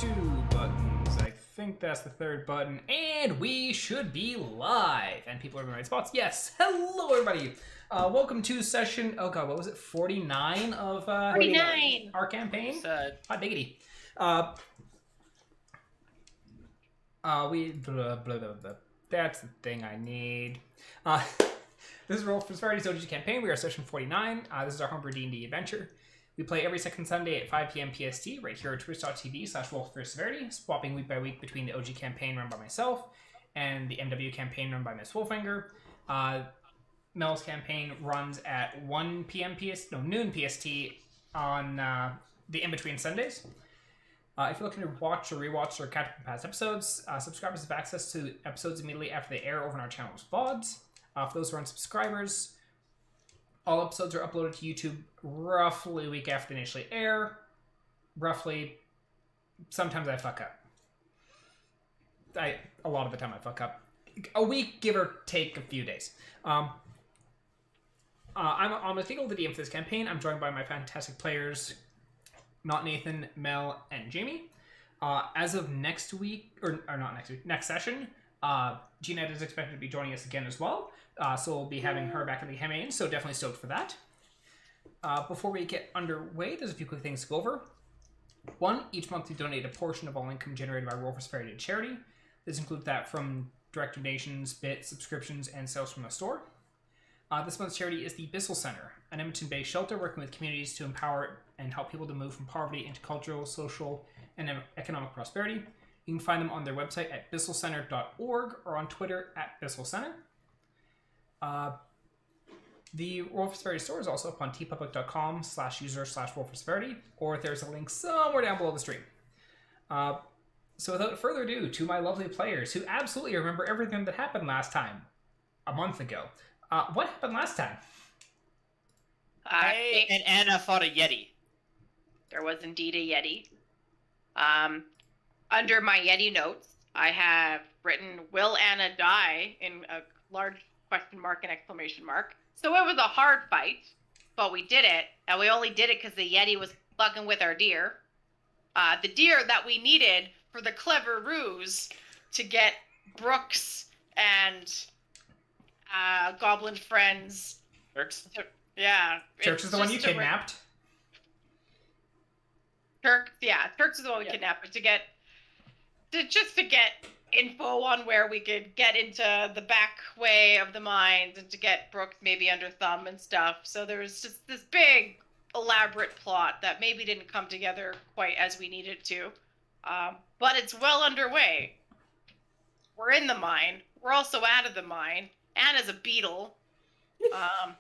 two buttons. I think that's the third button. And we should be live. And people are in the right spots. Yes. Hello, everybody. Welcome to session, oh god, what was it? 49 of 49. Our campaign? Hot diggity. That's the thing I need. This is Roll for Severity's OG campaign. We are session 49. This is our homebrew D&D adventure. We play every second Sunday at 5 p.m. PST right here at twitch.tv/Roll for Severity, swapping week by week between the OG campaign run by myself and the MW campaign run by Miss Wolfinger. Mel's campaign runs at 1 p.m. noon PST on the in-between Sundays. If you're looking to watch or rewatch or catch up on past episodes, subscribers have access to episodes immediately after they air over on our channel's VODs. For those who aren't subscribers, all episodes are uploaded to YouTube roughly a week after they initially air. Roughly. Sometimes I fuck up. A lot of the time I fuck up. A week, give or take a few days. I'm a single the DM for this campaign. I'm joined by my fantastic players, Not Nathan, Mel, and Jamie. As of next week, or not next week, next session, Jeanette is expected to be joining us again as well. So we'll be having her back in the campaign, so definitely stoked for that. Before we get underway, there's a few quick things to go over. One, each month we donate a portion of all income generated by Roll for Severity to charity. This includes that from direct donations, bits, subscriptions, and sales from the store. This month's charity is the Bissell Center, an Edmonton-based shelter working with communities to empower and help people to move from poverty into cultural, social, and economic prosperity. You can find them on their website at bissellcenter.org or on Twitter at bissellcenter. The Roll for Severity store is also up on tpublic.com/user/roll4severity, or there's a link somewhere down below the stream. So without further ado, to my lovely players who absolutely remember everything that happened last time, a month ago. What happened last time? I And Annah fought a Yeti. There was indeed a Yeti. Under my Yeti notes, I have written, "Will Annah die?" in a large question mark and exclamation mark. So it was a hard fight, but we did it, and we only did it because the Yeti was fucking with our deer. The deer that we needed for the clever ruse to get Brooks and Goblin friends. Turks? Yeah. Church is the one you kidnapped. Turks is the one we kidnapped, but to get info on where we could get into the back way of the mines and to get Brooks maybe under thumb and stuff. So there was just this big, elaborate plot that maybe didn't come together quite as we needed to. But it's well underway. We're in the mine. We're also out of the mine. Anna's a beetle.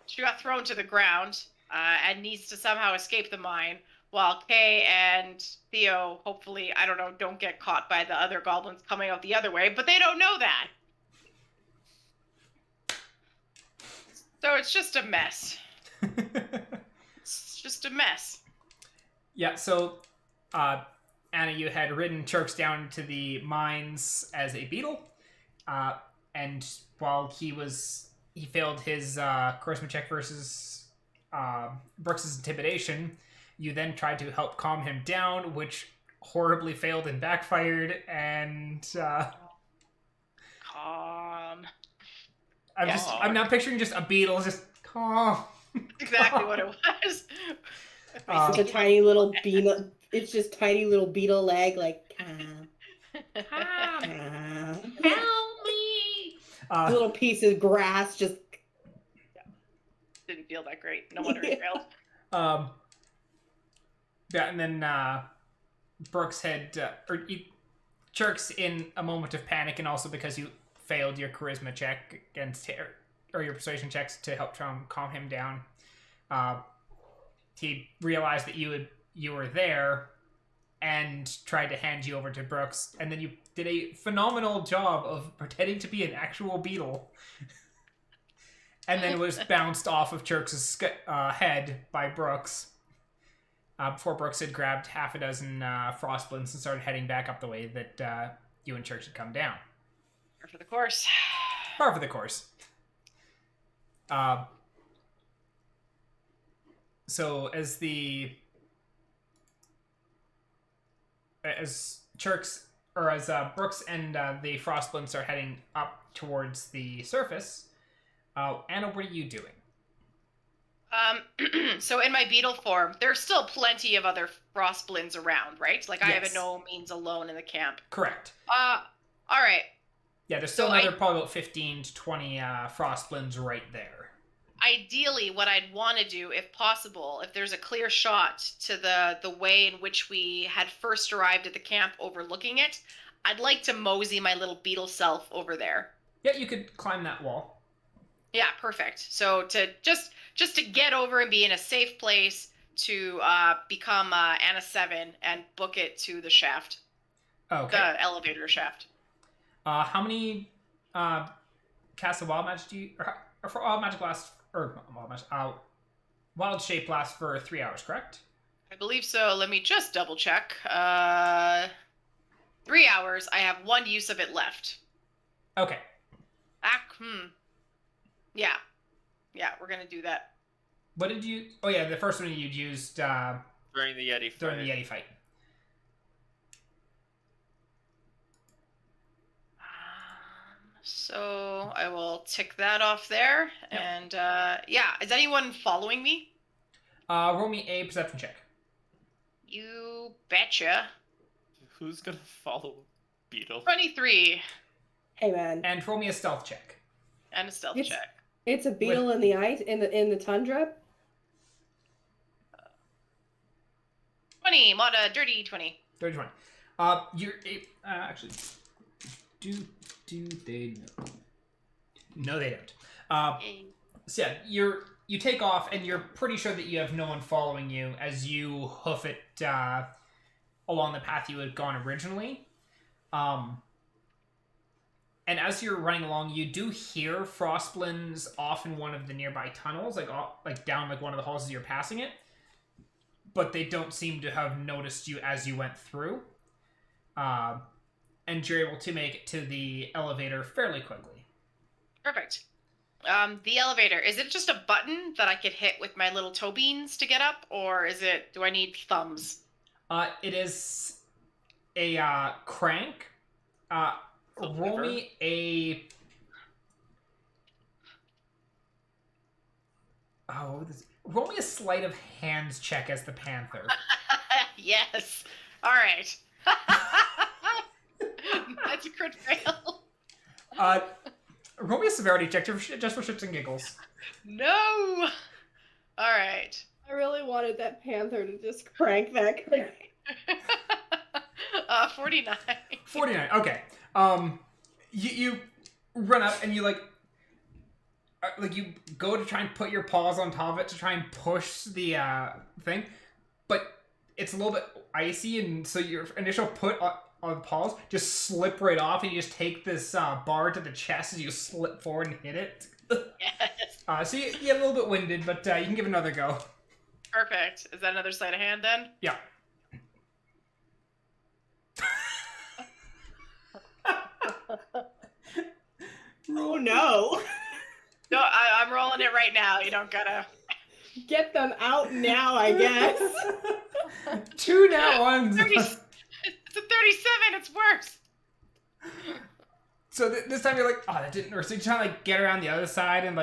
She got thrown to the ground and needs to somehow escape the mine, while Kay and Theo, hopefully, I don't know, don't get caught by the other goblins coming out the other way, but they don't know that. So it's just a mess. It's just a mess. Yeah, so Anna, you had ridden Churks down to the mines as a beetle, and while he failed his charisma check versus Brooks' intimidation, you then tried to help calm him down, which horribly failed and backfired, and Calm. I'm now picturing just a beetle just calm. Exactly what it was. It's a tiny little beetle. It's just tiny little beetle leg, like Help me! a little piece of grass. Just Didn't feel that great. No wonder it failed. Yeah, and then Brooks had Churks in a moment of panic, and also because you failed your charisma check or your persuasion checks to help try and calm him down. He realized that you were there and tried to hand you over to Brooks, and then you did a phenomenal job of pretending to be an actual beetle, and then was bounced off of Churks' head by Brooks. Before Brooks had grabbed half a dozen frost splints and started heading back up the way that you and Church had come down. Par for the course. Par for the course. So as Brooks and the Frostblins are heading up towards the surface, Anna, what are you doing? So in my beetle form, there's still plenty of other Frostblins around, right? Like, I have a no means alone in the camp. Correct. All right. Yeah, there's still another probably about 15 to 20 Frostblins right there. Ideally, what I'd want to do, if possible, if there's a clear shot to the way in which we had first arrived at the camp overlooking it, I'd like to mosey my little beetle self over there. Yeah, you could climb that wall. Yeah, perfect. So to just to get over and be in a safe place to become Annah 7 and book it to the shaft. Okay. The elevator shaft. How many casts of wild magic do you... Or for wild magic lasts... Or wild magic... wild shape lasts for 3 hours, correct? I believe so. Let me just double check. 3 hours. I have 1 use of it left. Okay. Yeah. Yeah, we're going to do that. What did you... Oh, yeah, the first one you used... during the Yeti fight. During the Yeti fight. So I will tick that off there. Yep. And, yeah. Is anyone following me? Roll me a perception check. You betcha. Who's going to follow Beetle? 23. Hey, man. And roll me a stealth check. And a stealth check. It's a beetle in the ice, in the tundra. 20, mod a dirty 20. Dirty 20. You're actually, do they know? No, they don't. So yeah, you take off, and you're pretty sure that you have no one following you as you hoof it along the path you had gone originally. And as you're running along, you do hear Frostblins off in one of the nearby tunnels, like down like one of the halls as you're passing it. But they don't seem to have noticed you as you went through. And you're able to make it to the elevator fairly quickly. Perfect. The elevator, is it just a button that I could hit with my little toe beans to get up? Or do I need thumbs? It is a crank. Roll me a... roll me a sleight of hands check as the panther. Yes. All right. That's a crit fail. Roll me a severity check just for shits and giggles. No. All right. I really wanted that panther to just crank that crank. 49. 49. Okay. You run up and you you go to try and put your paws on top of it to try and push the thing, but it's a little bit icy, and so your initial put on the paws just slip right off, and you just take this bar to the chest as you slip forward and hit it. Yes. So you get a little bit winded, but you can give it another go. Perfect. Is that another sleight of hand then? Yeah. Oh no. No, I'm rolling it right now. You don't gotta... Get them out now, I guess. 2 nat ones. It's a 37. It's worse. So this time you're like, oh, that didn't work. So you're trying to get around the other side and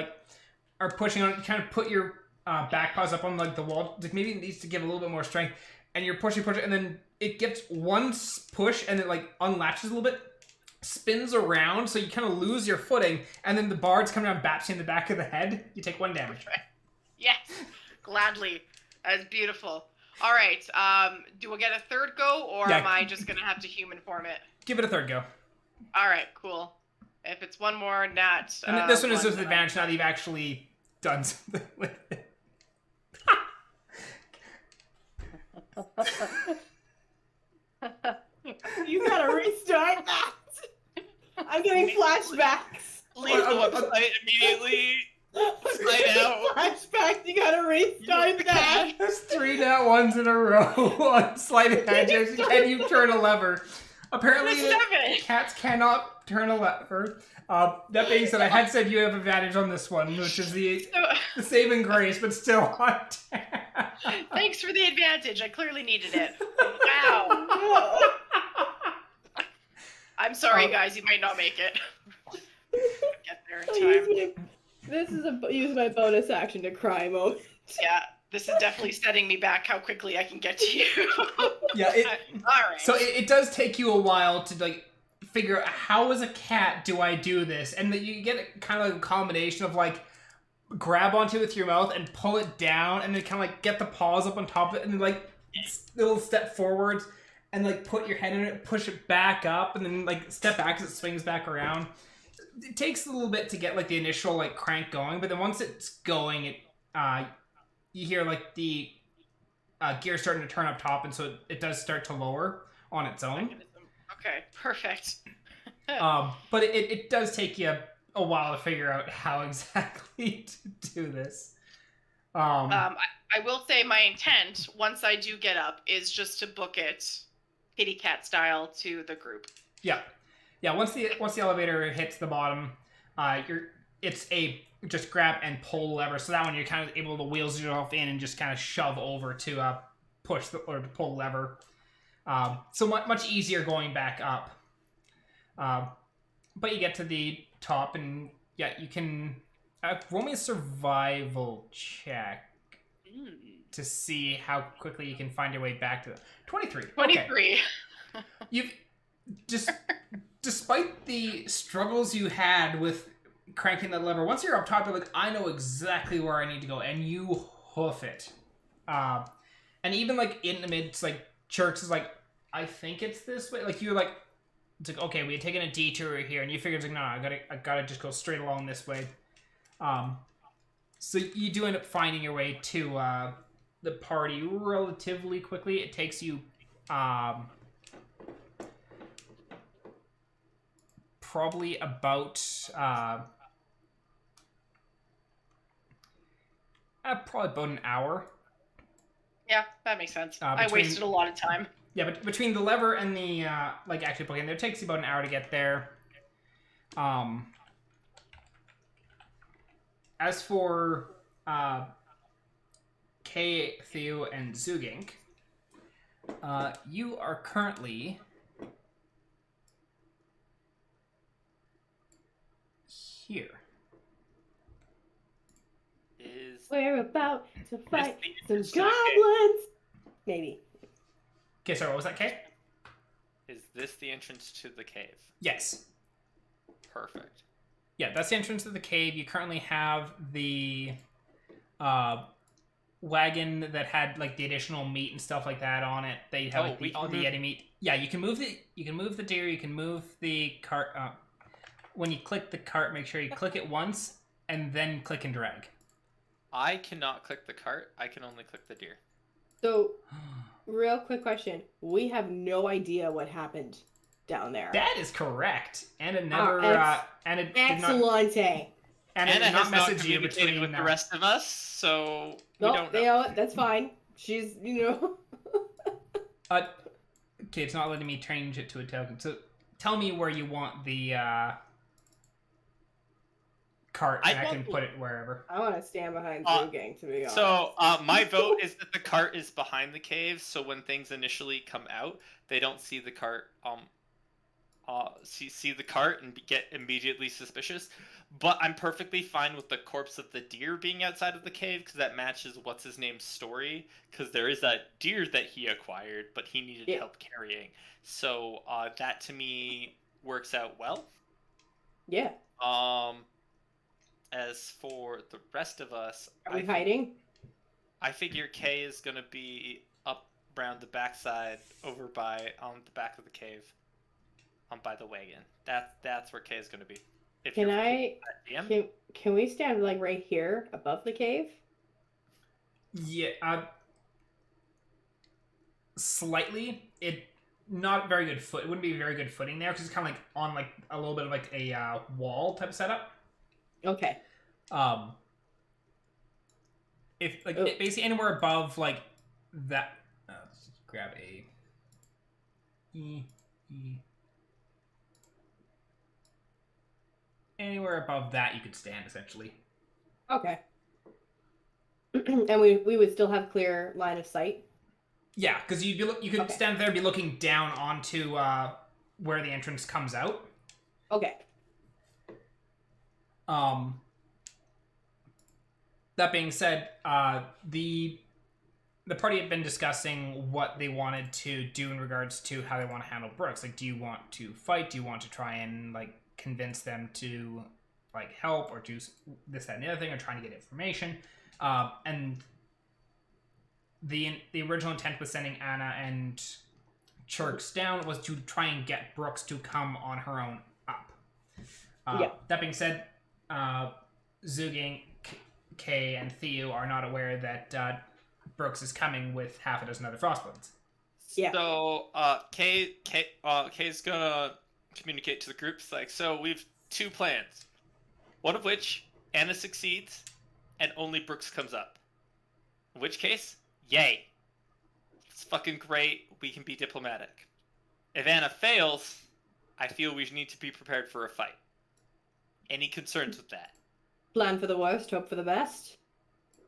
are pushing on it, trying to put your back paws up on the wall. Like maybe it needs to give a little bit more strength. And you're pushing, and then it gets one push and it unlatches a little bit, spins around, so you kind of lose your footing, and then the bards come down, baps you in the back of the head. You take 1 damage. Yes, gladly. That's beautiful. All right. Do we get a third go, or am I just gonna have to human form it? Give it a third go. All right, cool. If it's one more nat, and this one is with advantage now that you've actually done something with it. You gotta restart that. I'm getting flashbacks. Leave the website immediately. Slide out. Flashbacks. You gotta restart that. There's 3 nat ones in a row on sleight of hand, and you turn a lever. Apparently, cats cannot turn a lever. That being said, I had said you have advantage on this one, which is the saving grace, but still on Thanks for the advantage. I clearly needed it. Wow. I'm sorry, Oh. guys. You might not make it. Get there in I time. use my bonus action to cry moment. Yeah, this is definitely setting me back how quickly I can get to you. Yeah, All right. So it does take you a while to like figure out how as a cat do I do this, and that you get kind of like a combination of like grab onto it with your mouth and pull it down, and then kind of like get the paws up on top of it, and then like little step forwards, and like put your head in it, push it back up, and then like step back as it swings back around. It takes a little bit to get like the initial like crank going, but then once it's going, you hear like the gear starting to turn up top, and so it does start to lower on its own. Okay, perfect. But it does take you a while to figure out how exactly to do this. I will say my intent, once I do get up, is just to book it kitty cat style to the group. Yeah. Once the elevator hits the bottom, it's a just grab and pull lever. So that one you're kind of able to wheels yourself in and just kind of shove over to push or to pull lever. So much easier going back up. But you get to the top, and yeah, you can roll me a survival check to see how quickly you can find your way back to the 23. 23. Okay. You've just, despite the struggles you had with cranking that lever, once you're up top, you're like, I know exactly where I need to go, and you hoof it. And even like in the midst, like Chirks is like, I think it's this way. Like you're like, it's like, okay, we had taken a detour here, and you figure it's like, no, I gotta just go straight along this way. So you do end up finding your way to the party relatively quickly. It takes you probably about an hour. Yeah, that makes sense. I Between- wasted a lot of time. Yeah, but between the lever and the like actually putting there, it takes you about an hour to get there. As for Kay, Theo, and Zugink, you are currently here. We're about to fight the some entrance to the goblins. Maybe. Okay, sorry, what was that, Kay? Is this the entrance to the cave? Yes. Perfect. Yeah, that's the entrance to the cave. You currently have the wagon that had like the additional meat and stuff like that on it. They have like, all the Yeti meat. Yeah, you can move the deer. You can move the cart. When you click the cart, make sure you click it once and then click and drag. I cannot click the cart. I can only click the deer. So, real quick question. We have no idea what happened down there. That is correct. Anna never. Anna did not. Excellente. Anna did Anna not has not message you communicated between. with the rest of us, so we No, don't know. you know what? That's fine. She's, Okay, it's not letting me change it to a token. So tell me where you want the cart, and I can put it wherever. I want to stand behind Zugink, to be honest. So my vote is that the cart is behind the cave, so when things initially come out, they don't see the cart. See the cart and get immediately suspicious. But I'm perfectly fine with the corpse of the deer being outside of the cave because that matches what's his name's story. Because there is a deer that he acquired, but he needed help carrying. So that to me works out well. Yeah. As for the rest of us, Are we hiding? I figure Kay is gonna be up around the backside, over by on the back of the cave, by the wagon. That's where Kay is gonna be. If Can you're I? Can we stand like right here above the cave? Yeah, slightly. Not very good foot. It wouldn't be very good footing there because it's kind of like on like a little bit of like a wall type setup. Okay. If like basically anywhere above like that, let's just grab a anywhere above that you could stand essentially. Okay. And we would still have clear line of sight. Yeah, because you could stand there and be looking down onto where the entrance comes out. Okay. That being said, the party had been discussing what they wanted to do in regards to how they want to handle Brooks. Like, do you want to fight? Do you want to try and like convince them to like help or do this, that, and the other thing, or trying to get information? And the original intent with sending Annah and Chirks down was to try and get Brooks to come on her own up. That being said, Zuging, Kay, and Theo are not aware that Brooks is coming with half a dozen other Frostbloods. Yeah. So Kay's gonna communicate to the groups like, so we've 2 plans. One of which Anna succeeds, and only Brooks comes up. In which case, yay. It's fucking great. We can be diplomatic. If Anna fails, I feel we need to be prepared for a fight. Any concerns with that? Plan for the worst, hope for the best.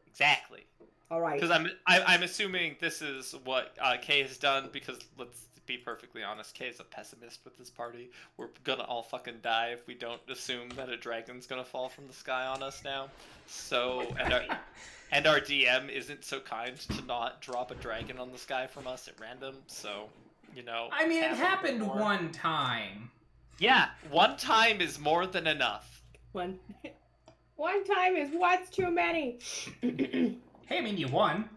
Exactly. All right. Because I'm assuming this is what Kay has done, because let's be perfectly honest, Kay is a pessimist with this party. We're gonna all fucking die if we don't assume that a dragon's gonna fall from the sky on us now. So, and our DM isn't so kind to not drop a dragon on the sky from us at random, so, you know. I mean, it happened one time. Yeah, one time is more than enough. One time is what's too many. Hey, I mean, you won.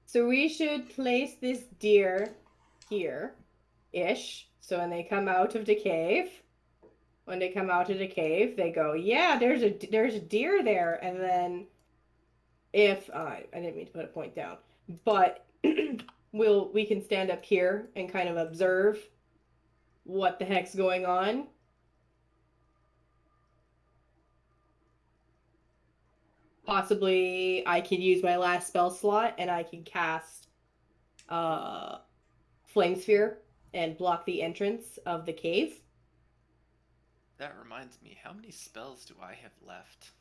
So we should place this deer here-ish. So when they come out of the cave, they go, yeah, there's a deer there. And then if I didn't mean to put a point down, but we can stand up here and kind of observe what the heck's going on. Possibly I could use my last spell slot and I can cast Flame Sphere and block the entrance of the cave. That reminds me, how many spells do I have left?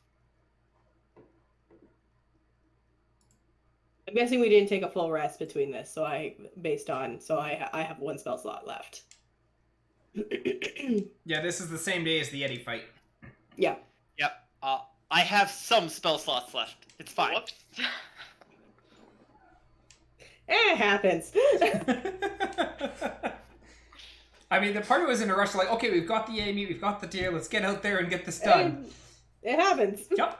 I'm guessing we didn't take a full rest between this, so I have 1 spell slot left. Yeah, this is the same day as the Yeti fight. Yeah. Yep. I have some spell slots left. It's fine. Whoops. It happens. I mean, the party was in a rush, like, okay, we've got the Amy, we've got the deer, let's get out there and get this done. It happens. Yep.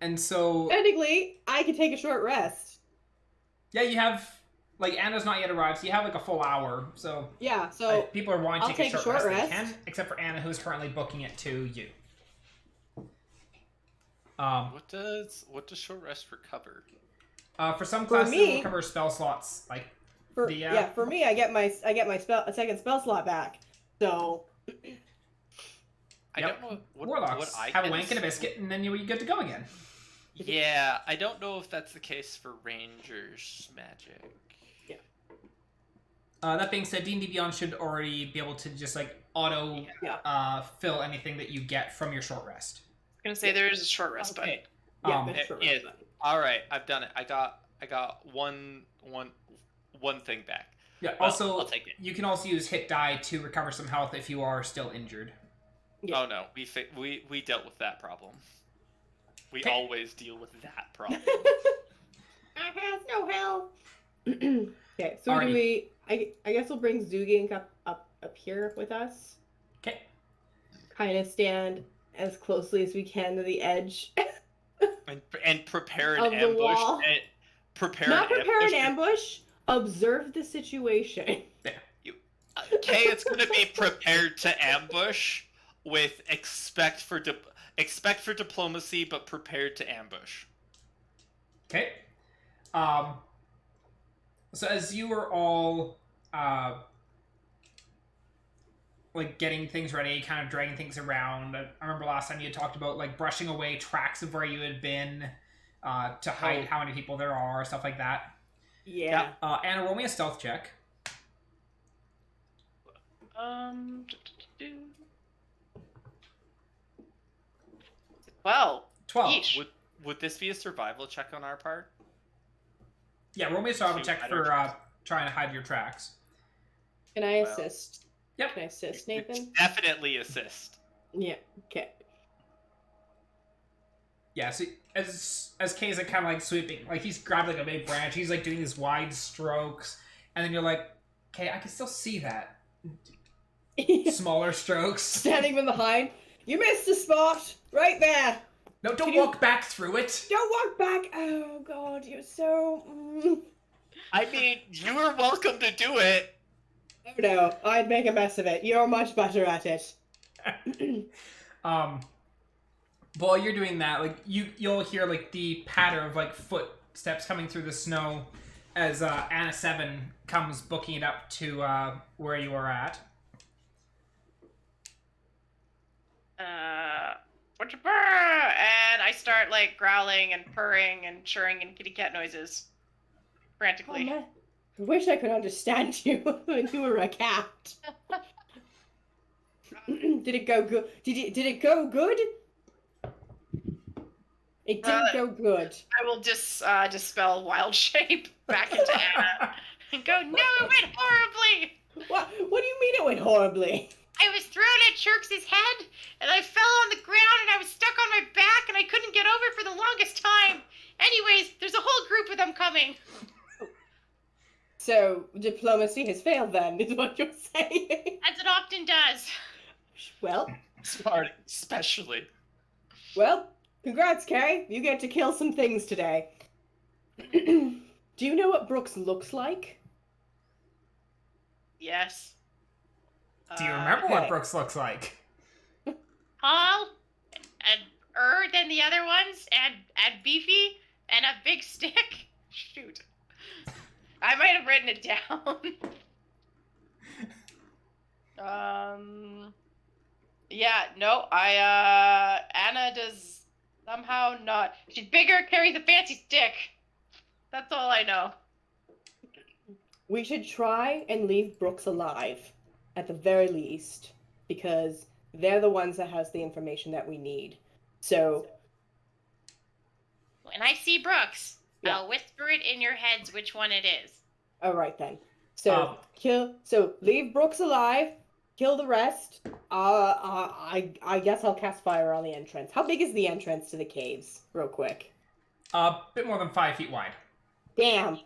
And so... Technically, I could take a short rest. Yeah, you have... Like, Anna's not yet arrived, so you have, like, a full hour, so... Yeah, so... If people are wanting to take a short rest, they can, except for Annah, who's currently booking it to you. What does short rest recover? For some classes, it will recover spell slots, like... For me, I get my second spell slot back, so... I don't know Warlocks what I have a wank and a biscuit, and then you're good to go again. Yeah, I don't know if that's the case for Rangers magic. Yeah. That being said, D&D Beyond should already be able to just like auto fill anything that you get from your short rest. I was gonna say there is a short rest button. Yeah, there's a short rest button. All right, I've done it. I got one thing back. Yeah. Well, also, I'll take it. You can also use hit die to recover some health if you are still injured. Yeah. Oh no, we dealt with that problem. We always deal with that problem. I have no health. Okay, so Alrighty. do we? I guess we'll bring Zugink up here with us. Okay. Kind of stand as closely as we can to the edge. and prepare an Of the ambush. wall. Not prepare an ambush. Observe the situation. Okay, it's gonna be prepared to ambush with expect for diplomacy, but prepared to ambush. Okay. So as you were all like getting things ready, kind of dragging things around, I remember last time you had talked about like brushing away tracks of where you had been to hide how many people there are, stuff like that. Yeah. Anna, roll me a stealth check. 12. 12. Yeesh. Would this be a survival check on our part? Yeah, roll me a survival check for trying to hide your tracks. Can I Well, assist? Yep. Can I assist, Nathan? Definitely assist. Yeah. Okay. Yeah, so as Kay's like kind of like sweeping, like he's grabbed like a big branch, he's like doing these wide strokes, and then you're like, okay, I can still see that. Smaller strokes. Standing from behind. You missed the spot right there. No, don't Can walk back through it. Don't walk back. Oh God, you're so. I mean, you are welcome to do it. Oh no, I'd make a mess of it. You're much better at it. While you're doing that, like you'll hear like the patter of like footsteps coming through the snow as Annah 7 comes booking it up to where you are at. What's your purr? And I start like growling and purring and churring and kitty cat noises Oh, frantically. man. I wish I could understand you when you were a cat. Did it go good? Did it go good? It didn't go good. I will just dispel wild shape back into Anna and go, no, it went horribly! What do you mean it went horribly? I was thrown at Shirks' head, and I fell on the ground, and I was stuck on my back, and I couldn't get over for the longest time. Anyways, there's a whole group of them coming. So, diplomacy has failed then, is what you're saying? As it often does. Well, Smart, especially. Congrats, Kay. You get to kill some things today. Do you know what Brooks looks like? Yes. Do you remember what okay. Brooks looks like? Tall, and than the other ones, and beefy, and a big stick. Shoot. I might have written it down. Yeah, no, Anna does somehow not. She's bigger, carries a fancy stick. That's all I know. We should try and leave Brooks alive, at the very least, because they're the ones that has the information that we need. So, When I see Brooks, Yeah. I'll whisper it in your heads which one it is. all right then. So leave Brooks alive. Kill the rest. I guess I'll cast fire on the entrance. How big is the entrance to the caves, real quick? A bit more than 5 feet wide. Damn.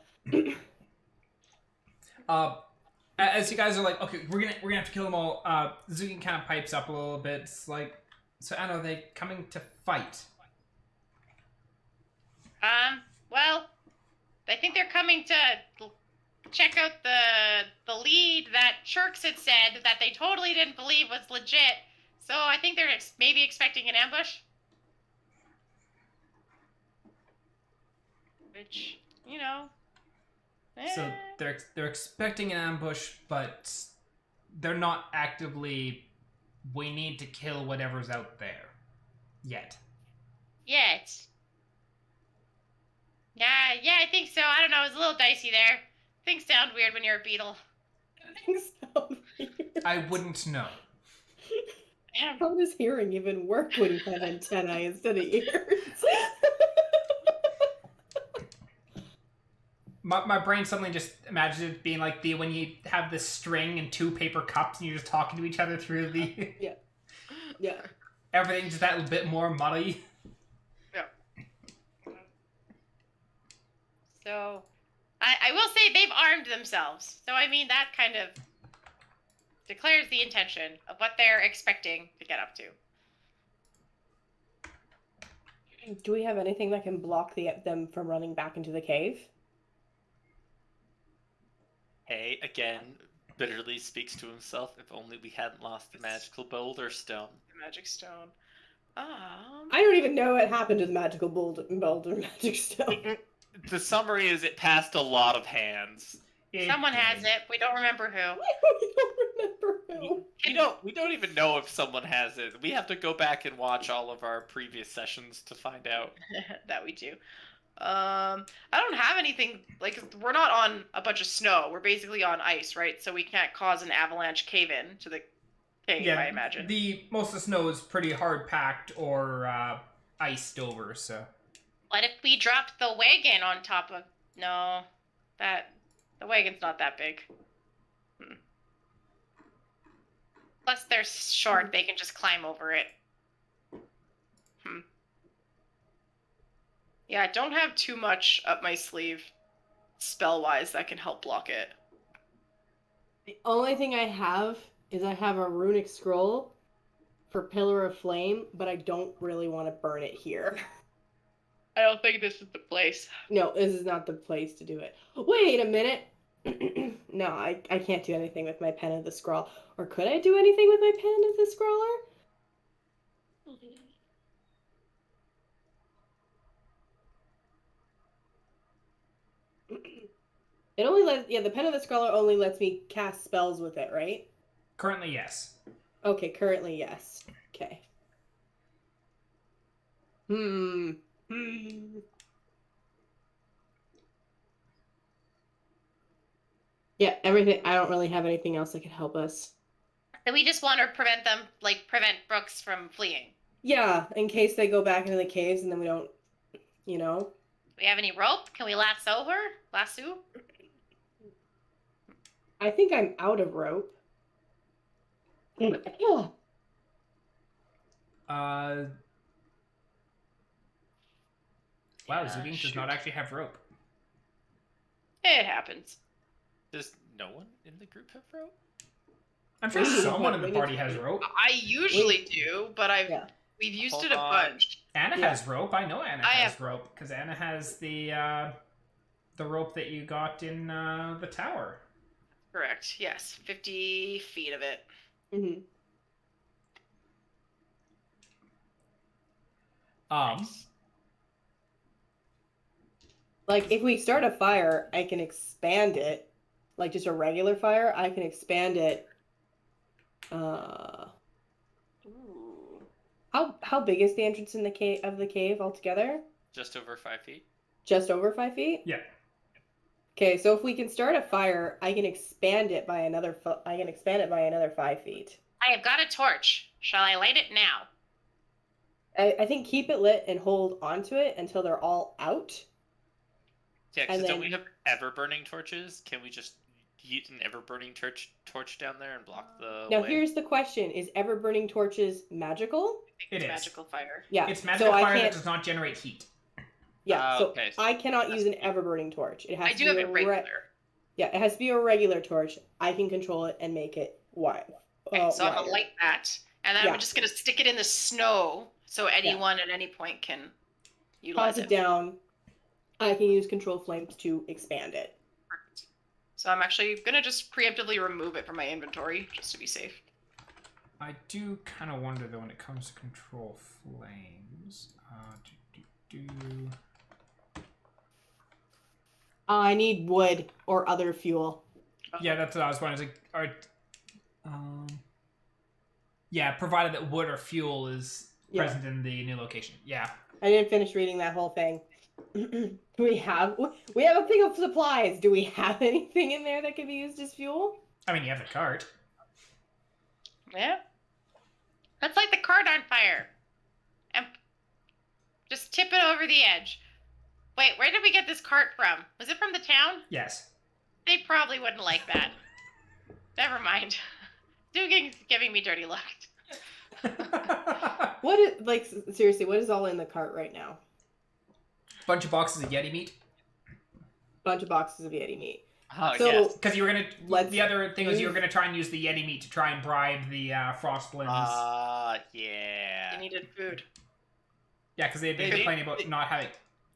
As you guys are like, okay, we're gonna have to kill them all. Zukin kind of pipes up a little bit. It's like, so Anna, are they coming to fight? Well, I think they're coming to check out the lead that Shirks had said that they totally didn't believe was legit. So I think they're maybe expecting an ambush. Which, you know. So they're expecting an ambush, but they're not actively. We need to kill whatever's out there, yet. Yet. Yeah, I think so. I don't know. It was a little dicey there. Things sound weird when you're a beetle. I wouldn't know. How does hearing even work when you have antennae instead of ears? My brain suddenly just imagines it being like when you have this string and 2 paper cups and you're just talking to each other through the... Yeah. Everything's just that little bit more muddy. Yeah. So, I will say they've armed themselves. So, I mean, that kind of declares the intention of what they're expecting to get up to. Do we have anything that can block them from running back into the cave? Hey, again, bitterly speaks to himself. If only we hadn't lost the magical boulder stone. The magic stone. I don't even know what happened to the magical boulder magic stone. The summary is it passed a lot of hands. Someone has it. We don't remember who. We don't remember who. We don't even know if someone has it. We have to go back and watch all of our previous sessions to find out. That we do. I don't have anything, like, we're not on a bunch of snow. We're basically on ice, right? So we can't cause an avalanche cave-in to the cave, I imagine. Most of the snow is pretty hard packed or iced over, so... What if we dropped the wagon on top of... No, that The wagon's not that big. Plus, they're short. They can just climb over it. Yeah, I don't have too much up my sleeve spell-wise that can help block it. The only thing I have is I have a runic scroll for Pillar of Flame, but I don't really want to burn it here. I don't think this is the place. No, this is not the place to do it. Wait a minute. No, I can't do anything with my pen of the scroll. Or could I do anything with my pen of the scroller? It only lets, the pen of the scroller only lets me cast spells with it, right? Currently, yes. Okay, currently, yes. Okay. Yeah, everything. I don't really have anything else that could help us. So we just want to prevent them, prevent Brooks from fleeing. Yeah, in case they go back into the caves and then we don't, you know. Do we have any rope? Can we lasso her? Lasso? I think I'm out of rope. Wow, Zubin does not actually have rope. It happens. Does no one in the group have rope? I'm sure someone in the party has rope. I usually do, but we've used Hold it a on. bunch. Anna has rope. I know Anna I has have- rope because Anna has the rope that you got in the tower. Correct. Yes, 50 feet of it. Mm-hmm. Like, if we start a fire, I can expand it. Like, just a regular fire, I can expand it. How big is the entrance in the cave altogether? Just over 5 feet. Just over 5 feet? Yeah. Okay, so if we can start a fire, I can expand it by another 5 feet. I have got a torch. Shall I light it now? I think keep it lit and hold onto it until they're all out. Yeah, because And don't then- we have ever-burning torches? Can we just use an ever-burning torch down there and block the Now way? here's the question: is ever burning torches magical? It It's is. magical fire. Yeah, It's magical so I fire that can't. does not generate heat. Yeah, so okay. I cannot use an ever burning torch. It has I to do be have a it regular. Yeah, it has to be a regular torch. I can control it and make it wide. Okay, so I'm wider. gonna light that, and then Yeah. I'm just gonna stick it in the snow so anyone at any point can utilize Toss it down. I can use control flames to expand it. Perfect. So I'm actually gonna just preemptively remove it from my inventory just to be safe. I do kind of wonder though when it comes to control flames. I need wood or other fuel. Yeah, that's what I was wondering. Yeah, provided that wood or fuel is present in the new location. Yeah. I didn't finish reading that whole thing. we have a thing of supplies. Do we have anything in there that can be used as fuel? I mean, you have the cart. Yeah. Let's light the cart on fire. And just tip it over the edge. Wait, where did we get this cart from? Was it from the town? Yes. They probably wouldn't like that. Never mind. Dugan's giving me dirty luck. What is, like, seriously, what is all in the cart right now? Bunch of boxes of Yeti meat. Bunch of boxes of Yeti meat. Oh, So- yes. Because you were gonna. Let's The other thing was you were use- gonna try and use the Yeti meat to try and bribe the Frostblins. Yeah. You needed food. Yeah, because they've been Maybe. complaining about not having.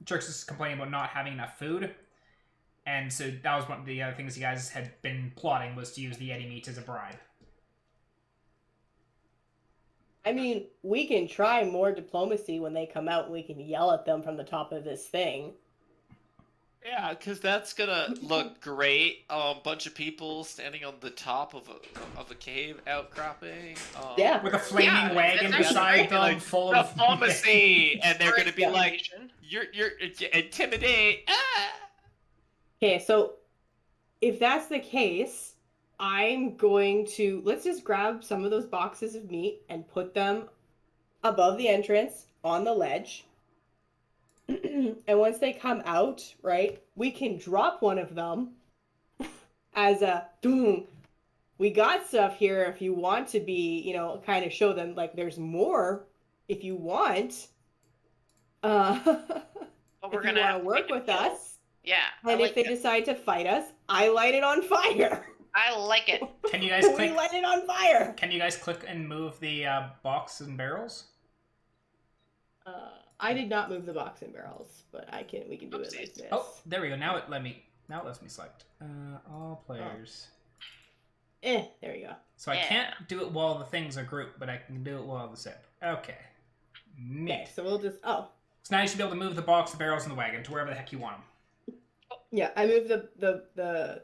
Jerks is complaining about not having enough food, and so that was one of the other things you guys had been plotting was to use the Yeti meat as a bribe. I mean, we can try more diplomacy when they come out and we can yell at them from the top of this thing. Yeah, because that's gonna look great. Bunch of people standing on the top of a cave outcropping. Yeah. With a flaming Yeah, wagon that's beside great, them, like, full of Diplomacy, and they're gonna be Yeah. like, "You're intimidate." Ah! Okay, so if that's the case, I'm going to let's just grab some of those boxes of meat and put them above the entrance on the ledge. And once they come out, right, we can drop one of them as a boom. We got stuff here if you want to be, you know, kind of show them like there's more if you want. But we're If you gonna want have to work make a with deal. us. Yeah. I And like if they it. decide to fight us, I light it on fire. I like it. Can you guys We click? light it on fire. Can you guys click and move the box and barrels? I did not move the box and barrels, but we can do it like Oopsies. this. Oh, there we go. Now it lets me select all players. There we go. So I Yeah. can't do it while the things are grouped, but I can do it while the zip. Okay. Neat. Okay, so we'll just So now you should be able to move the box, the barrels, and the wagon to wherever the heck you want them. yeah, I moved the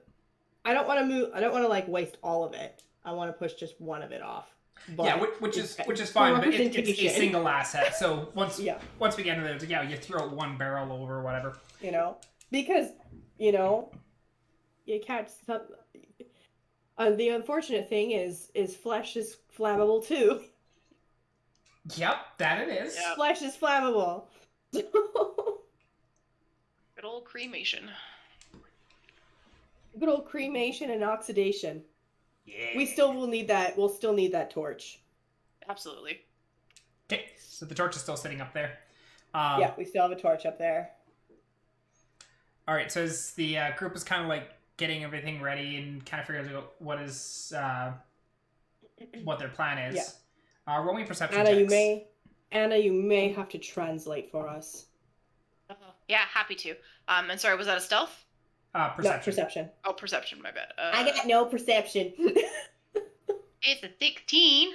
I don't want to move. I don't want to like waste all of it. I want to push just one of it off. But Yeah, which is for fine, but it's a representation. single asset. So once Yeah, we get into there, it's like, yeah, you throw one barrel over, whatever. you know, because you know, you can't. The unfortunate thing is flesh is flammable too. Yep, that it is. Yep. Flesh is flammable. Good old cremation. Good old cremation and oxidation. Yeah. We still will need that. We'll still need that torch. Absolutely. Okay, so the torch is still sitting up there. Yeah, we still have a torch up there. All right, so as the group is kind of like getting everything ready and kind of figuring out what their plan is. Yeah. Roll me perception Anna, checks. you may have to translate for us. Yeah, happy to. And sorry, was that a stealth? Perception. No, perception. Oh, perception. My bad. I got no perception. It's a 16.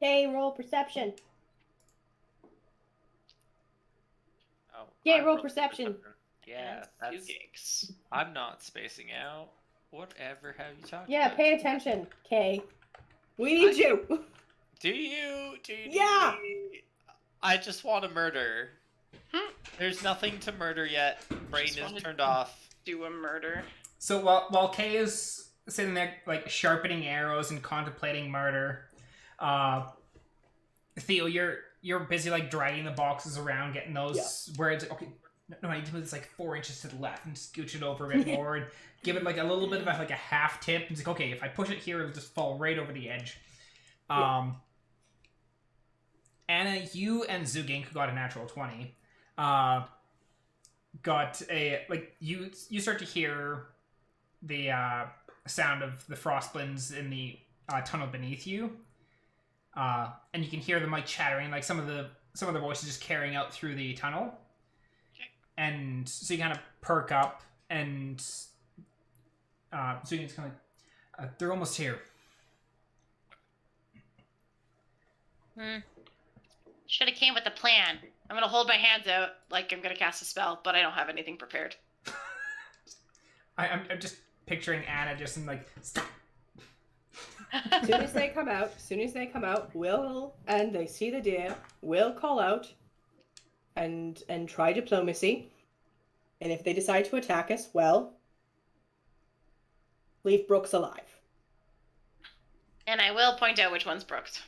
Okay, roll perception. Oh, Yeah, I roll rolled perception. Yeah, And two that's. gigs. I'm not spacing out. Whatever have you talked Yeah, about? pay attention. Okay. We need you. Do you? Do you? Yeah. need me? I just want to murder. There's nothing to murder yet. Brain Just is wanna- turned off. Do a murder. So while Kay is sitting there like sharpening arrows and contemplating murder, Theo, you're busy like dragging the boxes around, getting those where it's okay. No, I need to move this like 4 inches to the left and scooch it over a bit more and give it like a little bit of a half tip. And it's like, okay, if I push it here, it'll just fall right over the edge. Anna, you and Zugink, who got a natural 20, got a you start to hear the sound of the frostblins in the tunnel beneath you, and you can hear them like chattering, like some of the voices just carrying out through the tunnel. Okay. And so you kind of perk up, and Zugink's kind of like, they're almost here. Should have came with a plan. I'm gonna hold my hands out like I'm gonna cast a spell, but I don't have anything prepared. I'm just picturing Anna just in like, stop. As soon as they come out, and they see the deer, we'll call out and try diplomacy. And if they decide to attack us, well, leave Brooks alive. And I will point out which one's Brooks.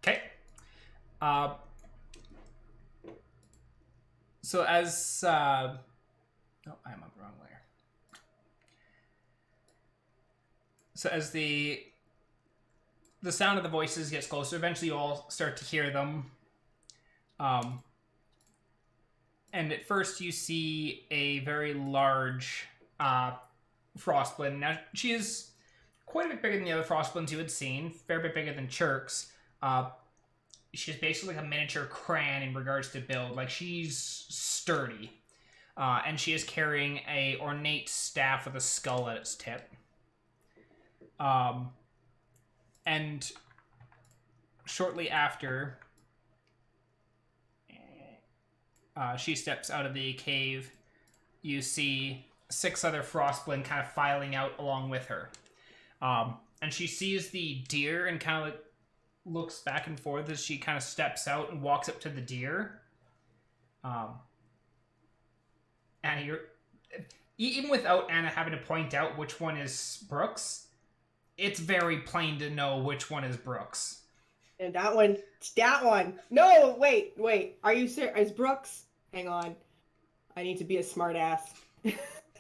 Okay. So as oh, I'm on the wrong layer. So as the sound of the voices gets closer, eventually you all start to hear them. And at first you see a very large frostblin. Now she is quite a bit bigger than the other frostblins you had seen, fair bit bigger than Chirk's. She's basically like a miniature Cran in regards to build. Like, she's sturdy. And she is carrying a ornate staff with a skull at its tip. And shortly after, she steps out of the cave, you see 6 other frostblin kind of filing out along with her. And she sees the deer and kind of like looks back and forth as she kind of steps out and walks up to the deer. Anna, even without Anna having to point out which one is Brooks, it's very plain to know which one is Brooks. And that one. No, wait. Are you serious? Is Brooks? Hang on. I need to be a smart ass.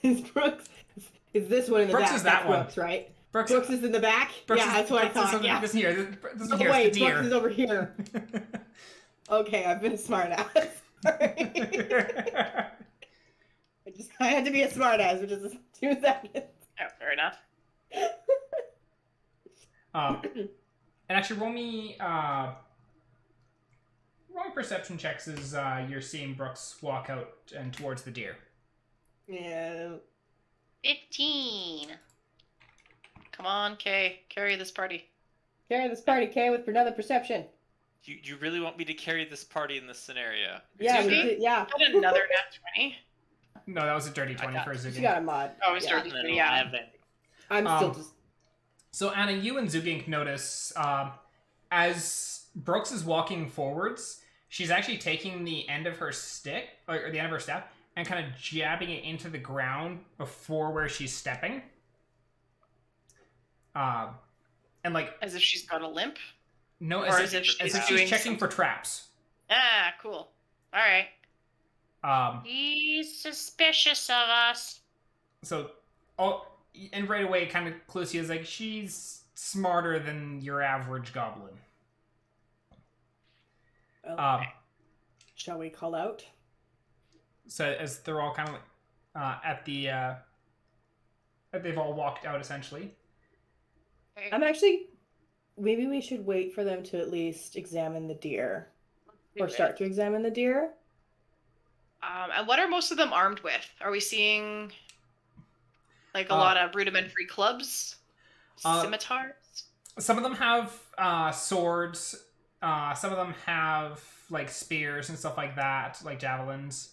Is Is this one in the Brooks back? is that That's one. Brooks, right? Brooks, Brooks is in the back? Brooks yeah, is, that's what I Brooks is thought. over- Yeah. This here. This Oh, here wait, is the deer. Brooks is over here. Okay, I've been a smartass. Sorry. I had to be a smartass for just 2 seconds. Oh, fair enough. And actually, roll me perception checks as you're seeing Brooks walk out and towards the deer. Yeah. 15. Come on, Kay. Carry this party. Carry this party, Kay, with another perception. You really want me to carry this party in this scenario? Yeah, Excuse we me? did, yeah. Got another nat 20. No, that was a dirty 20 for She Zugink. got a mod. Oh, it's Yeah. dirty 20, yeah. 11. I'm still just... So Anna, you and Zugink notice as Brooks is walking forwards, she's actually taking the end of her stick, or the end of her staff, and kind of jabbing it into the ground before where she's stepping. And like, As if she's got a limp? no, Or as as if if she's she's doing checking for traps. Ah, cool. Alright. He's suspicious of us. So, and right away, kind of clues you is like, she's smarter than your average goblin. Well, shall we call out? So as they're all kind of like they've all walked out essentially. I'm actually... Maybe we should wait for them to at least examine the deer. Or start to examine the deer. And what are most of them armed with? Are we seeing like a lot of rudimentary clubs? Scimitars? Some of them have swords. Some of them have like spears and stuff like that, like javelins.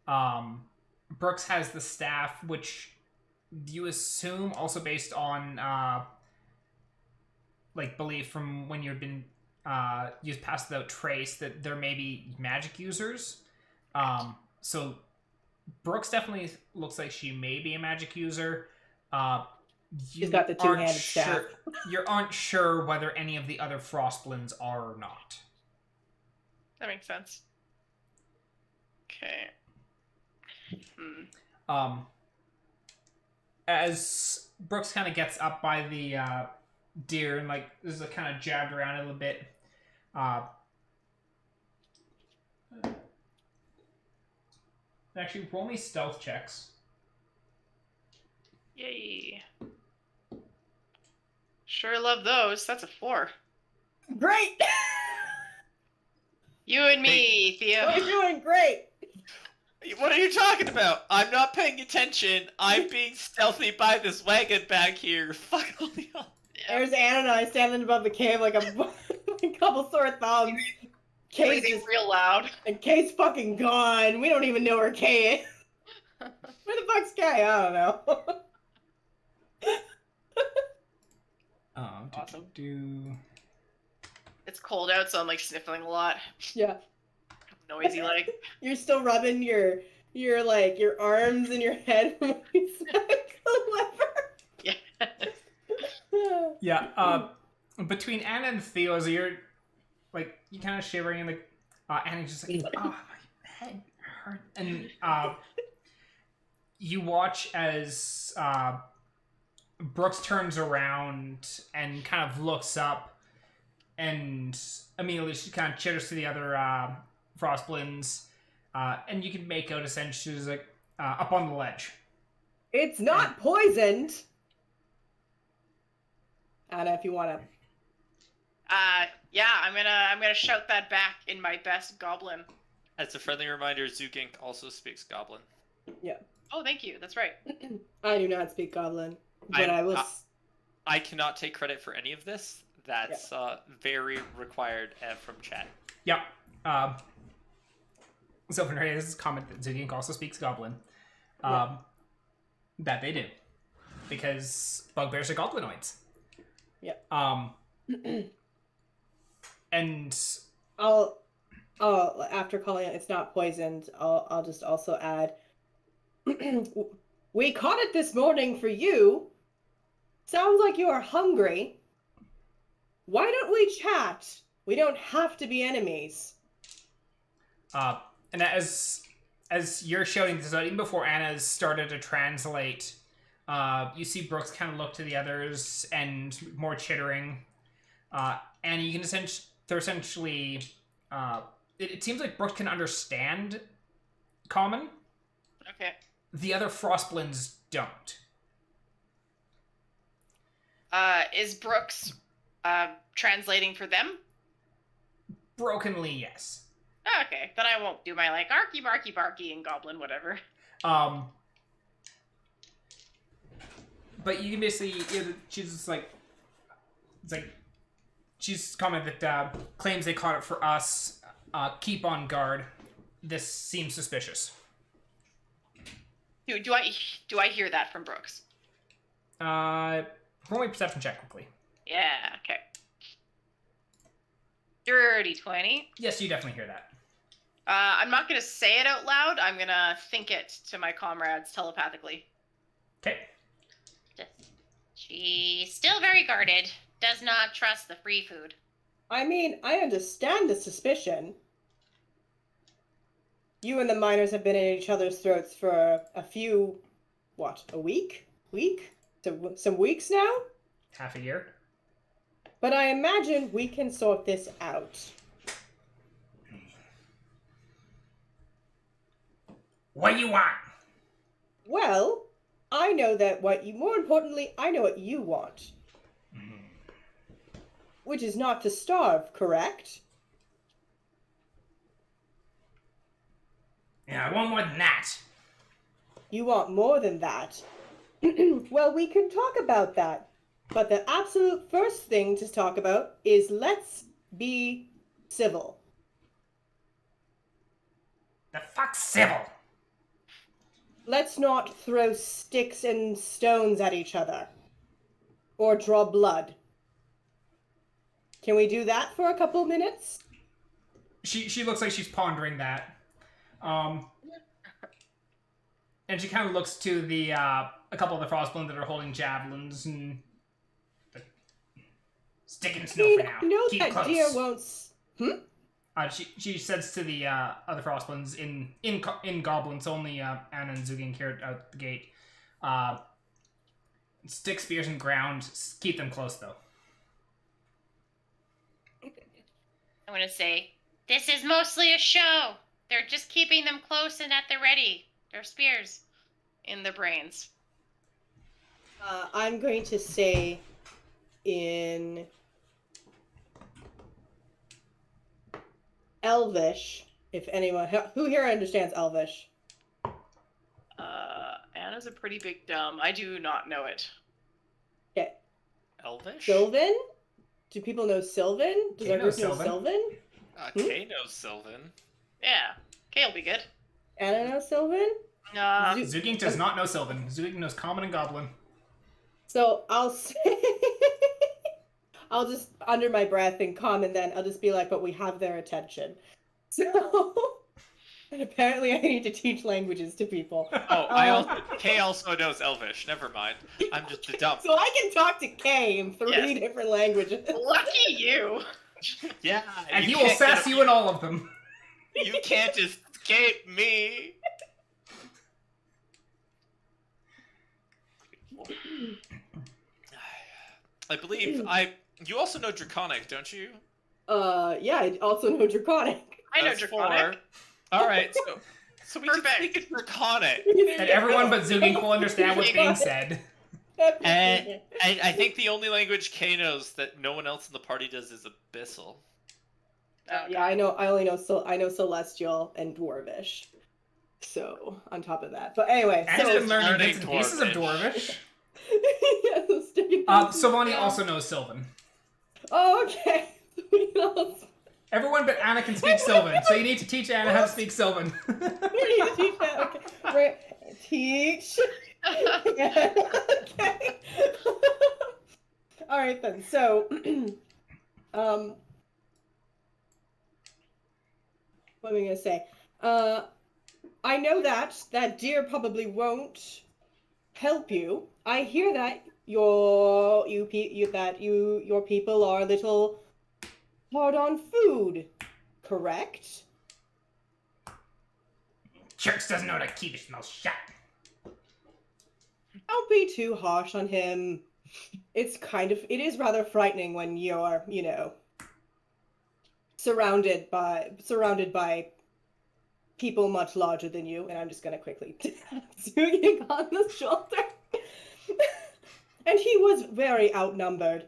Brooks has the staff, which you assume also based on like belief from when you've been used past without trace that there may be magic users. So Brooks definitely looks like she may be a magic user. She's got the two-handed staff. You aren't sure whether any of the other Frostblins are or not. That makes sense. Okay. As Brooks kind of gets up by the deer and like is kind of jabbed around a little bit. Actually, roll me stealth checks. Yay. Sure love those. That's a 4. Great! You and me, Theo. We're doing great! What are you talking about? I'm not paying attention. I'm being stealthy by this wagon back here. Fuck all y'all. There's Anna and I standing above the cave like a couple sore thumbs. Kay's Breathing just, real loud. and Kay's fucking gone. We don't even know where Kay is. Where the fuck's Kay? I don't know. Awesome. Do. It's cold out, so I'm like sniffling a lot. Yeah. Noisy like. You're still rubbing your arms and your head when you smack the lever. Yeah. Yeah. Between Anna and Theo, as you're like you kind of shivering and like Anna's just like, oh, my head hurt, and you watch as Brooks turns around and kind of looks up, and immediately she kind of chitters to the other Frostblins, and you can make out essentially she's like up on the ledge. It's not poisoned. Anna, if you want to. Yeah, I'm gonna shout that back in my best goblin. As a friendly reminder, Zugink also speaks Goblin. Yeah. Oh, thank you. That's right. I do not speak Goblin, but I will. I cannot take credit for any of this. That's very required from chat. Yep. Sylvania has comment that Zugink also speaks Goblin. That they do. Because bugbears are goblinoids. Yep. And I'll after calling it, it's not poisoned. I'll just also add. We caught it this morning for you. Sounds like you are hungry. Why don't we chat? We don't have to be enemies. and as you're shouting this out, even before Anna's started to translate You see Brooks kind of look to the others and more chittering. And you can essentially... it seems like Brooks can understand Common. Okay. The other Frostblins don't. Is Brooks translating for them? Brokenly, yes. Oh, okay, then I won't do my like arky barky barky and goblin whatever. But you can basically, she's just like, it's like, she's commented that claims they caught it for us. Keep on guard. This seems suspicious. Do I hear that from Brooks? Roll me a perception check quickly. Yeah. Okay. Dirty 20. Yes, you definitely hear that. I'm not gonna say it out loud. I'm gonna think it to my comrades telepathically. Okay. She's still very guarded. Does not trust the free food. I mean, I understand the suspicion. You and the miners have been at each other's throats for a few, a week? Some weeks now? Half a year. But I imagine we can sort this out. What do you want? Well, I know that more importantly, I know what you want. Which is not to starve, correct? Yeah, I want more than that. You want more than that? Well, we can talk about that. But the absolute first thing to talk about is let's be civil. The fuck's civil? Let's not throw sticks and stones at each other. Or draw blood. Can we do that for a couple minutes? She looks like she's pondering that. And she kind of looks to the a couple of the Frostblins that are holding javelins and stick in snow for now. I know Keep that close. deer won't... She says to the other Frostblins in goblins, only Annah and Zugin here out the gate. Stick spears in ground. Keep them close though. I'm gonna say, this is mostly a show. They're just keeping them close and at the ready. Their spears. In their brains. I'm going to say in Elvish, if anyone... Who here understands Elvish? Anna's a pretty big dumb. I do not know it. Okay. Elvish? Sylvan? Do people know Sylvan? Does Kay our knows group know Sylvan. Sylvan? Kay knows Sylvan. Yeah. Kay'll be good. Anna knows Sylvan? Zugin does not know Sylvan. Zugin knows Common and Goblin. So I'll say... I'll just, under my breath and common then, I'll just be like, but we have their attention. So... And apparently I need to teach languages to people. Oh, Kay also knows Elvish. Never mind. I'm just a dumb. So I can talk to Kay in three different languages. Lucky you! Yeah. And he will sass you in all of them. You can't escape me. I believe you also know Draconic, don't you? Yeah, I also know Draconic. I know That's Draconic. 4. All right, so we can Perfect. speak in Draconic. And everyone but Zugin will understand what's being said. And I think the only language Kay knows that no one else in the party does is Abyssal. Yeah, I know. I only know. I know Celestial and Dwarvish. So on top of that, but anyway, And so been learning learning bits and pieces of Dwarvish. Dwarvish. yeah, sticking to- Sylvania also knows Sylvan. Oh, okay. Everyone but Annah can speak Sylvan, so you need to teach Annah how to speak Sylvan. You need to teach that. Okay. Right. Teach. Okay. All right then. So, what am I gonna say? I know that deer probably won't help you. I hear that your people are a little hard on food, correct? Church doesn't know how to keep its mouth shut. How don't be too harsh on him. It is rather frightening when you're, surrounded by people much larger than you, and I'm just gonna quickly swing on the shoulder. And he was very outnumbered.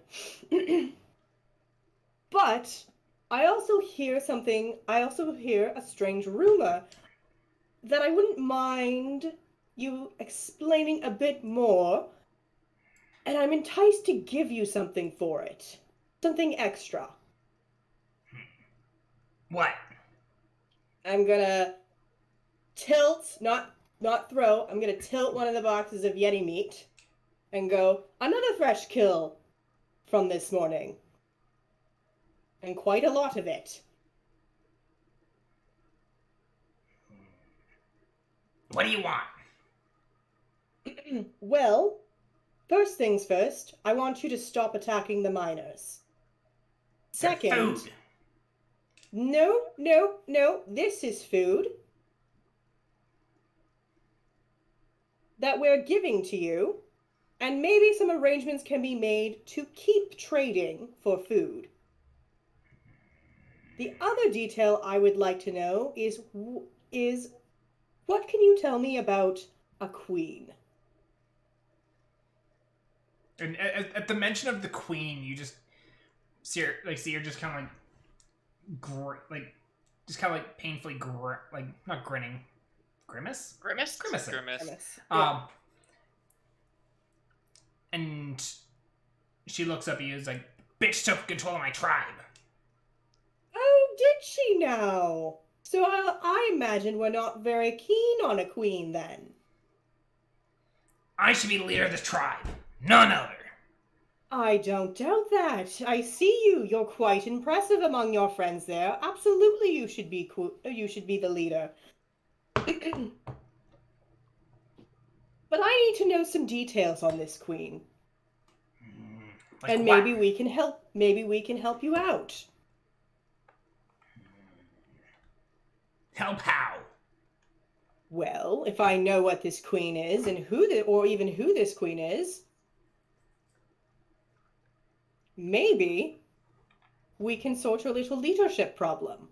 But I also hear a strange rumor that I wouldn't mind you explaining a bit more, and I'm enticed to give you something for it. Something extra. What? I'm gonna tilt, not throw, I'm gonna tilt one of the boxes of Yeti meat and go, another fresh kill from this morning. And quite a lot of it. What do you want? Well, first things first, I want you to stop attacking the miners. Second... Food. No, this is food that we're giving to you, and maybe some arrangements can be made to keep trading for food. The other detail I would like to know is what can you tell me about a queen? And at the mention of the queen, you just see her just kind of just kind of painfully not grinning, grimace. Grimace? Grimace. Yeah. And she looks up at you and is like, bitch took control of my tribe. Oh, did she now? So I imagine we're not very keen on a queen then. I should be the leader of this tribe, none other. I don't doubt that. I see you. You're quite impressive among your friends there. Absolutely, you should be the leader. But I need to know some details on this queen. Like and what? maybe we can help you out. Help how? Well, if I know what this queen is and who this queen is, maybe we can sort your little leadership problem.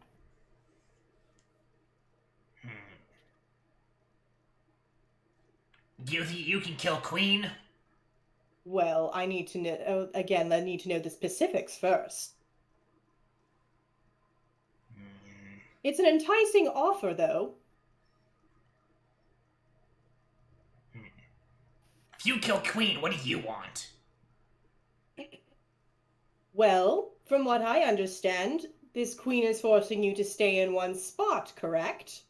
Do you think you can kill Queen? Well, I need to know, again, I need to know the specifics first. It's an enticing offer, though. If you kill Queen, what do you want? Well, from what I understand, this queen is forcing you to stay in one spot, correct?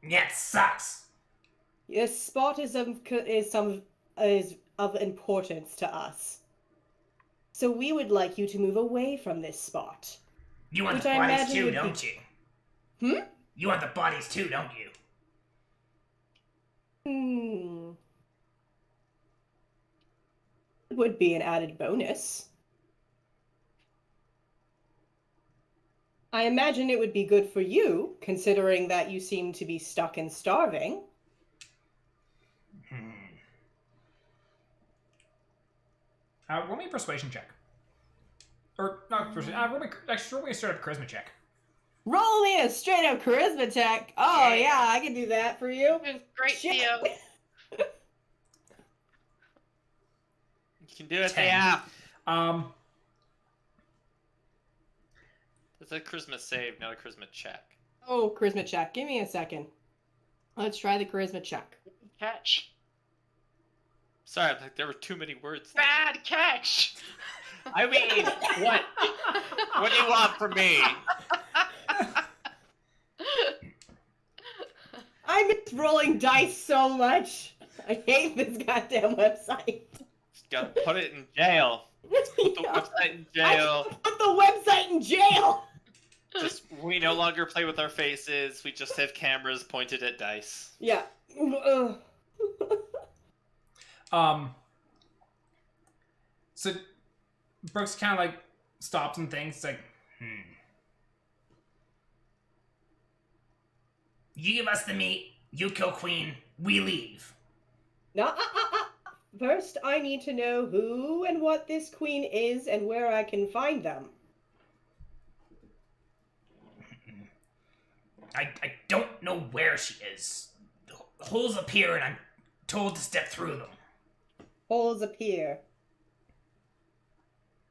Yeah, it sucks. This spot is of importance to us. So we would like you to move away from this spot. You want Which the I bodies imagine too, would be- don't you? Hmm? You want the bodies too, don't you? It would be an added bonus. I imagine it would be good for you, considering that you seem to be stuck and starving. Roll me a persuasion check. Or, not persuasion, roll me a straight up charisma check. Roll me a straight up charisma check. Oh, yeah, I can do that for you. It was great, Shit. Theo. You can do it, 10. yeah. It's a charisma save, not a charisma check. Oh, charisma check. Give me a second. Let's try the charisma check. Catch. Sorry, like there were too many words there. Bad catch. I mean, what? What do you want from me? I miss rolling dice so much. I hate this goddamn website. Just gotta put it in jail. Put the website in jail. Put the website in jail. Just we no longer play with our faces. We just have cameras pointed at dice. Yeah. So Brooks kind of stops and thinks, You give us the meat, you kill Queen, we leave. No, first I need to know who and what this queen is and where I can find them. I don't know where she is. Holes appear and I'm told to step through them. Holes appear.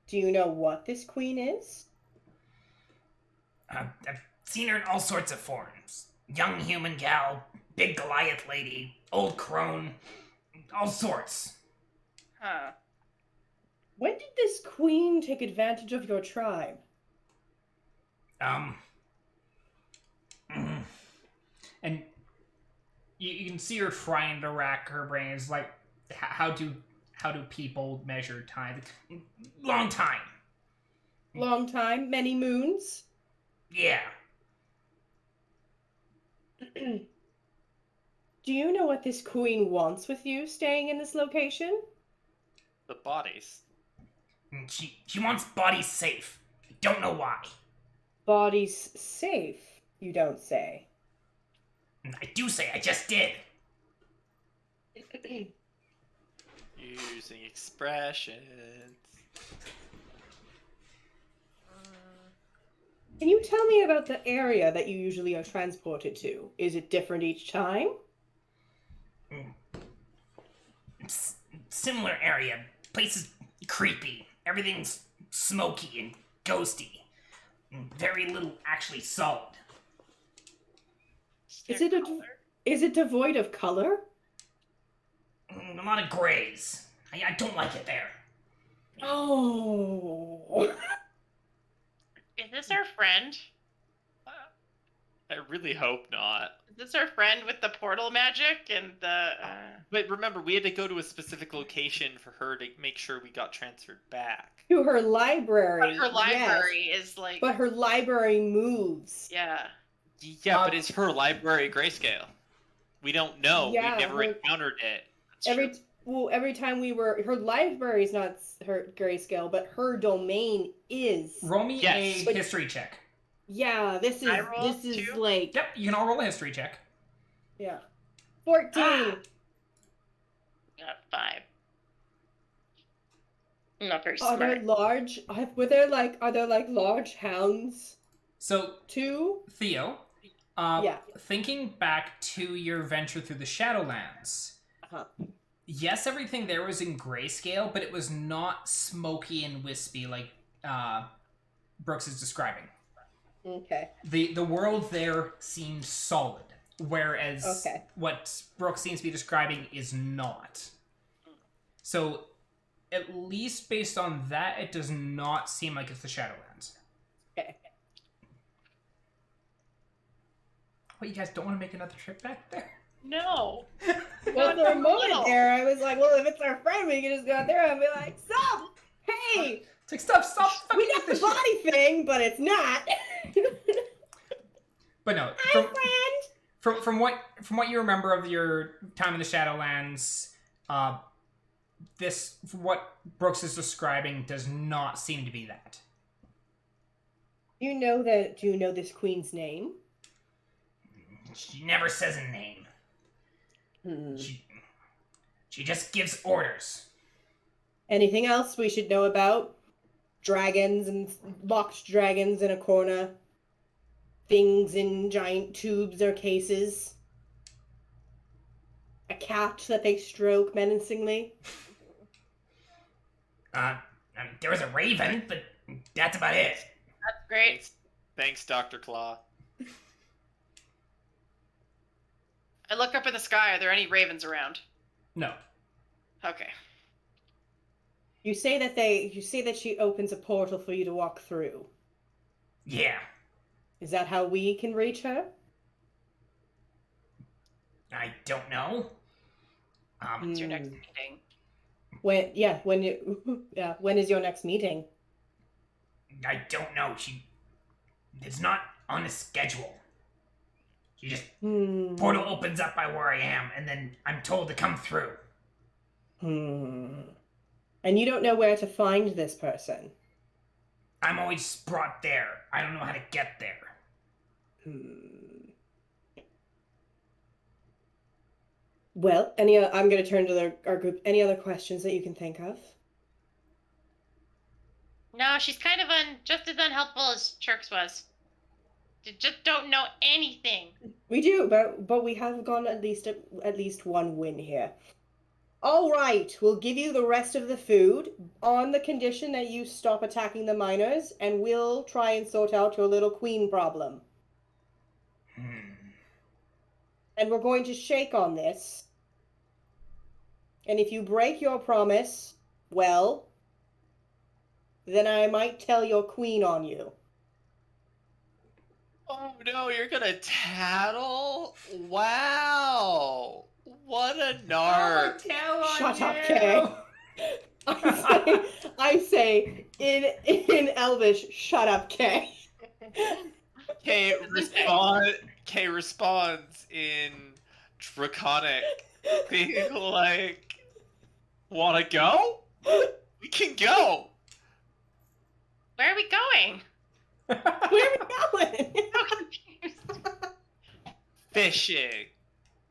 Do you know what this queen is? I've seen her in all sorts of forms. Young human gal, big Goliath lady, old crone, all sorts. Huh. When did this queen take advantage of your tribe? And you can see her trying to rack her brain. It's like, how do people measure time? Long time. Long time, many moons. Yeah. Do you know what this queen wants with you staying in this location? The bodies. She wants bodies safe. I don't know why. Bodies safe, you don't say. I do say, I just did. Using expressions. Can you tell me about the area that you usually are transported to? Is it different each time? Similar area. Place is creepy. Everything's smoky and ghosty. Very little actually solid. Is it devoid of color? A lot of grays. I don't like it there. Oh. Is this our friend? I really hope not. Is this our friend with the portal magic and the? But remember, we had to go to a specific location for her to make sure we got transferred back. To her library. But her library yes. is like. But her library moves. Yeah. Yeah, but is her library grayscale? We don't know. Yeah, We've never encountered it. Every time we were, her library is not her grayscale, but her domain is. Roll me Yes. a history check. Yeah, this is too? like Yep, you can all roll a history check. yeah, 14. Got 5. I'm not very Are smart. there large? Are there like large hounds So, too? Theo, Yeah. thinking back to your venture through the Shadowlands, Uh-huh. yes, everything there was in grayscale, but it was not smoky and wispy like Brooks is describing. Okay. The world there seemed solid, whereas Okay. what Brooks seems to be describing is not. So, at least based on that, it does not seem like it's the Shadowlands. Okay. What, you guys don't want to make another trip back there? No. Well, for a moment Little. there, I was like, well, if it's our friend, we can just go out there and be like, stop! Hey! It's like, stop fucking We with got the this shit. body thing, but it's not. But no, Hi, friend! from what you remember of your time in the Shadowlands, what Brooks is describing does not seem to be that. Do you know this queen's name? She never says a name. Hmm. She just gives orders. Anything else we should know about? Dragons and locked dragons in a corner. Things in giant tubes or cases. A cat that they stroke menacingly. I mean, there was a raven, but that's about it. That's great. Thanks, Dr. Claw. I look up in the sky. Are there any ravens around? No. Okay. You say that she opens a portal for you to walk through. Yeah. Is that how we can reach her? I don't know. What's your next meeting? When is your next meeting? I don't know. It's not on a schedule. She just portal opens up by where I am, and then I'm told to come through. And you don't know where to find this person? I'm always brought there. I don't know how to get there. Well, I'm going to turn to our group. Any other questions that you can think of? No, she's kind of just as unhelpful as Chirks was. You just don't know anything. We do, but we have gone at least one win here. All right, we'll give you the rest of the food on the condition that you stop attacking the miners, and we'll try and sort out your little queen problem. And we're going to shake on this. And if you break your promise, well, then I might tell your queen on you. Oh no, you're gonna tattle? Wow. What a narc. Shut up, Kay. I say in Elvish, shut up, Kay. Kay responds in Draconic, being like, wanna go? We can go. Where are we going? Where are we going? So confused. Fishing.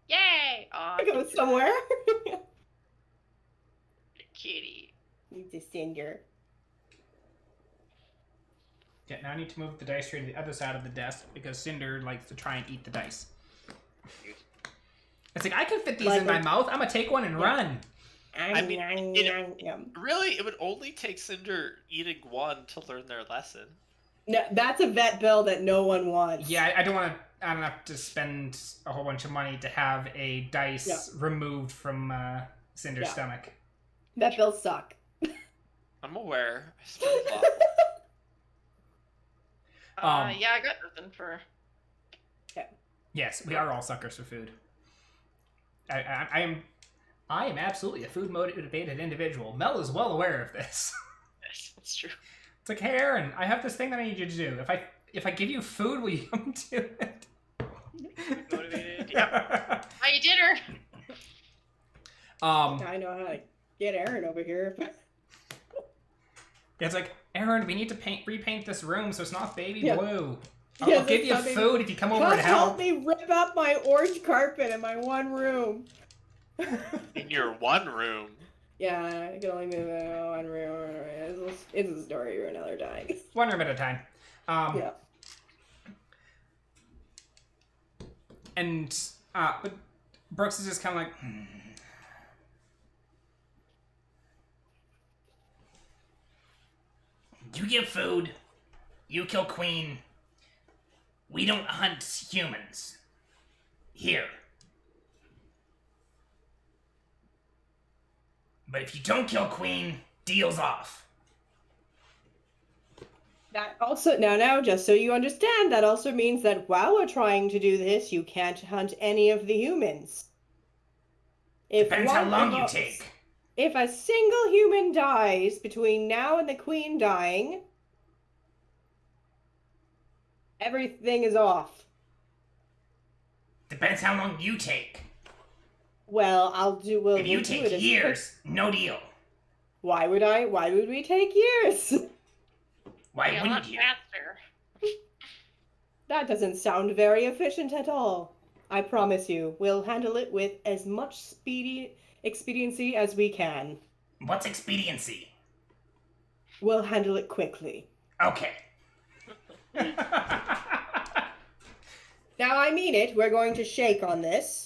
Yay! Aw, I go somewhere. kitty. You descender. Yeah, now I need to move the dice tray to the other side of the desk because Cinder likes to try and eat the dice. It's like, I can fit these Like in my mouth. I'm gonna take one and run. I mean, really, it would only take Cinder eating one to learn their lesson. No, that's a vet bill that no one wants. Yeah, I don't want to. I don't have to spend a whole bunch of money to have a dice removed from Cinder's stomach. Vet bills suck. I'm aware. I spent a lot. Yeah, I got nothing for. Yes, we are all suckers for food. I am absolutely a food motivated individual. Mel is well aware of this. Yes, that's true. It's like, hey, Aaron, I have this thing that I need you to do. If I give you food, will you come do it? Motivated. Yeah. Buy you dinner. I know how to get Aaron over here. It's like, Aaron, we need to repaint this room so it's not baby blue. Yeah, I'll give you food if you come over to help. me rip up my orange carpet in my one room. In your one room. Yeah, I can only move in one room. It's a story for another time. One room at a time. Yeah. And but Brooks is just kind of like, You give food, you kill Queen. We don't hunt humans. Here. But if you don't kill Queen, deal's off. That also now, just so you understand, that also means that while we're trying to do this, you can't hunt any of the humans. Depends how long you take. If a single human dies between now and the queen dying, everything is off. Depends how long you take. Well, if you take years, no deal. Why would we take years? Why Be a wouldn't lot you? faster. That doesn't sound very efficient at all. I promise you, we'll handle it with as much expediency as we can. What's expediency? We'll handle it quickly. Okay. Now I mean it, we're going to shake on this.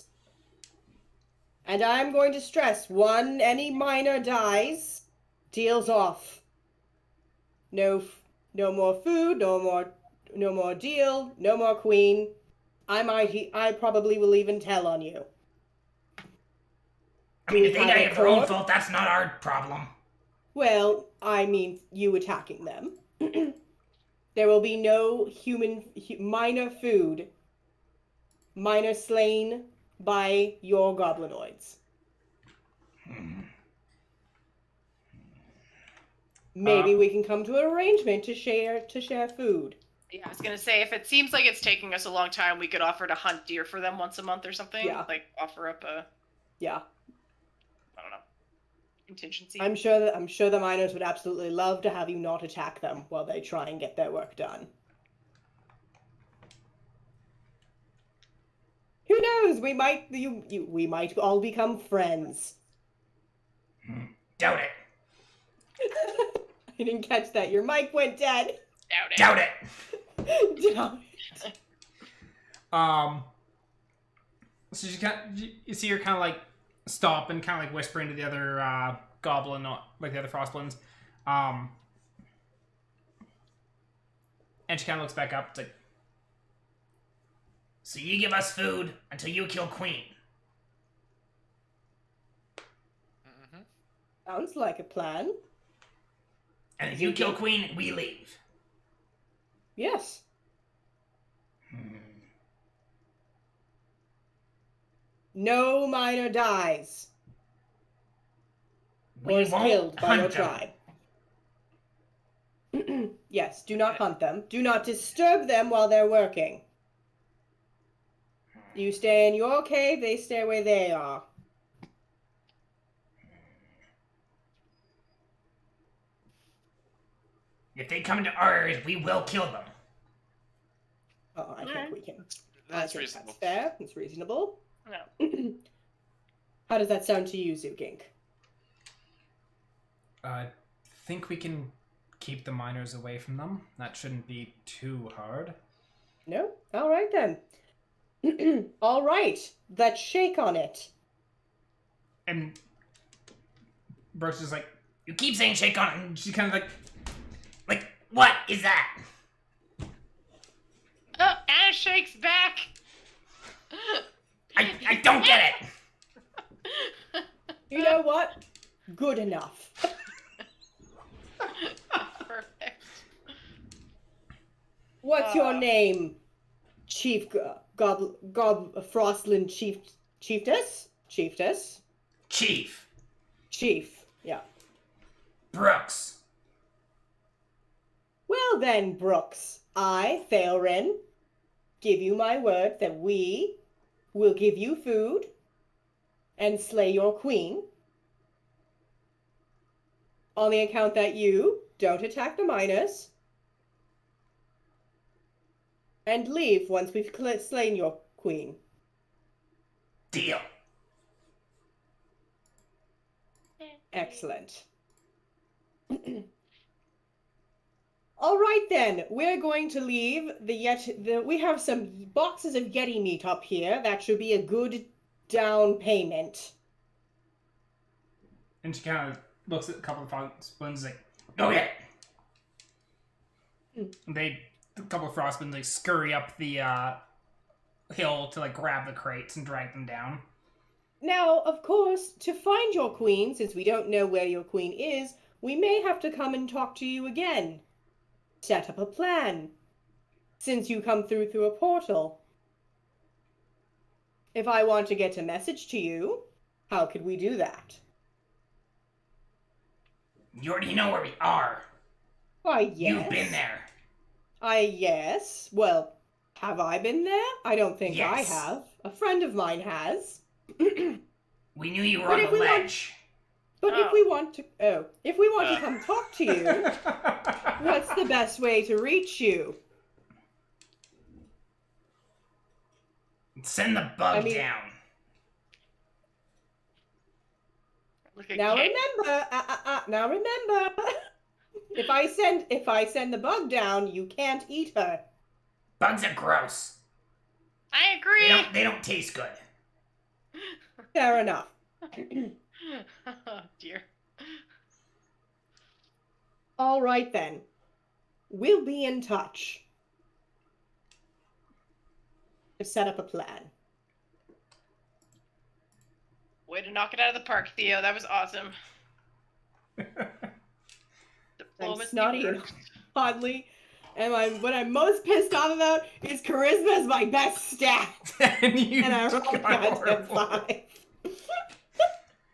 And I'm going to stress, any miner dies, deals off. No more food, no more deal, no more queen. I probably will even tell on you. I mean, if they die of their own fault, that's not our problem. Well, I mean, you attacking them. There will be no minor food. Minor slain by your goblinoids. Maybe we can come to an arrangement to share food. Yeah, I was gonna say, if it seems like it's taking us a long time, we could offer to hunt deer for them once a month or something. Yeah. Like offer up a, Yeah. I don't know, contingency. I'm sure the miners would absolutely love to have you not attack them while they try and get their work done. Who knows? We might we might all become friends. Doubt it. I didn't catch that. Your mic went dead. Doubt it. Doubt it. Doubt it. So you see her kind of like stop and kind of like whispering to the other goblin, like the other frostblins. And she kind of looks back up. It's like, so you give us food until you kill Queen. Sounds like a plan. And if you kill Queen, we leave. Yes. No miner dies. We Or is won't killed by hunt your them. tribe. Yes, do not hunt them. Do not disturb them while they're working. You stay in your cave, they stay where they are. If they come into ours, we will kill them. Oh, I think we can. That's I think reasonable. That's fair. It's reasonable. No. How does that sound to you, Zookink? I think we can keep the miners away from them. That shouldn't be too hard. No? All right then. All right. Let's shake on it. And Brooks is like, you keep saying shake on it, and she's kind of like, what is that? Oh, Anna shakes back. I don't get it. You know what? Good enough. Perfect. What's your name, Chief Frostland Chiefess? Chief, yeah. Brooks. Well then, Brooks, I, Theioryn, give you my word that we will give you food and slay your queen on the account that you don't attack the miners and leave once we've slain your queen. Deal. Excellent. All right then, we're going to leave we have some boxes of Yeti meat up here. That should be a good down payment. And she kind of looks at a couple of frostblins like, go get it. A couple of frostblins like scurry up the hill to like grab the crates and drag them down. Now, of course, to find your queen, since we don't know where your queen is, we may have to come and talk to you again. Set up a plan. Since you come through a portal. If I want to get a message to you, how could we do that? You already know where we are. Why, yes. You've been there. Yes. Well, have I been there? I don't think I Yes. have. A friend of mine has. We knew you were But on if the we want- ledge. But if we want to come talk to you, what's the best way to reach you? Send the bug down. Look at Now Kate. remember, if I send the bug down, you can't eat her. Bugs are gross. I agree. They don't taste good. Fair enough. Oh dear. All right then. We'll be in touch to set up a plan. Way to knock it out of the park, Theo. That was awesome. I'm Diplomacy snotty and worked. oddly, and what I'm most pissed off about is charisma is my best stat, And you and I rolled took a a goddamn horrible. 5.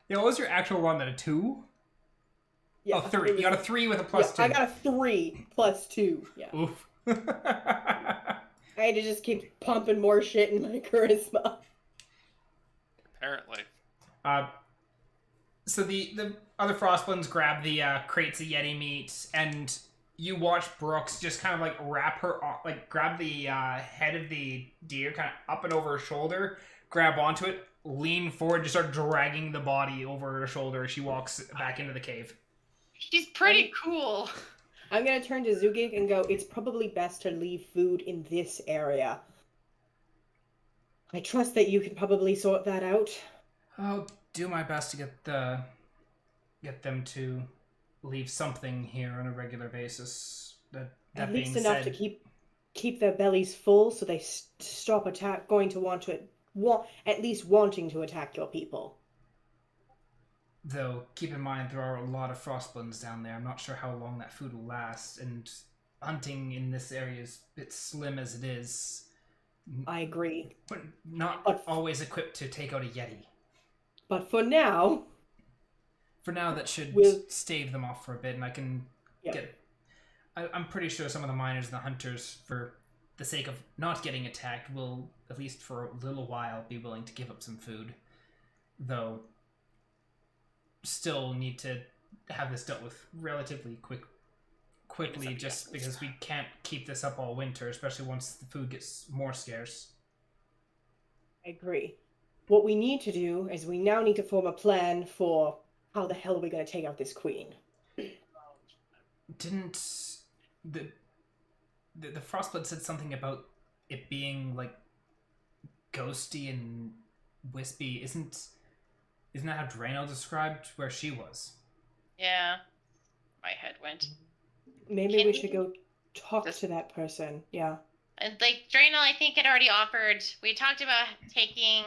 Yeah, what was your actual one? That a 2? Yeah, Oh, 3. it was- You got a 3 with a plus 2. I got a 3 plus 2. Yeah. Oof. I had to just keep pumping more shit in my charisma. Apparently. So the other frostblins grab the crates of Yeti meat, and you watch Brooks just kind of like wrap her, like grab the head of the deer kind of up and over her shoulder, grab onto it, lean forward, just start dragging the body over her shoulder as she walks back into the cave. She's pretty cool. I'm gonna turn to Zugig and go, it's probably best to leave food in this area. I trust that you can probably sort that out. I'll do my best to get them to leave something here on a regular basis. That At being least enough said, to keep their bellies full so they stop going to want to, at least wanting to attack your people. though, keep in mind there are a lot of frostblends down there. I'm not sure how long that food will last, and hunting in this area is a bit slim as it is. I agree. But not always equipped to take out a yeti. But for now... For now, that should stave them off for a bit, and I can get... I'm pretty sure some of the miners and the hunters, for the sake of not getting attacked, will, at least for a little while, be willing to give up some food. Though, still need to have this dealt with relatively quickly, just because we can't keep this up all winter, especially once the food gets more scarce. I agree. What we need to do is we now need to form a plan for how the hell are we going to take out this queen. Didn't the Frostblood said something about it being like ghosty and wispy? Isn't that how Drano described where she was? Yeah. My head went. Maybe we should go talk to that person. Yeah. And like Drano, I think had already offered. We talked about taking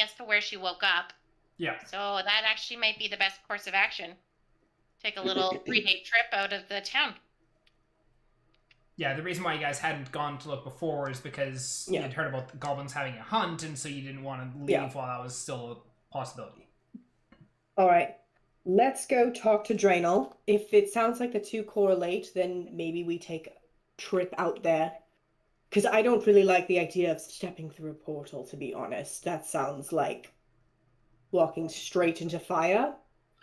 us to where she woke up. Yeah. So that actually might be the best course of action. Take a little 3-day trip out of the town. Yeah, the reason why you guys hadn't gone to look before is because you had heard about the goblins having a hunt, and so you didn't want to leave while that was still a possibility. All right. Let's go talk to Draenor. If it sounds like the two correlate, then maybe we take a trip out there. Because I don't really like the idea of stepping through a portal, to be honest. That sounds like walking straight into fire.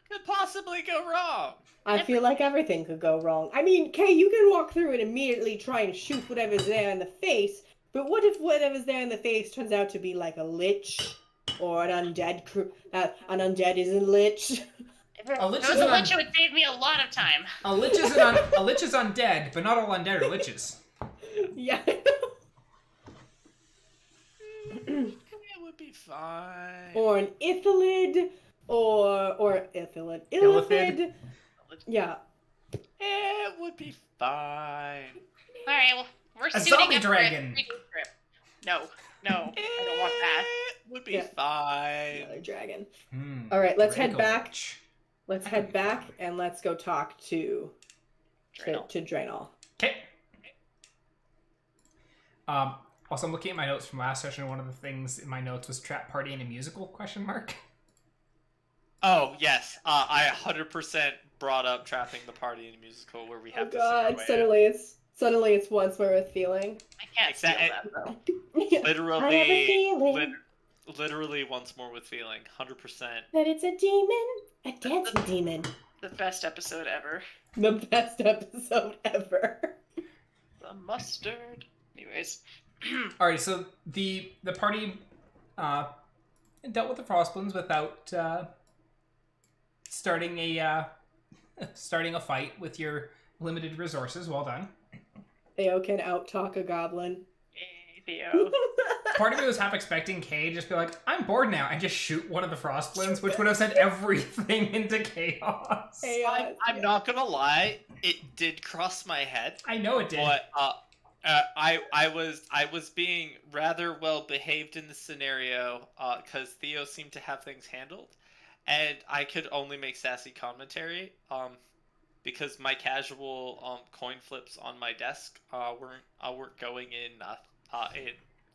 Could possibly go wrong. I feel like everything could go wrong. I mean, Kay, you can walk through and immediately try and shoot whatever's there in the face, but what if whatever's there in the face turns out to be like a lich or an undead an undead isn't lich? A lich If it was a lich, it would save me a lot of time. A lich is undead, but not all undead are liches. Yeah. It would be fine. Or an Ithalid, or Ithilid. Illithid. Yeah. It would be fine. All right, well, we're A suiting zombie up dragon. for a 3-day trip. No, I don't want that. It would be fine. Another dragon. Hmm. All right, let's Draco head back. Lich. Let's head back and let's go talk to Draenor. Okay. Also, I'm looking at my notes from last session. One of the things in my notes was trap party in a musical ? Oh, yes. I 100% brought up trapping the party in a musical where we have to sing our way in. Suddenly it's once more a feeling. I can't steal that, though. Literally, I have a feeling literally once more with feeling, 100%. that it's a demon, a dancing demon. The best episode ever. The best episode ever. The mustard. Anyways. Alright, so the party dealt with the Frostblooms without starting a fight with your limited resources. Well done. Theo can out-talk a goblin. Yay, Theo. Part of me was half expecting Kay to just be like, I'm bored now, and just shoot one of the Frostblooms, which would have sent everything into chaos. I'm not gonna lie, it did cross my head. I know it did. But I was being rather well behaved in the scenario because Theo seemed to have things handled, and I could only make sassy commentary because my casual coin flips on my desk weren't going in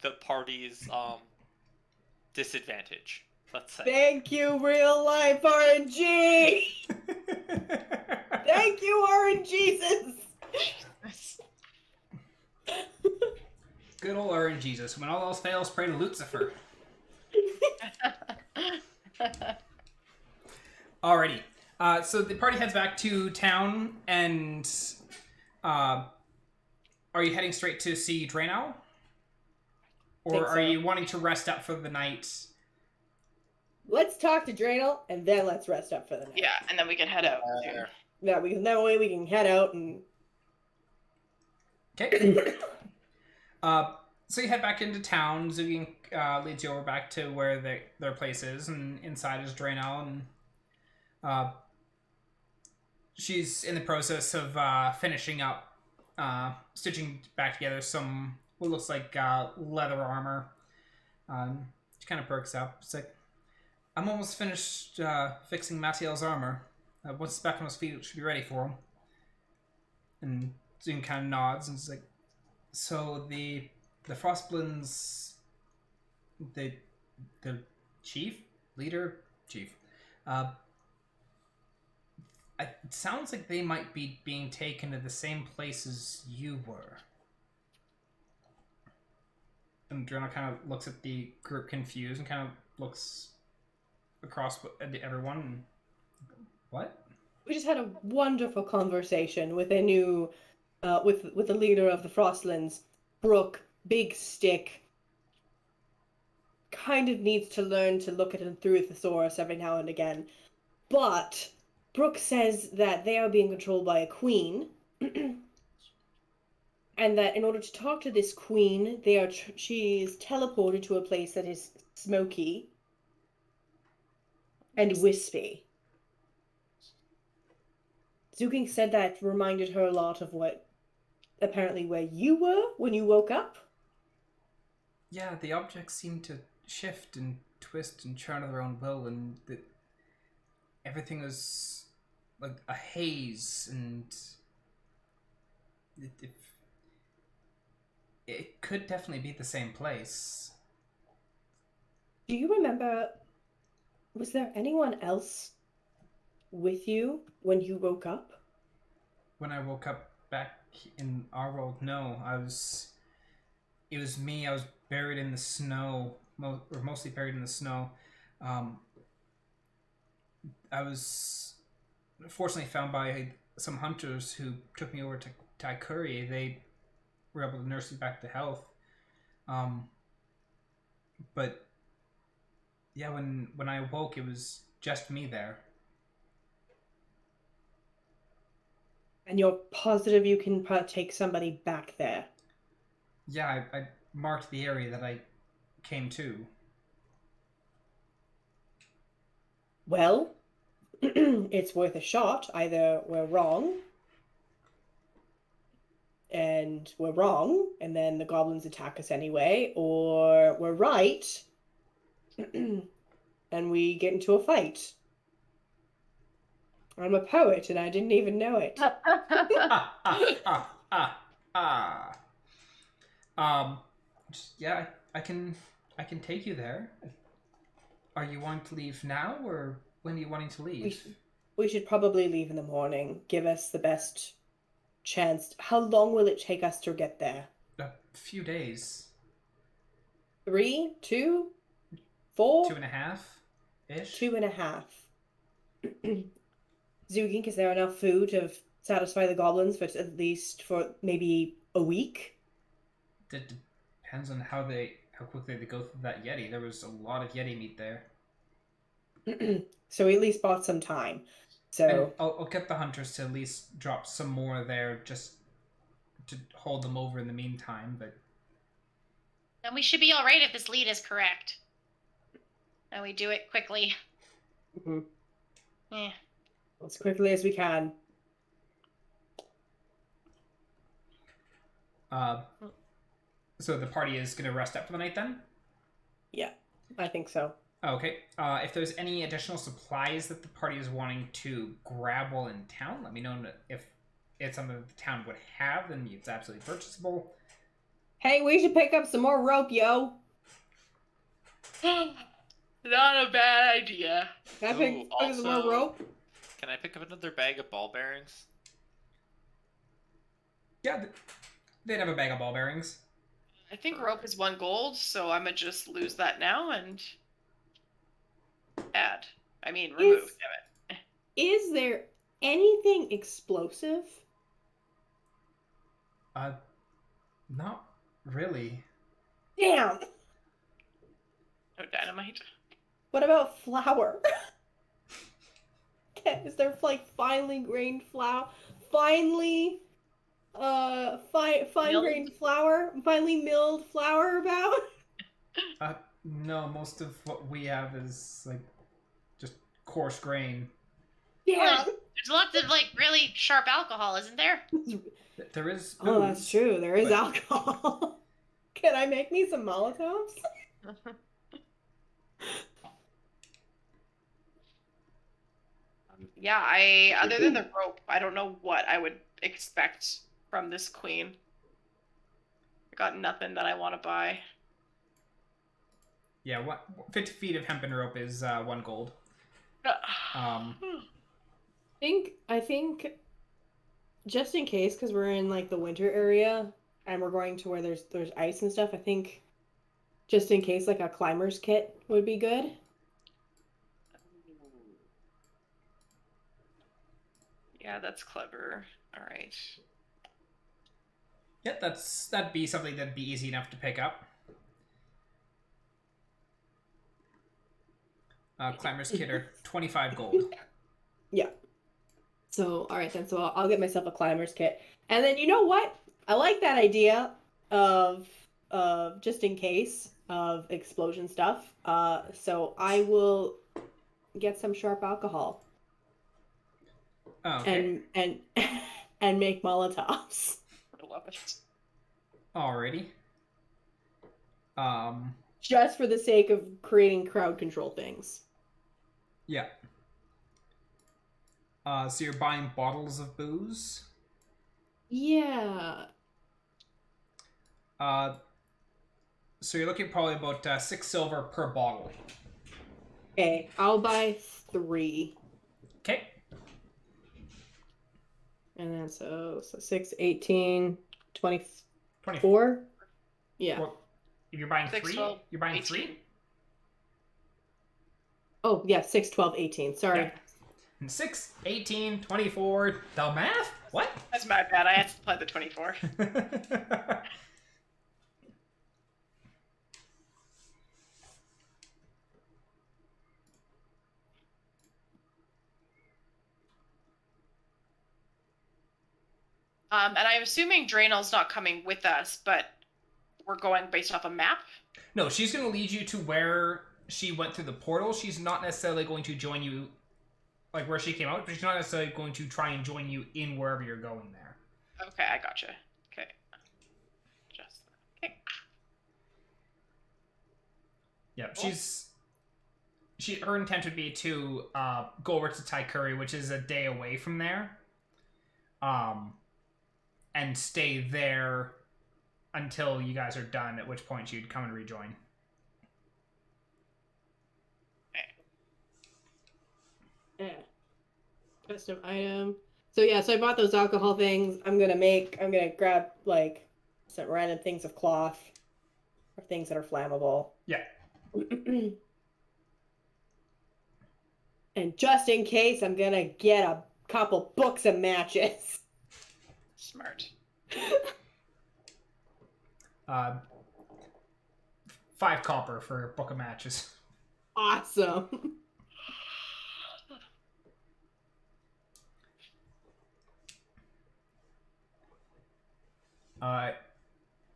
the party's disadvantage. Let's say. Thank you, real life RNG. Thank you, RNGesus. Good old RNGesus. When all else fails, pray to Lucifer. Alrighty. So the party heads back to town, and are you heading straight to see Draenor? Or think are so. you wanting to rest up for the night? Let's talk to Draenor, and then let's rest up for the night. Yeah, and then we can head out. Yeah, that way we can head out and. Okay. So you head back into town. Zugin leads you over back to where their place is, and inside is Draenor, and she's in the process of finishing up, stitching back together some what looks like leather armor. She kind of perks up. It's like, I'm almost finished fixing Matiel's armor. Once it's back on his feet, it should be ready for him. And Zugin kind of nods and is like, so the Frostblins, the chief, it sounds like they might be being taken to the same place as you were. And Draenor kind of looks at the group confused and kind of looks across at everyone. And, what? We just had a wonderful conversation with a new, with the leader of the Frostlands, Brooke. Big stick. Kind of needs to learn to look at him through a thesaurus every now and again. But Brooke says that they are being controlled by a queen, and that in order to talk to this queen, she is teleported to a place that is smoky and wispy. Zugin said that reminded her a lot of where you were when you woke up. Yeah, the objects seem to shift and twist and churn of their own will, and everything was like a haze, and it could definitely be the same place. Do you remember, was there anyone else with you when you woke up? When I woke up back in our world, no. It was me. I was buried in the snow, or mostly buried in the snow. I was fortunately found by some hunters who took me over to Theioryn. They were able to nurse me back to health. But yeah, when I awoke, it was just me there. And you're positive you can take somebody back there? Yeah, I marked the area that I came to. Well, it's worth a shot. Either we're wrong, and then the goblins attack us anyway, or we're right, and we get into a fight. I'm a poet, and I didn't even know it. Yeah, I can take you there. Are you wanting to leave now, or when are you wanting to leave? We should probably leave in the morning. Give us the best chance. How long will it take us to get there? A few days. 3, 2, 4? 2.5-ish. 2.5. Zugin, is there enough food to satisfy the goblins at least for maybe a week? That depends on how quickly they go through that Yeti. There was a lot of Yeti meat there. So we at least bought some time. So and I'll get the hunters to at least drop some more there just to hold them over in the meantime. But Then we should be all right if this lead is correct. And we do it quickly. Yeah. As quickly as we can. So the party is going to rest up for the night then? Yeah, I think so. Okay. If there's any additional supplies that the party is wanting to grab while in town, let me know. If it's something that the town would have, then it's absolutely purchasable. Hey, we should pick up some more rope, yo. Not a bad idea. Can I pick up some more rope? Can I pick up another bag of ball bearings? Yeah, they'd have a bag of ball bearings. I think rope is 1 gold, so I'm gonna just lose that now and remove. Damn it. Is there anything explosive? Not really. Damn. No dynamite. What about flour? Is there like finely grained flour? Finely fine grained flour? Finely milled flour about? No, most of what we have is like just coarse grain. Yeah. There's lots of like really sharp alcohol, isn't there? There is booze. Oh, that's true. There is but- alcohol. Can I make me some Molotovs? Yeah, other than the rope, I don't know what I would expect from this queen. I got nothing that I want to buy. Yeah, 50 feet of hempen rope is 1 gold. I think just in case, because we're in like the winter area and we're going to where there's ice and stuff, I think just in case like a climber's kit would be good. Yeah, that's clever. All right. Yeah, that'd be something that'd be easy enough to pick up. Climber's kit are 25 gold. Yeah. So, all right then. So I'll get myself a climber's kit. And then you know what? I like that idea of just in case of explosion stuff. So I will get some sharp alcohol Okay. and make Molotovs. I love it. Alrighty. Just for the sake of creating crowd control things. Yeah. So you're buying bottles of booze? Yeah. So you're looking probably about 6 silver per bottle. Okay, I'll buy 3. Okay. And then so 6, 18, 24. 24. Yeah. Well, if you're buying 6, 3, 12, you're buying 18. 3? Oh, yeah, 6, 12, 18. Sorry. Yeah. And 6, 18, 24. The math? What? That's my bad. I had to play the 24. And I'm assuming Draenel's not coming with us, but we're going based off a map. No, she's going to lead you to where she went through the portal. She's not necessarily going to join you, like where she came out, but she's not necessarily going to try and join you in wherever you're going there. Okay, I gotcha. Okay. Just okay. Yeah, her intent would be to go over to Taikuri, which is a day away from there, and stay there until you guys are done, at which point she'd come and rejoin. Yeah. Custom item. So yeah, so I bought those alcohol things. I'm gonna grab like some random things of cloth or things that are flammable. Yeah. And just in case, I'm gonna get a couple books of matches. Smart. 5 copper for a book of matches. Awesome.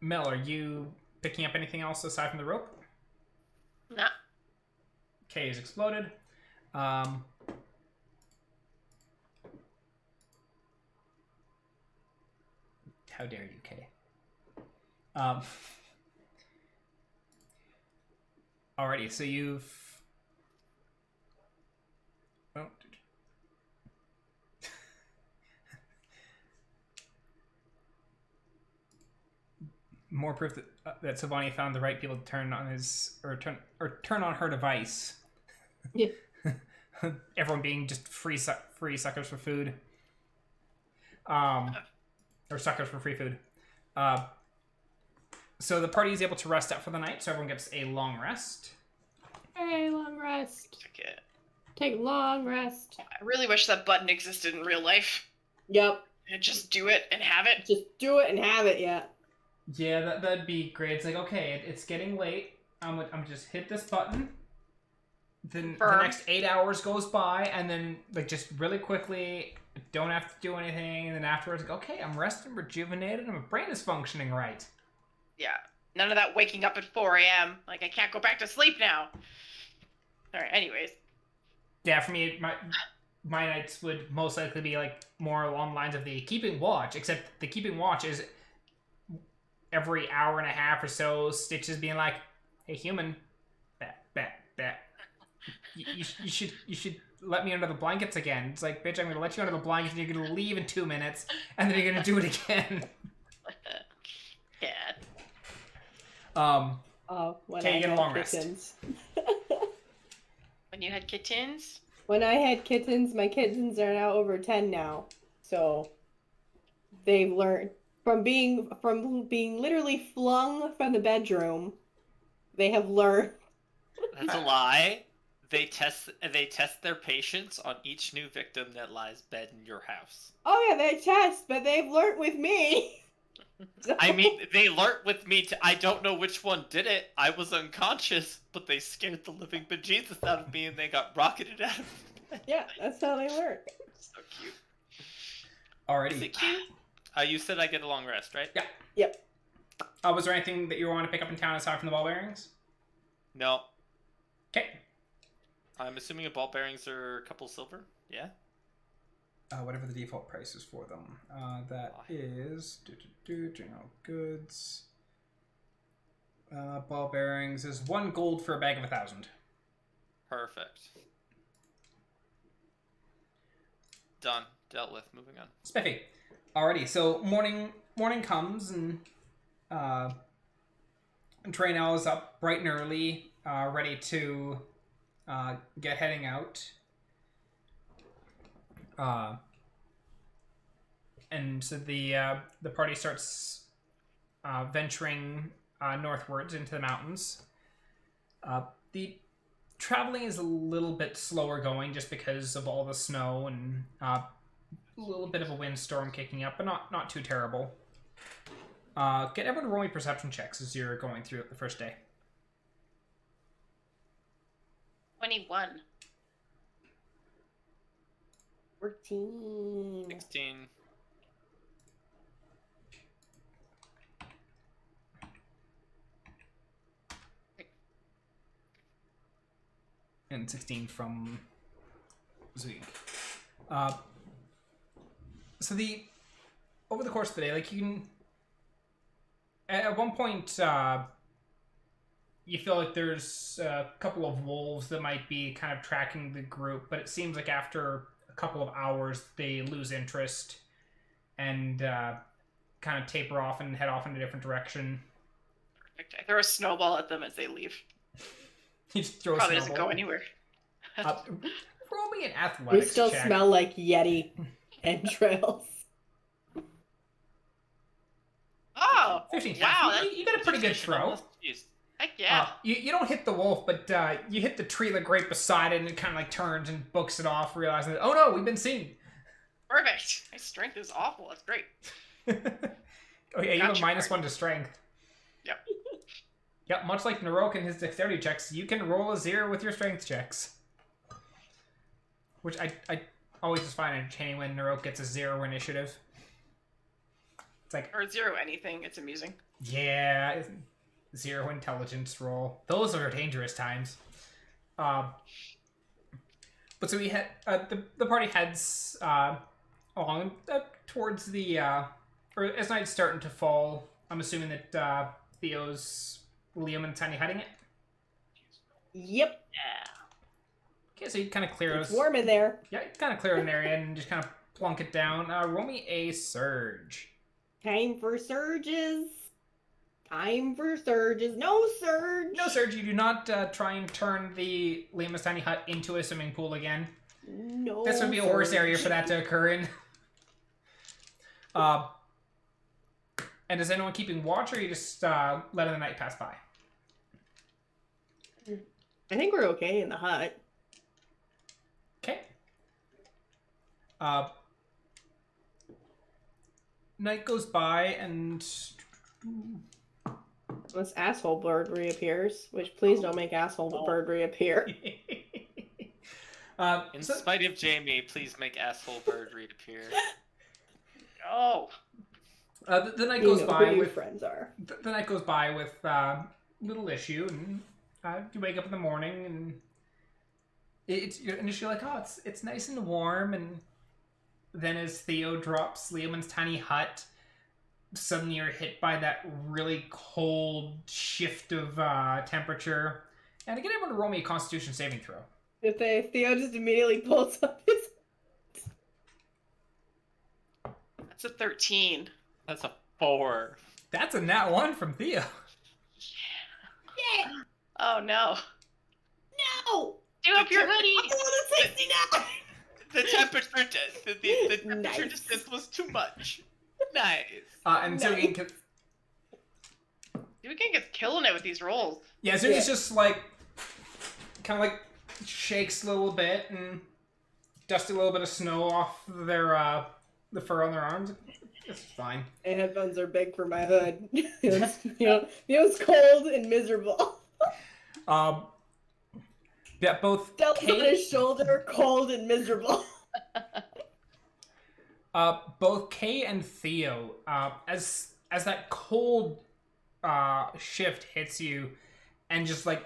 Mel, are you picking up anything else aside from the rope? Nah. K is exploded. How dare you, K? Alrighty, so you've... Oh. More proof that Sylvania found the right people to turn on turn on her device. Yeah. Everyone being just free suckers for food. Or suckers for free food. So the party is able to rest up for the night, so everyone gets a long rest. Hey, long rest. Okay. Take long rest. I really wish that button existed in real life. Yep. And just do it and have it. Just do it and have it, yeah. Yeah, that'd be great. It's like, okay, it's getting late. I'm gonna just hit this button. Then the Confirm. next 8 hours goes by, and then like just really quickly, don't have to do anything. And then afterwards, like, okay, I'm rested, rejuvenated, and my brain is functioning right. Yeah. None of that waking up at 4 a.m. Like, I can't go back to sleep now. All right. Anyways. Yeah, for me, my nights would most likely be like more along the lines of the keeping watch, except the keeping watch is every hour and a half or so, Stitch is being like, "Hey, human, bat. You should let me under the blankets again." It's like, bitch, I'm gonna let you under the blankets, and you're gonna leave in 2 minutes, and then you're gonna do it again. Yeah. When Okay, I you get a had long rest. kittens. When you had kittens. When I had kittens, my kittens are now over 10 now. So they've learned from being literally flung from the bedroom. They have learned. That's a lie. They test their patience on each new victim that lies dead in your house. Oh yeah, they test, but they've learned with me. So- I mean, they learnt with me. I don't know which one did it. I was unconscious, but they scared the living bejesus out of me, and they got rocketed out of me. yeah, that's how they learn. So cute. Alrighty. Is it cute? You said I get a long rest, right? Yeah. Yep. Was there anything that you want to pick up in town aside from the ball bearings? No. Okay. I'm assuming the ball bearings are a couple silver. Yeah. Whatever the default price is for them. That is general goods. Ball bearings is 1 gold for a bag of 1,000. Perfect. Done. Dealt with. Moving on. Spiffy. Alrighty, so morning comes and Trainell is up bright and early, ready to get heading out. And so the party starts venturing northwards into the mountains. The traveling is a little bit slower going just because of all the snow and a little bit of a windstorm kicking up, but not too terrible. Get everyone to roll me perception checks as you're going through it the first day. 21. 14. 16. And 16 from Zeke. So over the course of the day, like you can, at one point, you feel like there's a couple of wolves that might be kind of tracking the group, but it seems like after a couple of hours, they lose interest and kind of taper off and head off in a different direction. Perfect. I throw a snowball at them as they leave. You just throw Probably a doesn't snowball. go anywhere. Roll me an We athletics still check. smell like Yeti entrails. Oh, 15. wow, You got a pretty good throw. Jeez. heck yeah. You don't hit the wolf, but you hit the tree like right beside it, and it kind of like turns and books it off, realizing that, oh no, we've been seen. Perfect. My strength is awful. That's great. Oh yeah, you have a Gotcha. -1 to strength. Yep. Yep, much like Narok and his dexterity checks, you can roll a 0 with your strength checks. Which I always just find entertaining when Narok gets a 0 initiative. It's like, Or 0 anything. It's amusing. yeah, 0 intelligence roll. Those are dangerous times. But so we had the party heads along towards the or as night's starting to fall. I'm assuming that Theo's Liam and Tiny hiding it. Yep. Yeah. Okay, so you kind of clear It's us. warm in there. Yeah, you kind of clear an area and just kind of plunk it down. Roll me a surge. Time for surges. Time for surges. No surge. No surge. You do not try and turn the Liam's tiny hut into a swimming pool again. No. This would be a worse surge. area for that to occur in. And is anyone keeping watch, or you just letting the night pass by? I think we're okay in the hut. Okay. Night goes by, and Unless asshole bird reappears, which please don't make asshole bird reappear. In spite of Jamie, please make asshole bird reappear. Oh. The night You goes know by who your with friends are. the night goes by with little issue, and you wake up in the morning, and you're initially like, oh, it's nice and warm, and then as Theo drops Leomund's tiny hut, suddenly you're hit by that really cold shift of temperature. And again, everyone roll me a Constitution saving throw. If Theo just immediately pulls up his... That's a 13. That's a 4. That's a nat 1 from Theo. Yeah! Oh no. No! Do up your hoodie! I want a 69! The temperature, the temperature Nice. distance was too much. Nice. And so Nice. You can get killing it with these rolls. yeah, so it's just like kind of like shakes a little bit and dusts a little bit of snow off their the fur on their arms. It's fine. My headphones are big for my hood. It's cold and miserable. Yeah, both Delta on his shoulder, cold and miserable. both Kay and Theo, as that cold shift hits you, and just like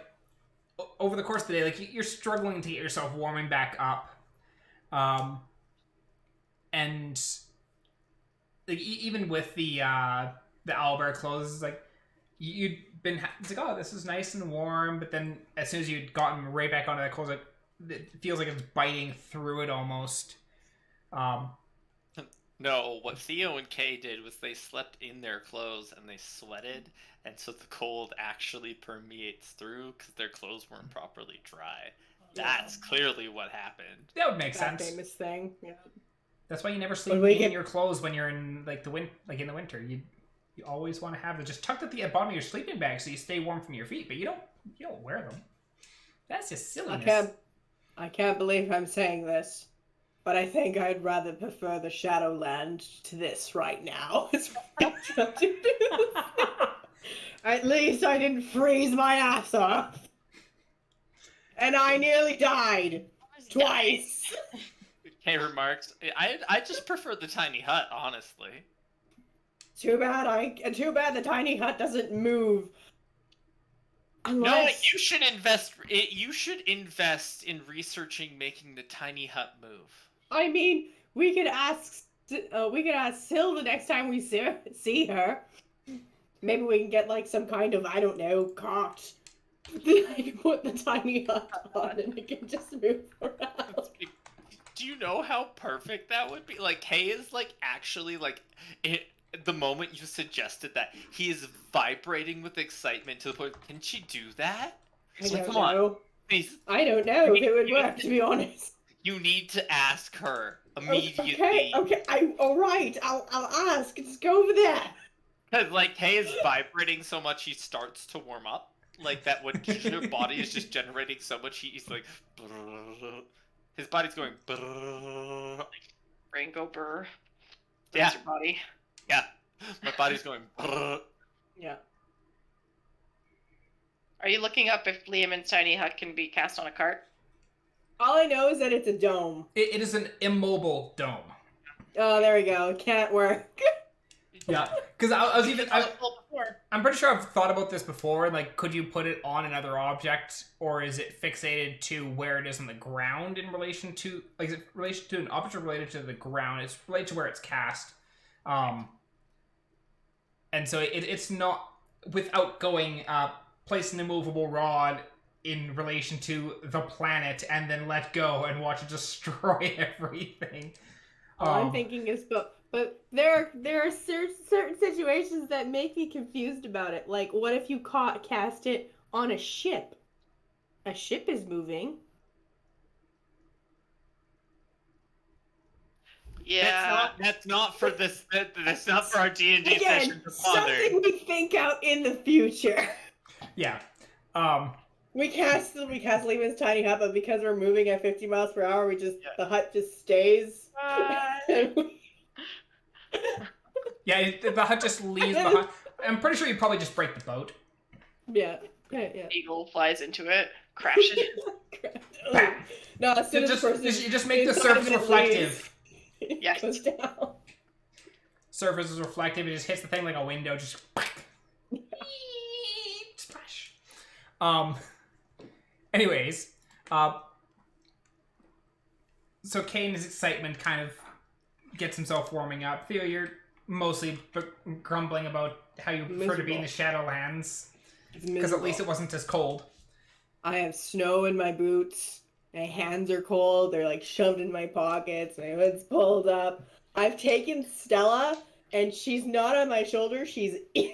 over the course of the day, like you're struggling to get yourself warming back up, and like even with the owlbear clothes, like you'd been it's like, oh, this is nice and warm, but then as soon as you'd gotten right back onto that clothes, like it feels like it's biting through it almost. No, what Theo and Kay did was they slept in their clothes and they sweated, and so the cold actually permeates through because their clothes weren't properly dry. That's clearly what happened. That would make That sense. famous thing. Yeah. That's why you never sleep we in get- your clothes when you're in like in the winter. You always want to have it just tucked at the bottom of your sleeping bag so you stay warm from your feet, but you don't wear them. That's just silliness. I can't believe I'm saying this, but I think I'd rather prefer the Shadowland to this right now. At least I didn't freeze my ass off. And I nearly died. Twice. Kay remarks, I just prefer the tiny hut, honestly. Too bad the tiny hut doesn't move. No, Unless... you should invest. You should invest in researching making the tiny hut move. I mean, we could ask Syl the next time we see her. Maybe we can get like some kind of, I don't know, cart. I can put the tiny hut on and it can just move around. Do you know how perfect that would be? Like, Kay is like actually like the moment you suggested that, he is vibrating with excitement to the point. Can she do that? I don't Come on, know. please. I don't know if it would work, to be honest. You need to ask her immediately. Okay. All right. I'll ask. Just go over there. Because like Kay is vibrating so much, he starts to warm up. Like that, when your body is just generating so much heat, he's like, his body's going. Brain go burr. Yeah. That's your body. Yeah, my body's going. Yeah. Are you looking up if Leomund's tiny hut can be cast on a cart? All I know is that it's a dome. It is an immobile dome. Oh, there we go. It can't work. Yeah, because I was even. Before. I'm pretty sure I've thought about this before. Like, could you put it on another object, or is it fixated to where it is on the ground in relation to, like, is it relation to an object related to the ground? It's related to where it's cast. And so it's not without going place an immovable rod in relation to the planet and then let go and watch it destroy everything. All I'm thinking is, but there are certain situations that make me confused about it. Like, what if you cast it on a ship? A ship is moving. Yeah. That's not for this. That's not for our D&D Again, session to ponder. something we think out in the future. Yeah. We cast Leomund's tiny hut, but because we're moving at 50 miles per hour, the hut just stays. Yeah, the hut just leaves the hut. I'm pretty sure you probably just break the boat. Yeah. Yeah. Eagle flies into it, crashes. No, as soon as the person you just make the inside of surface it reflective. leaves, Yes. it goes down. Surface is reflective. It just hits the thing like a window. Just splash. Anyways, so Kane's excitement kind of gets himself warming up. Theo, you're mostly grumbling about how you prefer to be in the Shadowlands. Because at least it wasn't as cold. I have snow in my boots. My hands are cold. They're like shoved in my pockets. My hood's pulled up. I've taken Stella, and she's not on my shoulder. She's in.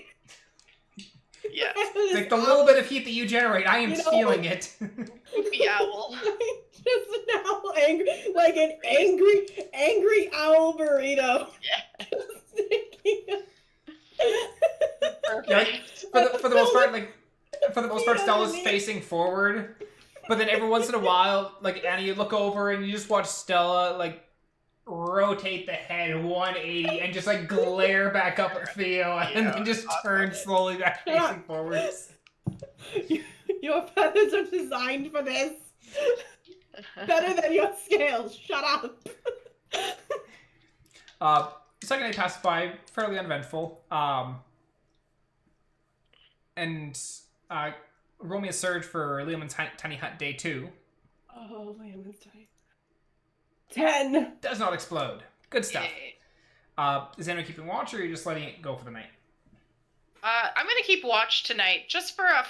Yeah. It's like the little bit of heat that you generate, I am feeling it. The owl. Just an owl, angry, like an angry owl burrito. Yeah. Perfect. For the most part, Stella's facing forward. But then every once in a while, like Annie, you look over and you just watch Stella like rotate the head 180 and just like glare back up at Theo and then just turn slowly back facing forwards. Your feathers are designed for this. Better than your scales. Shut up. Second day passed by, fairly uneventful. And roll me a surge for Leomund's Tiny Hut Day 2. Oh, Leomund's Tiny. 10. Does not explode. Good stuff. Yay. Is anyone keeping watch, or are you just letting it go for the night? I'm gonna keep watch tonight, just for a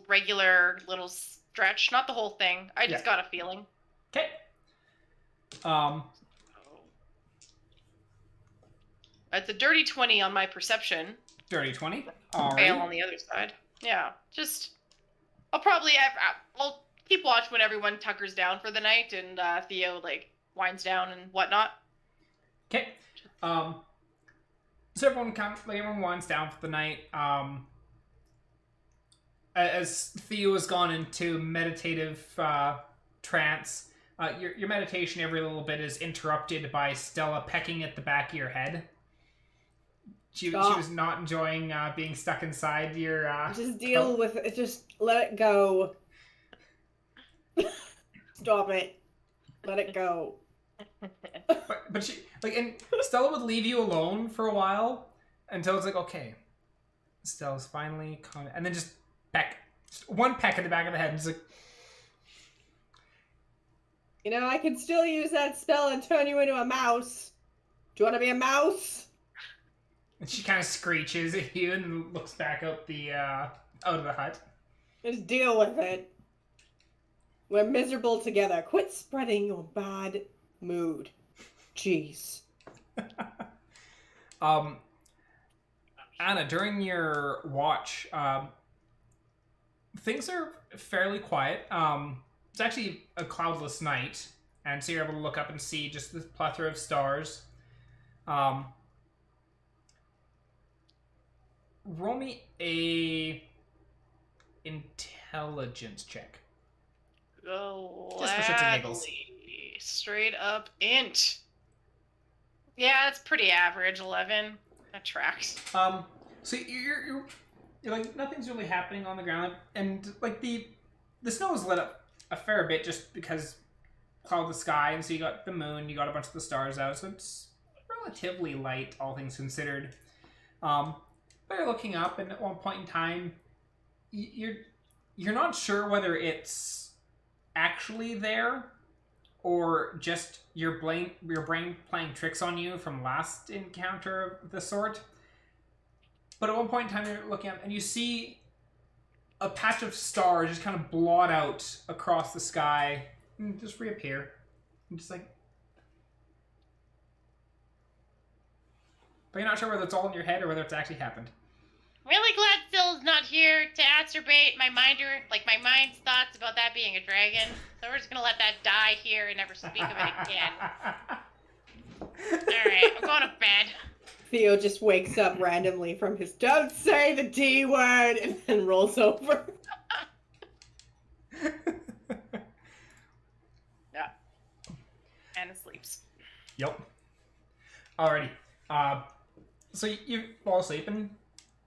regular little stretch, not the whole thing. I just got a feeling. Okay. It's a dirty 20 on my perception. Dirty 20. Fail Alright. on the other side. Yeah, just I'll keep watch when everyone tuckers down for the night and Theo like winds down and whatnot. Okay. So everyone winds down for the night. As Theo has gone into meditative trance, your meditation every little bit is interrupted by Stella pecking at the back of your head. She was not enjoying being stuck inside your. Just deal with it. Just let it go. Stop it. Let it go. But she and Stella would leave you alone for a while until it's like, okay, Stella's finally calm, and then just peck, just one peck in the back of the head, and just like, I could still use that spell and turn you into a mouse. Do you want to be a mouse? and she kind of screeches at you and then looks back out of the hut. Just deal with it. We're miserable together. Quit spreading your bad mood. Jeez. Anna, during your watch, things are fairly quiet. It's actually a cloudless night, and so you're able to look up and see just this plethora of stars. Roll me a intelligence check. Just for shits and giggles. Gladly. Straight up int. Yeah, it's pretty average. 11. That tracks. So you're like, nothing's really happening on the ground, and like the snow is lit up a fair bit just because cloud the sky, and so you got the moon, you got a bunch of the stars out, so it's relatively light, all things considered. But you're looking up, and at one point in time, you're not sure whether it's actually there or just your brain playing tricks on you from last encounter of the sort. But at one point in time, you're looking up and you see a patch of stars just kind of blot out across the sky and just reappear. And just like, but you're not sure whether it's all in your head or whether it's actually happened. Really glad Syl's not here to exacerbate my mind's thoughts about that being a dragon. So we're just gonna let that die here and never speak of it again. Alright, I'm going to bed. Theo just wakes up randomly from his "don't say the D word" and then rolls over. Yeah. Anna sleeps. Yep. Alrighty. So you fall asleep and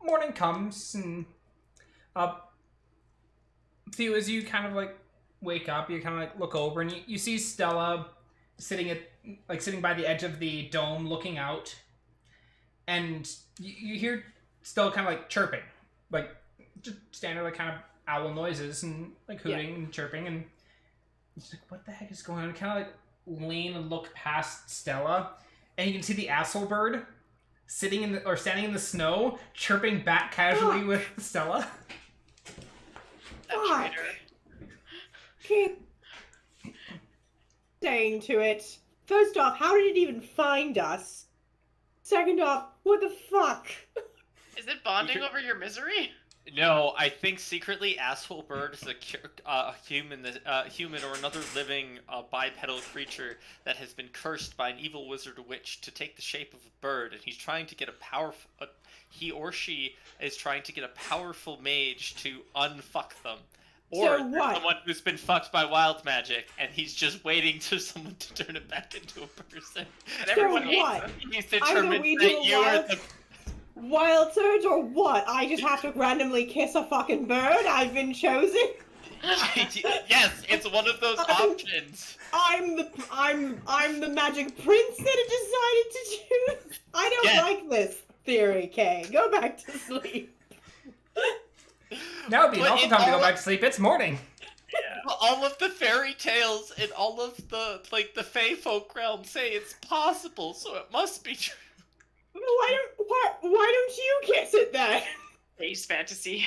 morning comes and Theo, as you kind of like wake up, you kind of like look over and you see Stella sitting by the edge of the dome, looking out, and you hear Stella kind of like chirping, like just standard like kind of owl noises and like hooting and chirping, and she's like, "What the heck is going on?" Kind of like lean and look past Stella, and you can see the asshole bird standing in the snow, chirping back casually with Stella. That traitor. Keep saying to it. First off, how did it even find us? Second off, what the fuck? Is it bonding over your misery? No, I think secretly Asshole Bird is a human or another living bipedal creature that has been cursed by an evil wizard or witch to take the shape of a bird, and he's trying to get he or she is trying to get a powerful mage to unfuck them. Or So what? someone who's been fucked by wild magic, and he's just waiting for someone to turn it back into a person. And So everyone what? hates him. He's Either determined we that do a you are wild- the... Wild surge or what? I just have to randomly kiss a fucking bird? I've been chosen? Yes, it's one of those options. I'm the magic prince that it decided to choose. I don't Yes. like this theory, Kay. Go back to sleep. Now would be an But awful in time to go all- back to sleep. It's morning. All of the fairy tales and all of the the Fey folk realm say it's possible, so it must be true. Why don't you kiss it then? Space fantasy.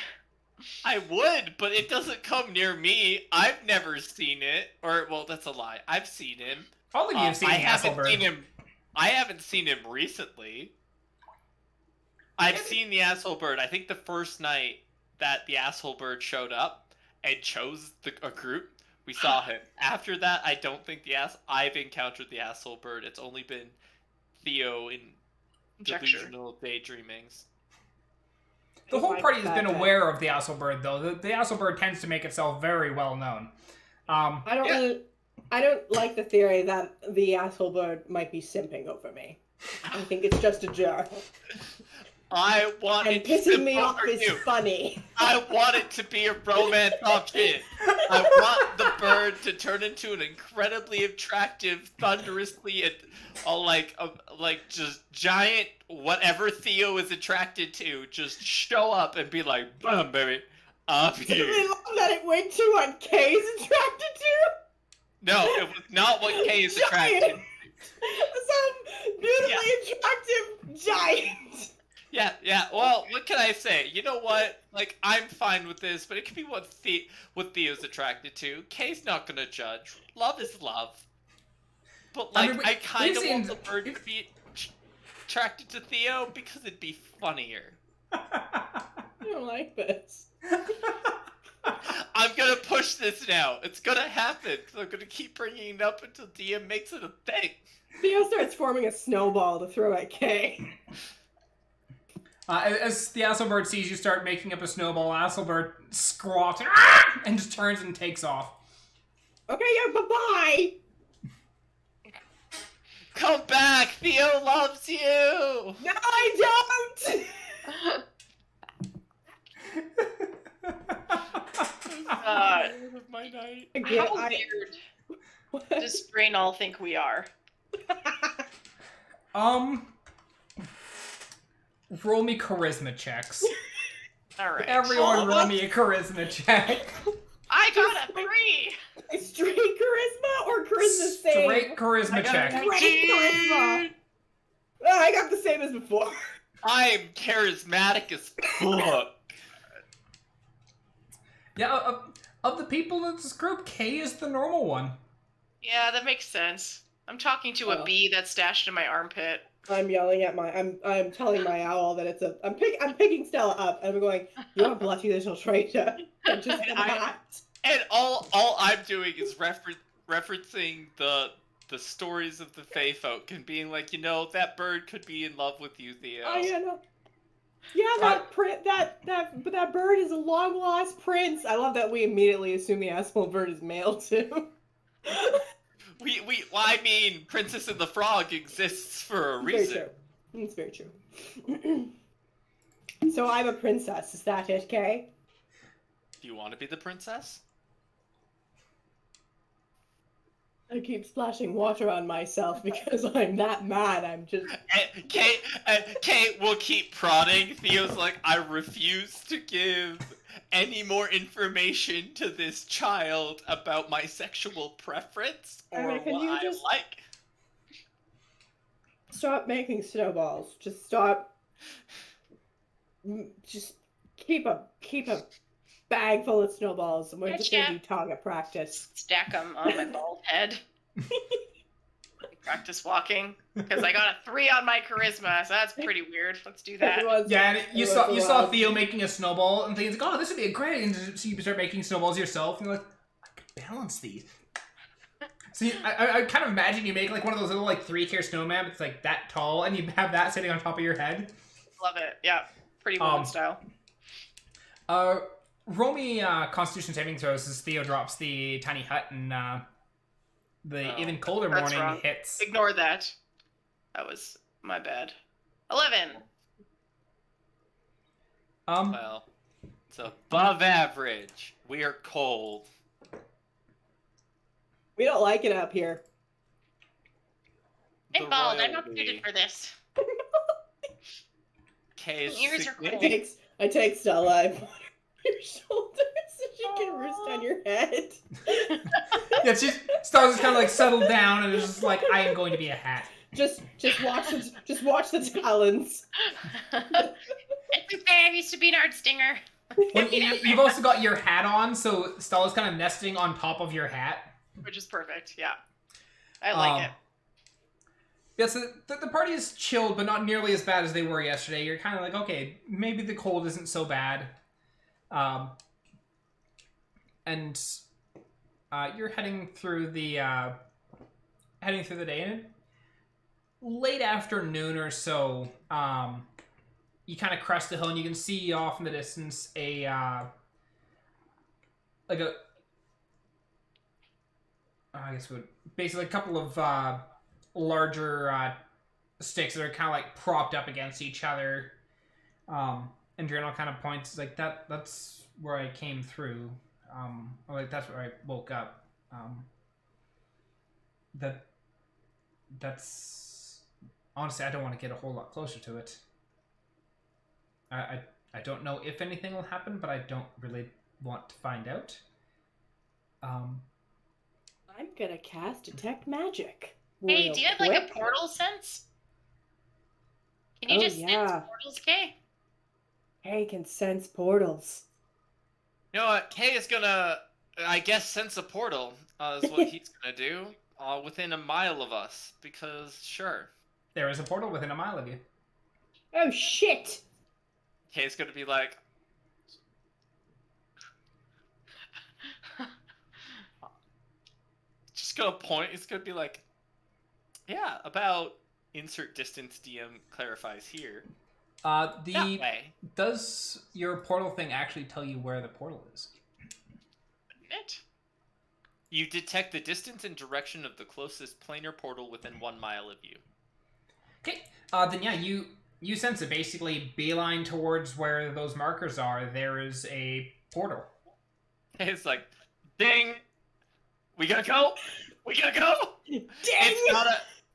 I would, but it doesn't come near me. I've never seen it, or well, that's a lie. I've seen him. All of you have seen I the asshole haven't bird. seen him. I haven't seen him recently. I've seen the asshole bird. I think the first night that the asshole bird showed up and chose a group, we saw him. After that, I don't think I've encountered the asshole bird. It's only been Theo in Conjecture. delusional daydreamings. The whole Like party has been that. aware of the asshole bird, though. The asshole bird tends to make itself very well known. I don't like the theory that the asshole bird might be simping over me. I think it's just a joke. I want And it to pissing me off bother is you. funny. I want it to be a romance option. I want the bird to turn into an incredibly attractive, thunderously, just giant whatever Theo is attracted to. Just show up and be like, "Boom, baby, I'm I here." really love that it went to what Kay's attracted to. No, it was not what Kay is attracted. Giant. Some beautifully attractive giant. Yeah. Well, what can I say? You know what? Like, I'm fine with this, but it could be what Theo's attracted to. Kay's not gonna judge. Love is love. But like, I kind of want the bird to be attracted to Theo because it'd be funnier. I don't like this. I'm gonna push this now. It's gonna happen. So I'm gonna keep bringing it up until DM makes it a thing. Theo starts forming a snowball to throw at Kay. As the asshole bird sees you start making up a snowball, asshole bird squawks and just turns and takes off. Okay, yeah, bye-bye! Come back! Theo loves you! No, I don't! Of my night. Again, How weird does Draynall think we are? Roll me charisma checks. Alright. Everyone roll me a charisma check. I got a 3! Straight charisma or charisma save? Straight charisma check. Straight charisma! Oh, I got the same as before. I'm charismatic as fuck. Yeah, of the people in this group, Kay is the normal one. Yeah, that makes sense. I'm talking to a bee that's stashed in my armpit. I'm yelling at I'm telling my owl that I'm picking Stella up and I'm going, "You're a bloody little traitor." I'm just not. And all I'm doing is referencing the stories of the Fey folk and being like, that bird could be in love with you, Theo. Oh yeah, no. Yeah, that bird is a long lost prince. I love that we immediately assume the asshole bird is male too. I mean, Princess and the Frog exists for a reason. It's very true. So I'm a princess. Is that it, Kay? Do you want to be the princess? I keep splashing water on myself because I'm that mad. I'm just. Kate will keep prodding. Theo's like, I refuse to give any more information to this child about my sexual preference or Annah, can what you I just- like. Stop making snowballs. Just stop. Just keep a bag full of snowballs, and we're just gonna Gotcha. do target practice. Stack them on my bald head. Practice walking because I got a 3 on my charisma, so that's pretty weird. Let's do that. Everyone's- Yeah, and you everyone's saw allowed- Theo making a snowball, and Theo's like, "Oh, this would be a great." And so you start making snowballs yourself, and you're like, "I could balance these." So I kind of imagine you make like one of those little like 3-tier snowman. It's like that tall, and you have that sitting on top of your head. Love it. Yeah, pretty woman style. Roll me Constitution saving throws as Theo drops the tiny hut, and the even colder that's morning wrong. hits. Ignore that. That was my bad. 11. Well, it's above average. We are cold. We don't like it up here. I'm The bald. I'm not royalty. suited for this. Kay is My ears are I cold. take Stella, I put her on your shoulders so she can roost on your head. Yeah, Stella's just kind of like settled down, and is just like, "I am going to be a hat." Just watch the talons. It's okay. I used to be an art stinger. Well, you've also got your hat on, so Stella's kind of nesting on top of your hat. Which is perfect. Yeah. I like it. Yeah, so the party is chilled, but not nearly as bad as they were yesterday. You're kind of like, okay, maybe the cold isn't so bad. And you're heading through the day. And late afternoon or so, you kind of crest a hill, and you can see off in the distance I guess basically a couple of larger sticks that are kind of like propped up against each other. And Journal kind of points like that's where I came through. Or like that's where I woke up. That's honestly, I don't want to get a whole lot closer to it. I don't know if anything will happen, but I don't really want to find out. I'm gonna cast Detect Magic. Hey, real do you have like a quick. portal sense? Can you Oh, just yeah. sense portals, Kay? Hey, can sense portals. You know what? Kay is gonna, I guess, sense a portal is what he's gonna do within a mile of us. Because, sure. There is a portal within a mile of you. Oh shit! Kay's gonna be like, just gonna point, it's gonna be like, yeah, about insert distance DM clarifies here. That way. Does your portal thing actually tell you where the portal is? It. You detect the distance and direction of the closest planar portal within 1 mile of you. Okay. Then yeah, you sense it. Basically, beeline towards where those markers are. There is a portal. It's like, ding! We gotta go! We gotta go! Dang!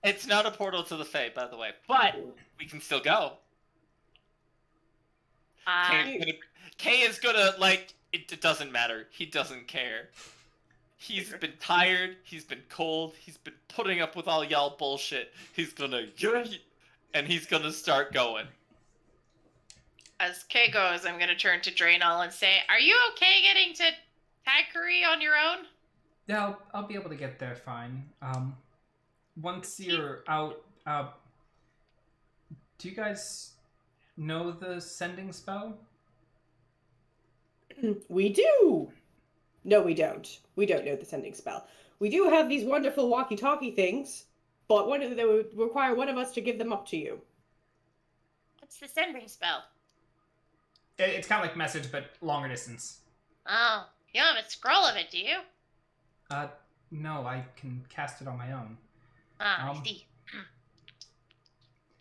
It's not a portal to the Fae, by the way, but we can still go. Kay is gonna, like, it doesn't matter. He doesn't care. He's been tired, he's been cold, he's been putting up with all y'all bullshit. He's gonna, and he's gonna start going. As Kay goes, I'm going to turn to Draenor and say, "Are you okay getting to Thackeray on your own?" Yeah, I'll be able to get there fine. Once you're out, do you guys know the sending spell? We do! No, we don't. We don't know the sending spell. We do have these wonderful walkie-talkie things, but they would require one of us to give them up to you. What's the sending spell? It's kind of like message, but longer distance. Oh, you don't have a scroll of it, do you? No, I can cast it on my own. Ah, I see.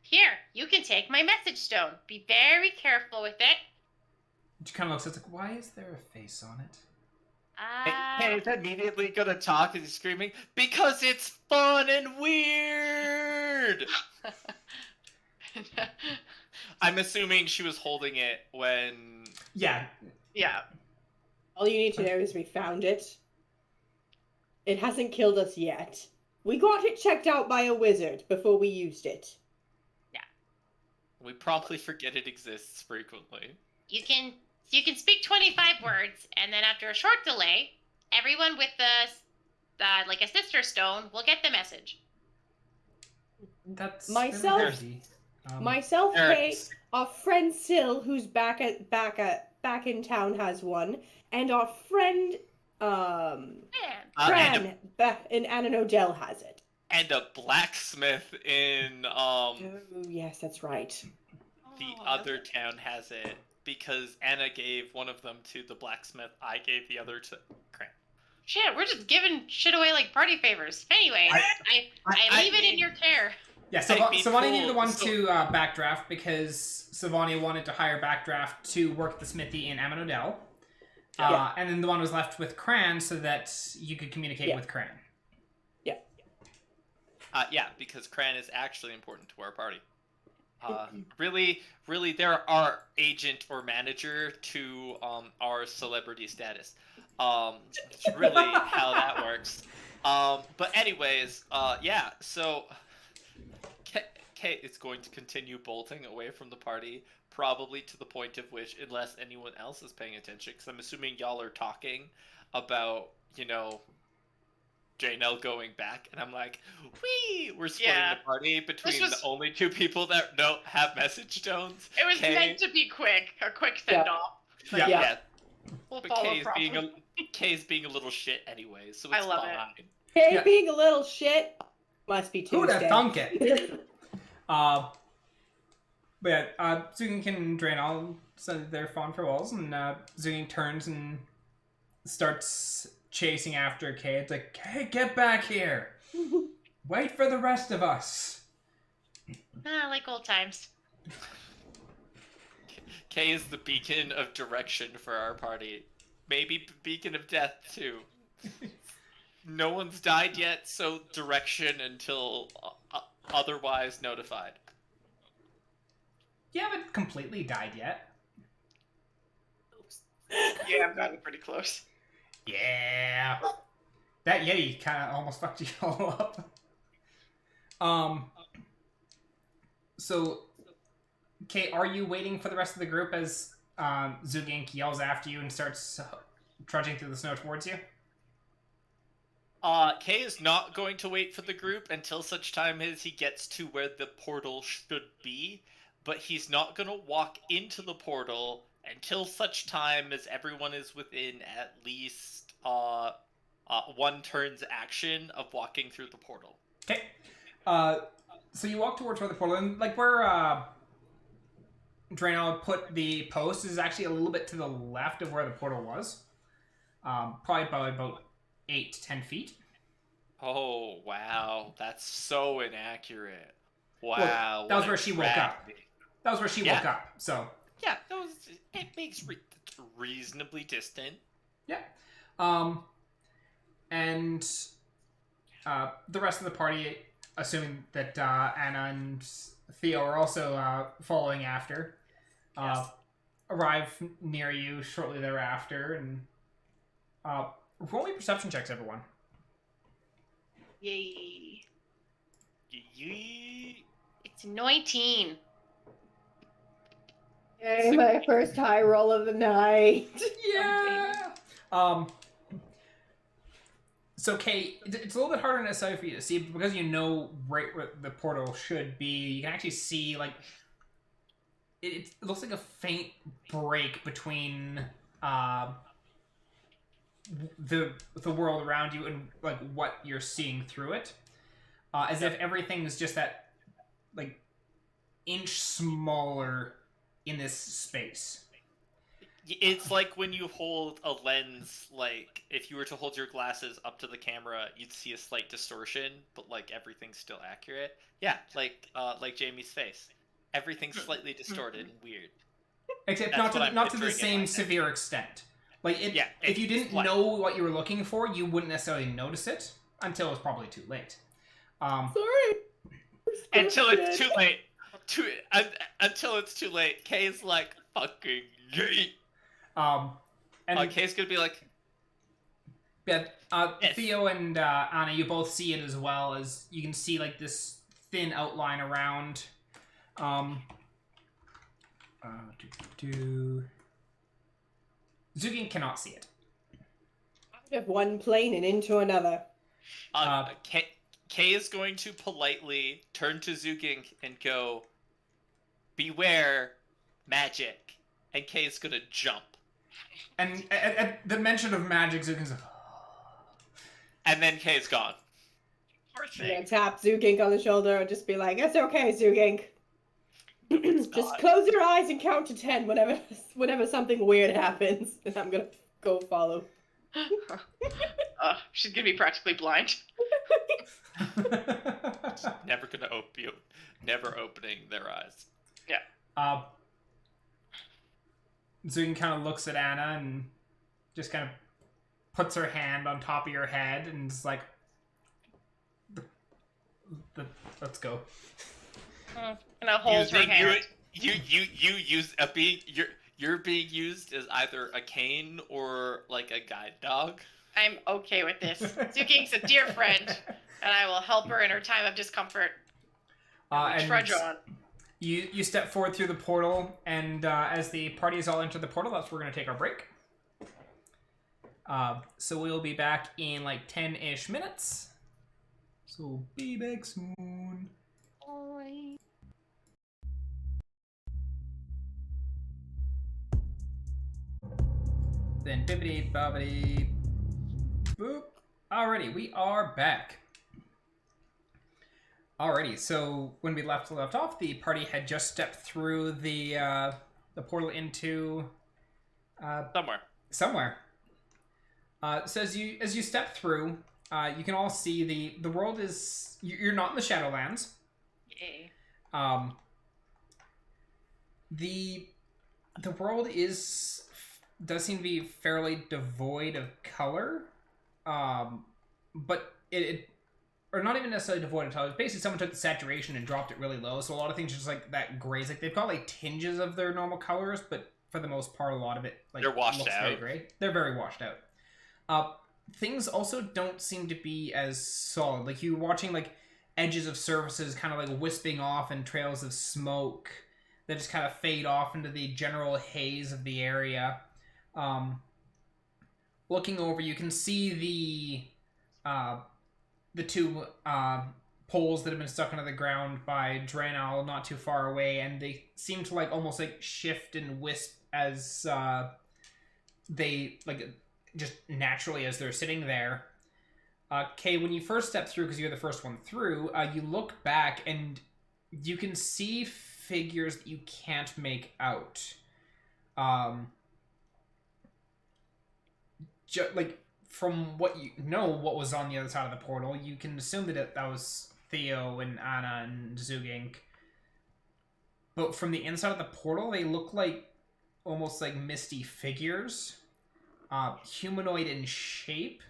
Here, you can take my message stone. Be very careful with it. She kind of looks. It's like, why is there a face on it? Kay's immediately gonna talk and he's screaming, because it's fun and weird! I'm assuming she was holding it when... Yeah. Yeah. All you need to know is we found it. It hasn't killed us yet. We got it checked out by a wizard before we used it. We promptly forget it exists frequently. You can speak 25 words, and then after a short delay, everyone with like a sister stone will get the message. That's Myself- very easy. Myself, Kay, Eric's- our friend Syl, who's back in town, has one, and our friend Man. and, Fran in Annah Nodell has it. and a blacksmith in Oh yes, that's right. the Oh, other town has it. Because Anna gave one of them to the blacksmith, I gave the other to Cran. Shit, we're just giving shit away like party favors. Anyway, I leave it in your care. Yeah, Take me Sylvania needed the full- one so- to backdraft because Sylvania wanted to hire backdraft to work at the smithy in Amanodel. Yeah. And then the one was left with Cran so that you could communicate Yeah. with Cran. Yeah, because Cran is actually important to our party. Really, they're our agent or manager to our celebrity status. It's really how that works. But anyways, yeah, so Kate is going to continue bolting away from the party, probably to the point of which, unless anyone else is paying attention, because I'm assuming y'all are talking about, Janelle going back, and I'm like, we're splitting Yeah. the party between was- the only two people that don't have message tones. It was Kay- meant to be a quick send off. Yeah. Yeah, We'll but follow Kay's being a little shit anyway, so I it's love it. fine. Hey, Yeah. being a little shit must be Tuesday. Who'd have thunk it? But yeah, Zugin and Draenor said they're fond for walls, and Zugin turns and starts chasing after Kay. It's like, Kay, get back here! Wait for the rest of us! Like old times. Kay is the beacon of direction for our party. Maybe beacon of death, too. No one's died yet, so direction until otherwise notified. You haven't completely died yet. Yeah, I've gotten pretty close. Yeah. That Yeti kind of almost fucked you all up. So, Kate, are you waiting for the rest of the group as Zugink yells after you and starts trudging through the snow towards you? Kay is not going to wait for the group until such time as he gets to where the portal should be, but he's not going to walk into the portal until such time as everyone is within at least one turn's action of walking through the portal. Okay. So you walk towards where the portal, and like where Draenor put the post is actually a little bit to the left of where the portal was. Probably by about 8 to 10 feet. Oh, wow. That's so inaccurate. Wow. that was what where a she woke up. tragedy. That was where she woke up, so... Yeah, it makes reasonably distant. Yeah. And the rest of the party, assuming that Anna and Theo are also following after, Yes. arrive near you shortly thereafter, and roll me perception checks, everyone. Yay. Yee. It's 19. Yay, my first high roll of the night. Yeah. So, Kay, it's a little bit harder necessarily for you to see, but because you know right where the portal should be, you can actually see, like, it looks like a faint break between the world around you and, like, what you're seeing through it. As if everything is just that, like, inch smaller in this space. It's like when you hold a lens, like, if you were to hold your glasses up to the camera, you'd see a slight distortion, but, like, everything's still accurate. Yeah, like Jamie's face. Everything's slightly distorted and weird. Except That's what I'm not to the picturing in my same head. severe extent. Like, if you it's didn't like- know what you were looking for, you wouldn't necessarily notice it until it's probably too late. Sorry. Until it's too late. Until it's too late. Kay's like, fucking yeet. And Kay's gonna be like, yeah, Yes. Theo and Anna, you both see it as well, as you can see like this thin outline around. Zugin cannot see it. Out of one plane and into another. Kay is going to politely turn to Zugink and go, beware, magic. And Kay is gonna jump. And at the mention of magic, Zugin's like, And then Kay's gone. Poor I'm gonna thing. tap Zugink on the shoulder and just be like, "It's okay, Zugink. Just not. close your eyes and count to 10 whenever something weird happens." And I'm gonna go follow. She's gonna be practically blind. Never opening their eyes. Zugin kind of looks at Anna and just kind of puts her hand on top of your head and is like, let's go. And I hold her hand. You're being used as either a cane or like a guide dog. I'm okay with this. Zukink's a dear friend, and I will help her in her time of discomfort. And Trudge on. You step forward through the portal, and as the parties all enter the portal, that's where we're going to take our break. So we'll be back in like 10-ish minutes. So be back soon. Then bibbidi bobbidi boop. Alrighty, we are back. Alrighty, so when we left off, the party had just stepped through the portal into somewhere. So as you step through, you can all see the world is, you're not in the Shadowlands. Yay. The world does seem to be fairly devoid of color, but it or not even necessarily devoid of color. Basically, someone took the saturation and dropped it really low, so a lot of things are just like that grays. Like they've got like tinges of their normal colors, but for the most part, a lot of it like They're washed looks out. very gray. They're very washed out. Things also don't seem to be as solid. Like you're watching like edges of surfaces kind of like wisping off and trails of smoke that just kind of fade off into the general haze of the area. Looking over, you can see the two poles that have been stuck into the ground by Draenor not too far away, and they seem to like almost like shift and wisp as they like just naturally as they're sitting there. Kay, when you first step through, because you're the first one through, you look back and you can see figures that you can't make out. Like from what you know, what was on the other side of the portal, you can assume that that was Theo and Anna and Zugink. But from the inside of the portal, they look like almost like misty figures, humanoid in shape,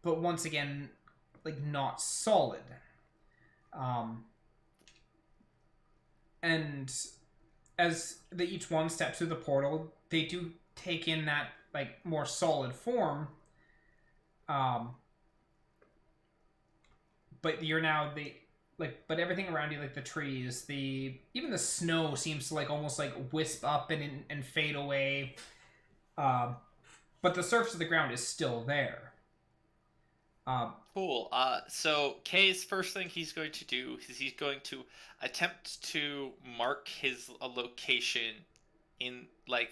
but once again, like not solid. And as they each one steps through the portal, they do take in that like more solid form. But you're now but everything around you, like the trees, even the snow seems to like almost like wisp up and fade away. But the surface of the ground is still there. Cool. So Kay's first thing he's going to do is he's going to attempt to mark his location in like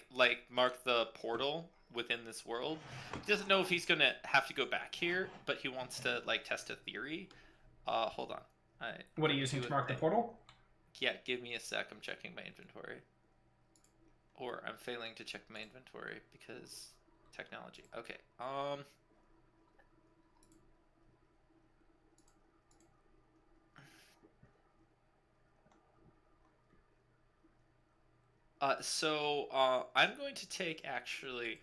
mark the portal within this world. He doesn't know if he's gonna have to go back here, but he wants to like test a theory. Hold on. What are you using to mark the portal? Yeah, give me a sec. I'm checking my inventory. Or I'm failing to check my inventory because technology. Okay. I'm going to take actually.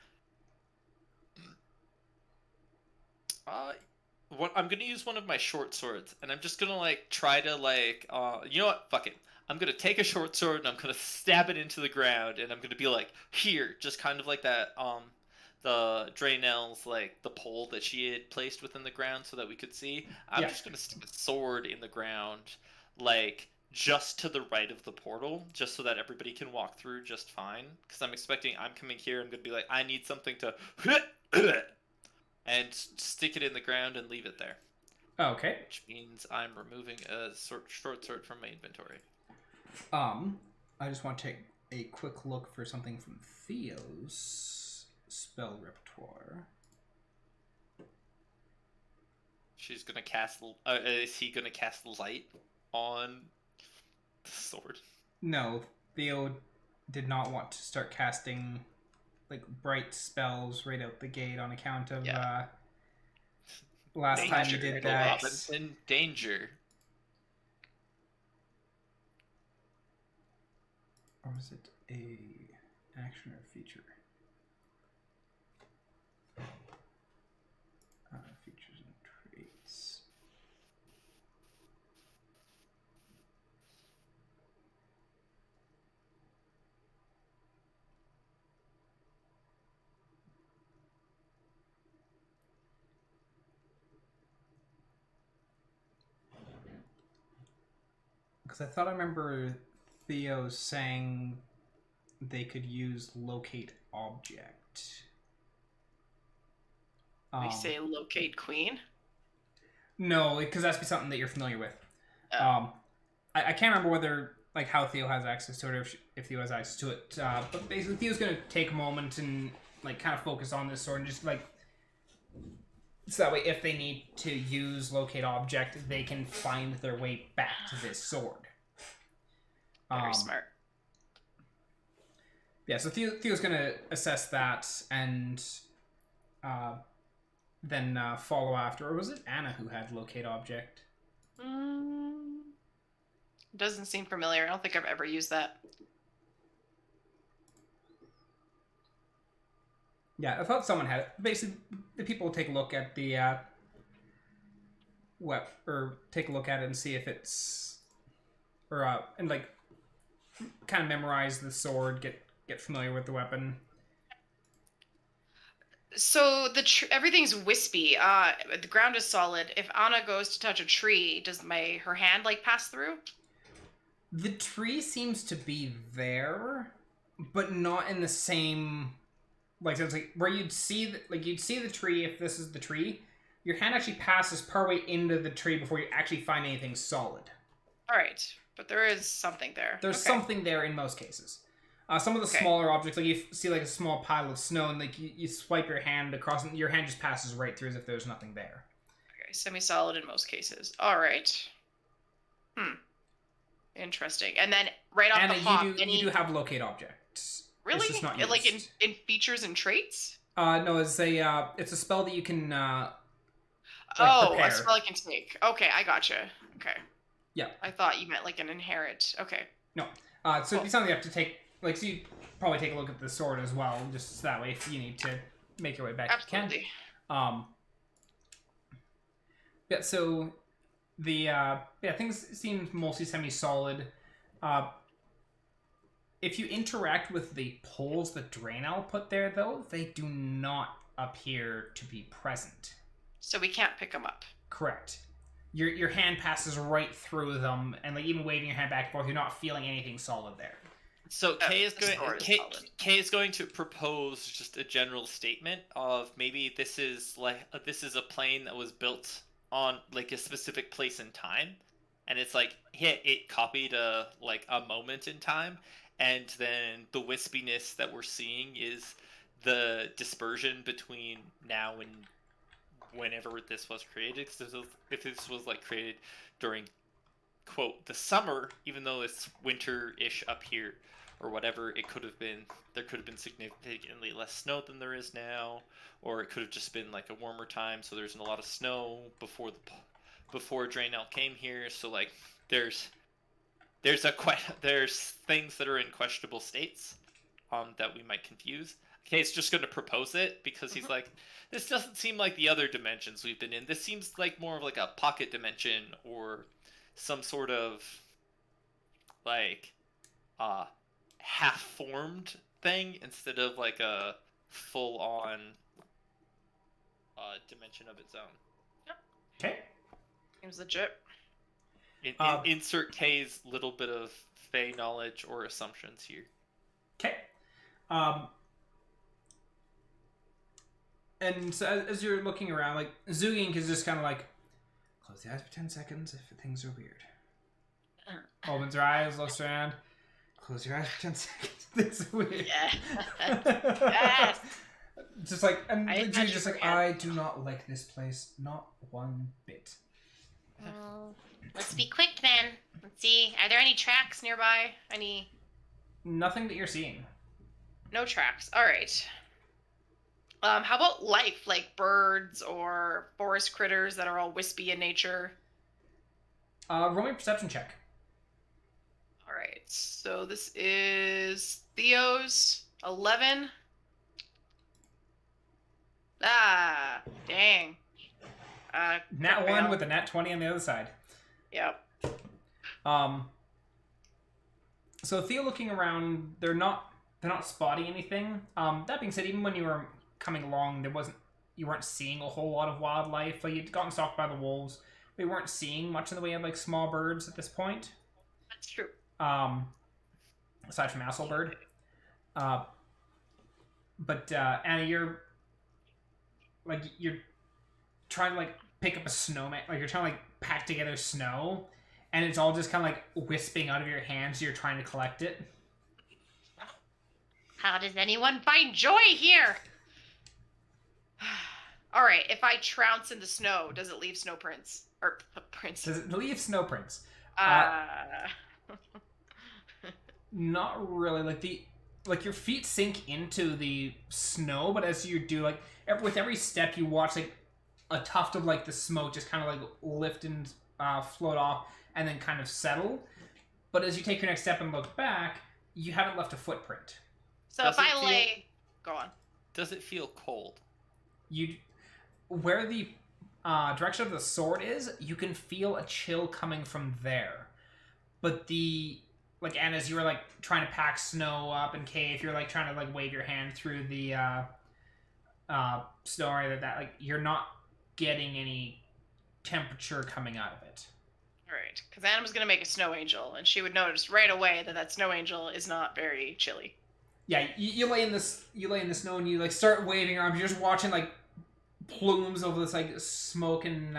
I'm gonna use one of my short swords, and I'm just gonna like try to like, you know what? Fuck it. I'm gonna take a short sword and I'm gonna stab it into the ground, and I'm gonna be like, here, just kind of like that, the Draenel's like the pole that she had placed within the ground so that we could see. I'm Yeah. just gonna stick a sword in the ground, like just to the right of the portal, just so that everybody can walk through just fine. Because I'm coming here. I'm gonna be like, I need something to. And stick it in the ground and leave it there. Okay. Which means I'm removing a short sword from my inventory. I just want to take a quick look for something from Theo's spell repertoire. She's gonna cast. Is he gonna cast light on the sword? No, Theo did not want to start casting like bright spells right out the gate on account of last time you did that. Robinson, danger. Or was it a action or feature? Features and traits. Because I thought I remember Theo saying they could use locate object. We say locate queen. No, because that's be something that you're familiar with. Oh. I can't remember whether like how Theo has access to it, or if Theo has access to it. But basically, Theo's gonna take a moment and like kind of focus on this sword and just like so that way, if they need to use locate object, they can find their way back to this sword. Very smart. Yeah, so Theo's gonna assess that and then follow after. Or was it Annah who had locate object? Doesn't seem familiar. I don't think I've ever used that. Yeah, I thought someone had it. Basically, the people will take a look at the take a look at it and see if it's and like kind of memorize the sword, get familiar with the weapon. So everything's wispy. The ground is solid. If Anna goes to touch a tree, does her hand like pass through? The tree seems to be there, but not in the same like it's like where you'd see the tree if this is the tree. Your hand actually passes partway into the tree before you actually find anything solid. All right, but there is something there. There's something there in most cases. Some of the smaller objects, like you see like a small pile of snow, and like you swipe your hand across, and your hand just passes right through as if there's nothing there. Okay, semi-solid in most cases. All right. Interesting. And then right off the hop, you do have locate objects. Really? It's just not used. Like in features and traits? No, it's a spell that you can a spell I can take. Okay, I gotcha. Okay. Yeah. I thought you meant like an inherit. Okay. No. So it'd be something you have to take. Like, so you probably take a look at the sword as well, just that way if you need to make your way back. Absolutely. You can. Yeah. So the things seem mostly semi-solid. If you interact with the poles that Draenel put there, though, they do not appear to be present. So we can't pick them up. Correct. Your hand passes right through them, and like even waving your hand back and forth, you're not feeling anything solid there. So Kay is going to propose just a general statement of maybe this is a plane that was built on like a specific place in time, and it's like it copied a moment in time, and then the wispiness that we're seeing is the dispersion between now and whenever this was created. Because if this was like created during quote the summer, even though it's winter-ish up here or whatever, there could have been significantly less snow than there is now, or it could have just been like a warmer time, so there's a lot of snow before Draenel came here. So like there's there's things that are in questionable states, that we might confuse. Kay's just going to propose it because he's like, this doesn't seem like the other dimensions we've been in. This seems like more of like a pocket dimension or some sort of like half-formed thing instead of like a full-on dimension of its own. Okay. Seems legit. Insert K's little bit of Fey knowledge or assumptions here. Okay. And so as you're looking around, like, Zugink is just kind of like, close the eyes for 10 seconds if things are weird. Opens her eyes, looks around, close your eyes for 10 seconds. Things are weird. Yeah. Yes. Just like, and I Zugink just like, I do not like this place, not one bit. Well, let's be quick then. Let's see. Are there any tracks nearby? Any? Nothing that you're seeing. No tracks. All right. How about life, like birds or forest critters that are all wispy in nature? Roll me a perception check. All right. So this is Theo's 11. Ah, dang. Nat 1 fail. with a nat 20 on the other side. Yep. So Theo looking around, they're not spotting anything. That being said, even when you were coming along, you weren't seeing a whole lot of wildlife. Like, you'd gotten stalked by the wolves. We weren't seeing much in the way of like small birds at this point. That's true. Aside from Asselbird. But Anna, you're trying to like pick up a snowman, like you're trying to like pack together snow, and it's all just kind of like wisping out of your hands. You're trying to collect it. How does anyone find joy here? All right. If I trounce in the snow, does it leave snow prints or prints? Does it leave snow prints? Not really. Like your feet sink into the snow, but as you do, like with every step, you watch like a tuft of like the smoke just kind of like lift and float off, and then kind of settle. But as you take your next step and look back, you haven't left a footprint. So Does if I it feel- lay, go on. Does it feel cold? Where the direction of the sword is, you can feel a chill coming from there. But and as you were like trying to pack snow up, and Kay, if you're like trying to like wave your hand through the snow area, that like you're not getting any temperature coming out of it. All right, because Anna was gonna make a snow angel, and she would notice right away that snow angel is not very chilly. Yeah, you lay in the snow and you like start waving your arms. You're just watching like plumes of this like smoke and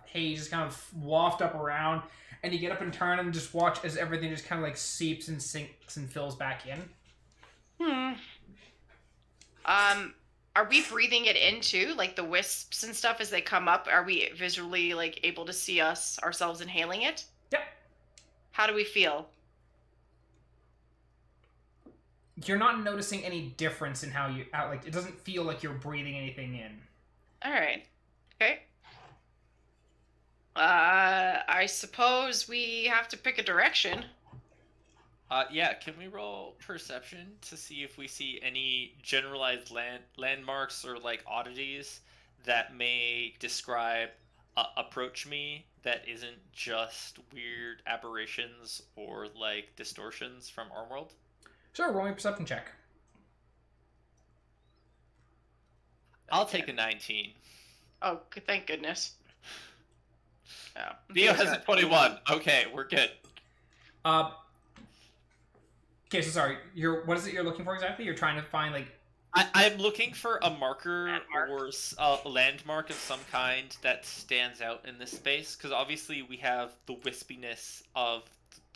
haze just kind of waft up around, and you get up and turn and just watch as everything just kind of like seeps and sinks and fills back in. Are we breathing it in too, like the wisps and stuff as they come up? Are we visually like able to see ourselves inhaling it? Yep. How do we feel? You're not noticing any difference in how like it doesn't feel like you're breathing anything in. All right. Okay. I suppose we have to pick a direction. Yeah, can we roll perception to see if we see any generalized landmarks or like oddities that may describe approach me that isn't just weird aberrations or like distortions from our world? Sure, roll me a perception check. I'll take a 19. Oh, thank goodness. Oh, Theo has a 21. Okay, we're good. Okay, so sorry. What is it you're looking for exactly? You're trying to find like. I'm looking for a marker Landmark. or a landmark of some kind that stands out in this space, because obviously we have the wispiness of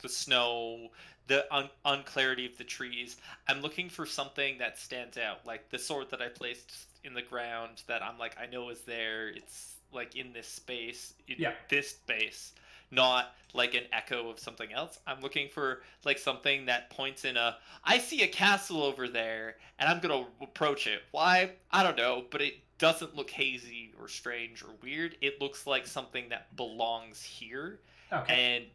the snow, the unclarity of the trees. I'm looking for something that stands out, like the sword that I placed in the ground that I'm like, I know is there. It's like in this space, this space, not like an echo of something else. I'm looking for like something that points in I see a castle over there, and I'm gonna approach it. Why? I don't know, but it doesn't look hazy or strange or weird. It looks like something that belongs here. Okay.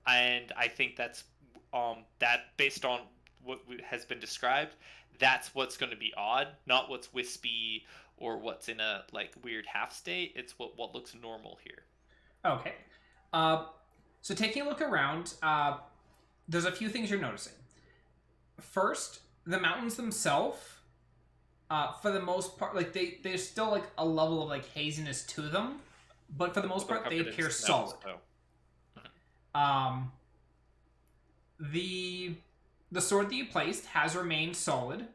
And I think that's that based on what has been described, that's what's going to be odd, not what's wispy or what's in a like weird half state. It's what looks normal here. Okay. So taking a look around, there's a few things you're noticing. First, the mountains themselves, for the most part, like there's still like a level of like haziness to them, but for the most part, they appear solid. The sword that you placed has remained solid,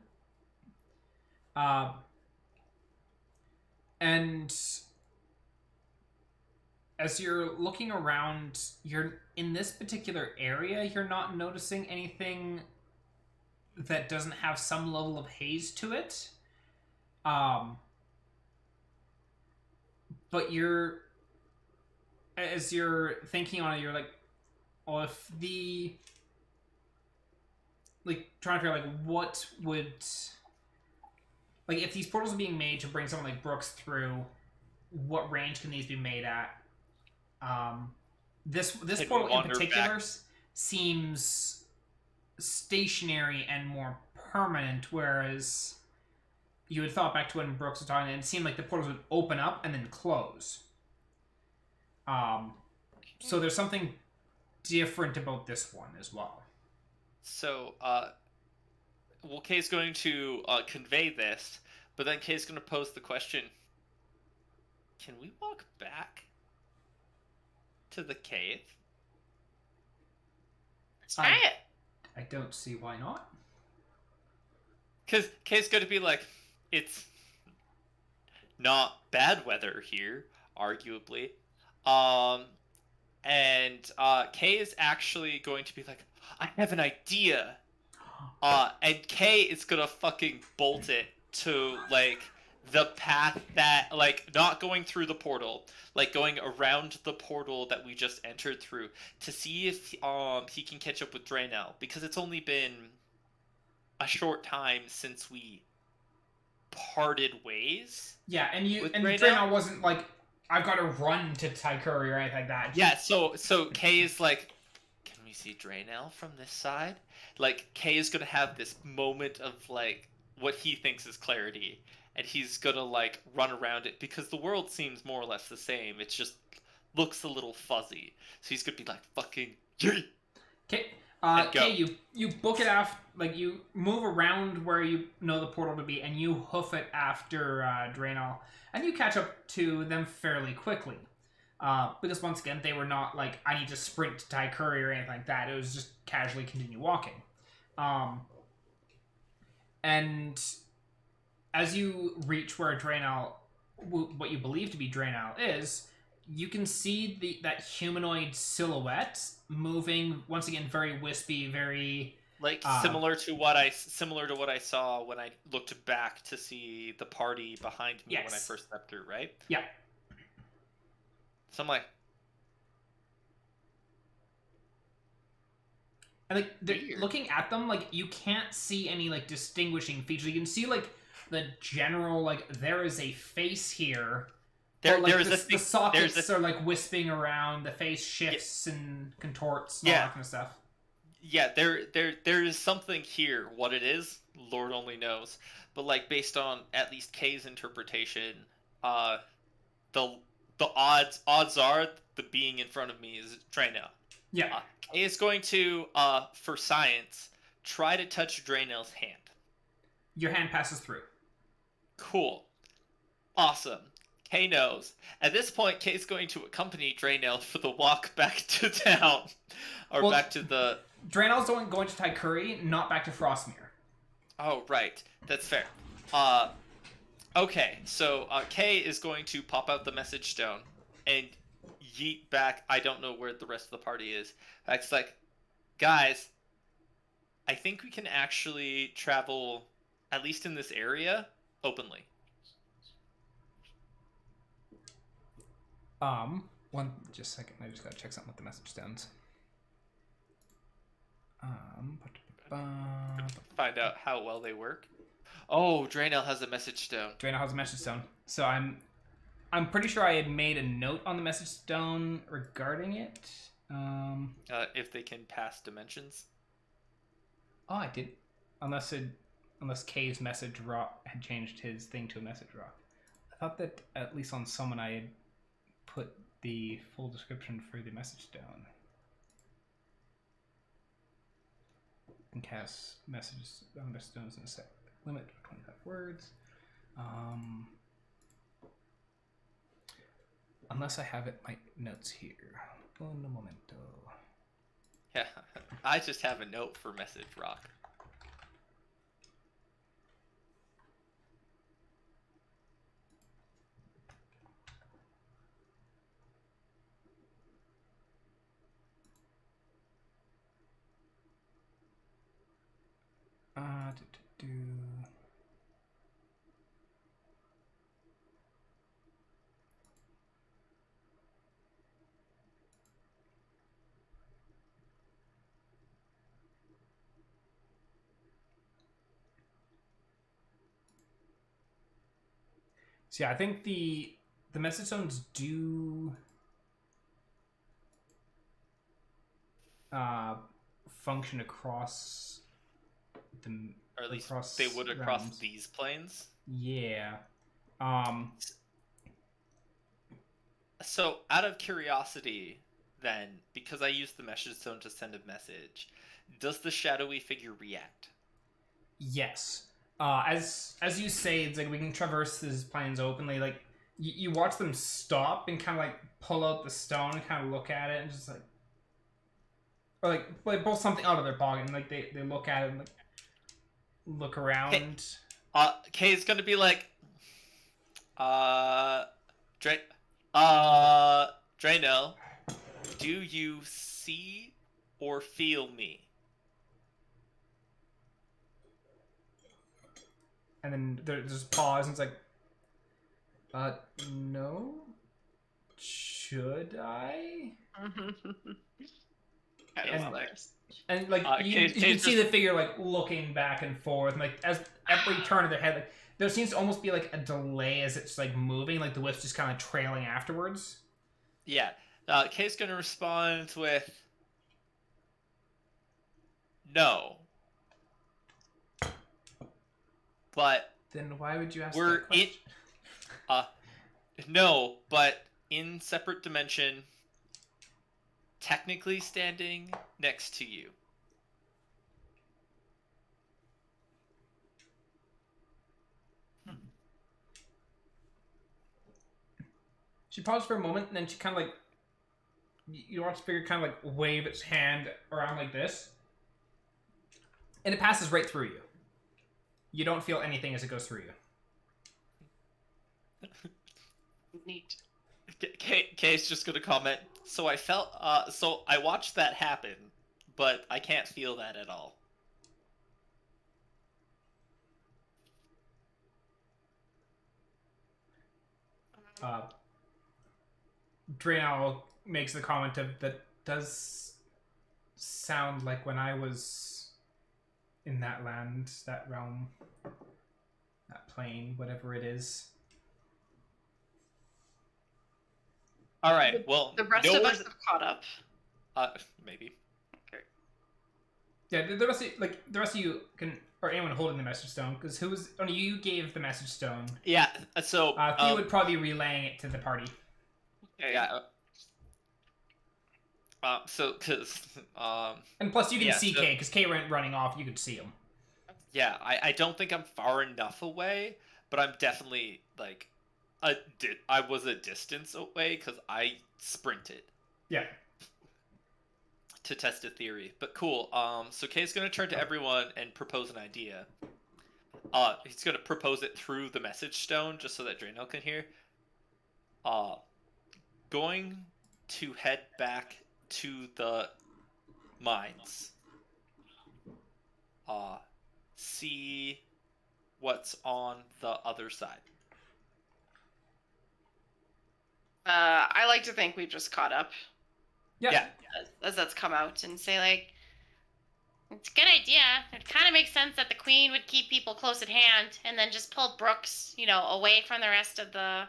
and as you're looking around, you're in this particular area, you're not noticing anything that doesn't have some level of haze to it. But as you're thinking on it, you're like, oh, if trying to figure out, like, what would, like, if these portals are being made to bring someone like Brooks through, what range can these be made at? This portal in particular seems stationary and more permanent, whereas you had thought back to when Brooks was talking, and it seemed like the portals would open up and then close. So there's something different about this one as well. So, Kay's going to convey this, but then Kay's going to pose the question, can we walk back to the cave? Let's try it. I don't see why not. Because Kay's going to be like, it's not bad weather here, arguably. And Kay is actually going to be like, I have an idea. And Kay is going to fucking bolt it to, like, the path that, like, not going through the portal, like going around the portal that we just entered through to see if he can catch up with Draenel, because it's only been a short time since we parted ways. Yeah, and Draenel wasn't like, I've got to run to Theioryn or anything like that. Yeah, so Kay is like, can we see Draenel from this side? Like, Kay is gonna have this moment of like what he thinks is clarity, and he's gonna like run around it because the world seems more or less the same. It just looks a little fuzzy. So he's gonna be like, fucking yay! Okay. Kay, you book it after, like, you move around where you know the portal to be, and you hoof it after Draenel, and you catch up to them fairly quickly. Because once again, they were not like, I need to sprint to Theioryn or anything like that. It was just casually continue walking. And as you reach where Draenel, what you believe to be Draenel is, you can see that humanoid silhouette moving, once again, very wispy, very like similar to what I saw when I looked back to see the party behind me. Yes. When I first stepped through, right? Yeah. So I'm like, and like looking at them, like, you can't see any like distinguishing features. You can see like the general, like, there is a face here. The sockets are like wisping around. The face shifts and contorts and all that kind of stuff. Yeah, there is something here. What it is, Lord only knows. But like, based on at least Kay's interpretation, the odds are the being in front of me is Draenel. Yeah. Kay is going to, for science, try to touch Draenel's hand. Your hand passes through. Cool. Awesome. Kay knows. At this point, Kay's going to accompany Draenel for the walk back to town. Or back to the... Draenel's going to Theioryn, not back to Frostmere. Oh, right. That's fair. Okay, so Kay is going to pop out the message stone and yeet back. I don't know where the rest of the party is. It's like, guys, I think we can actually travel, at least in this area, openly. Just a second. I just gotta check something with the message stones. Find out how well they work. Oh, Draenel has a message stone. Draenel has a message stone. So I'm pretty sure I had made a note on the message stone regarding it. If they can pass dimensions. Oh, I did. Unless Kay's message rock had changed his thing to a message rock. I thought that at least on someone I had put the full description for the message stone. And cast messages on the stones in a sec. Limit to 25 words. Unless I have it my notes here. Un momento. Yeah, I just have a note for message rock. Do. So yeah, I think the message zones do function across the, Or at least across they would across realms. these planes. Yeah. So, out of curiosity, then, because I used the message zone to send a message, does the shadowy figure react? Yes. As you say, it's like we can traverse these planes openly. Like you watch them stop and kind of like pull out the stone and kind of look at it and just like, or like pull something out of their pocket and like they look at it and like look around. Kay is gonna be like, Drano, do you see or feel me? And then there's just pause and it's like, no. Should I? And like you can see the figure like looking back and forth, and, like as every turn of their head, like there seems to almost be like a delay as it's like moving, like the wisp just kind of trailing afterwards. Yeah. Kay's gonna respond with no. But Then why would you ask we're that question? No, but in separate dimension, technically standing next to you. She paused for a moment, and then she kind of like you watch the figure kind of like wave its hand around like this, and it passes right through you. You don't feel anything as it goes through you. Neat. Kay's just gonna comment. So I watched that happen, but I can't feel that at all. Draenor makes the comment of that does sound like when I was in that land, that realm, that plane, whatever it is. All right. Well, The rest of us have caught up. Maybe. Okay. Yeah, the rest of you can, or anyone holding the message stone, because only you gave the message stone. Yeah. So Theo would probably be relaying it to the party. Yeah. Because And plus, you can yeah, see Kay, because Kay went running off. You could see him. yeah, I don't think I'm far enough away, but I'm definitely like I was a distance away because I sprinted. Yeah. To test a theory, but cool. So Kay's gonna turn to everyone and propose an idea. He's gonna propose it through the message stone just so that Draenor can hear. Going to head back to the mines. See what's on the other side. I like to think we've just caught up. Yeah. As that's come out and say like, It's a good idea. It kind of makes sense that the queen would keep people close at hand and then just pull Brooks, away from the rest of the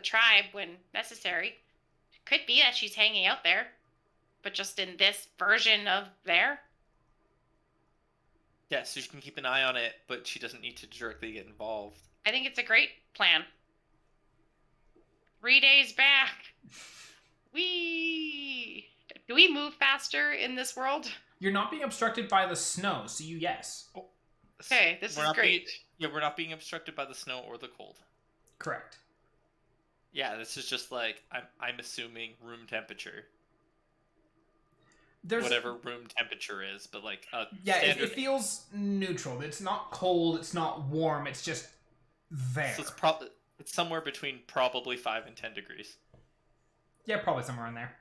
tribe when necessary. Could be that she's hanging out there, but just in this version of there. Yeah, so she can keep an eye on it, but she doesn't need to directly get involved. I think it's a great plan. 3 days back. Do we move faster in this world? You're not being obstructed by the snow, so yes. Okay, this We're is not great. we're not being obstructed by the snow or the cold. Correct. Yeah, this is just like I'm assuming room temperature. There's Whatever room temperature is, but like it feels neutral. It's not cold, it's not warm, it's just there. So it's somewhere between probably 5 and 10 degrees. Yeah, probably somewhere in there.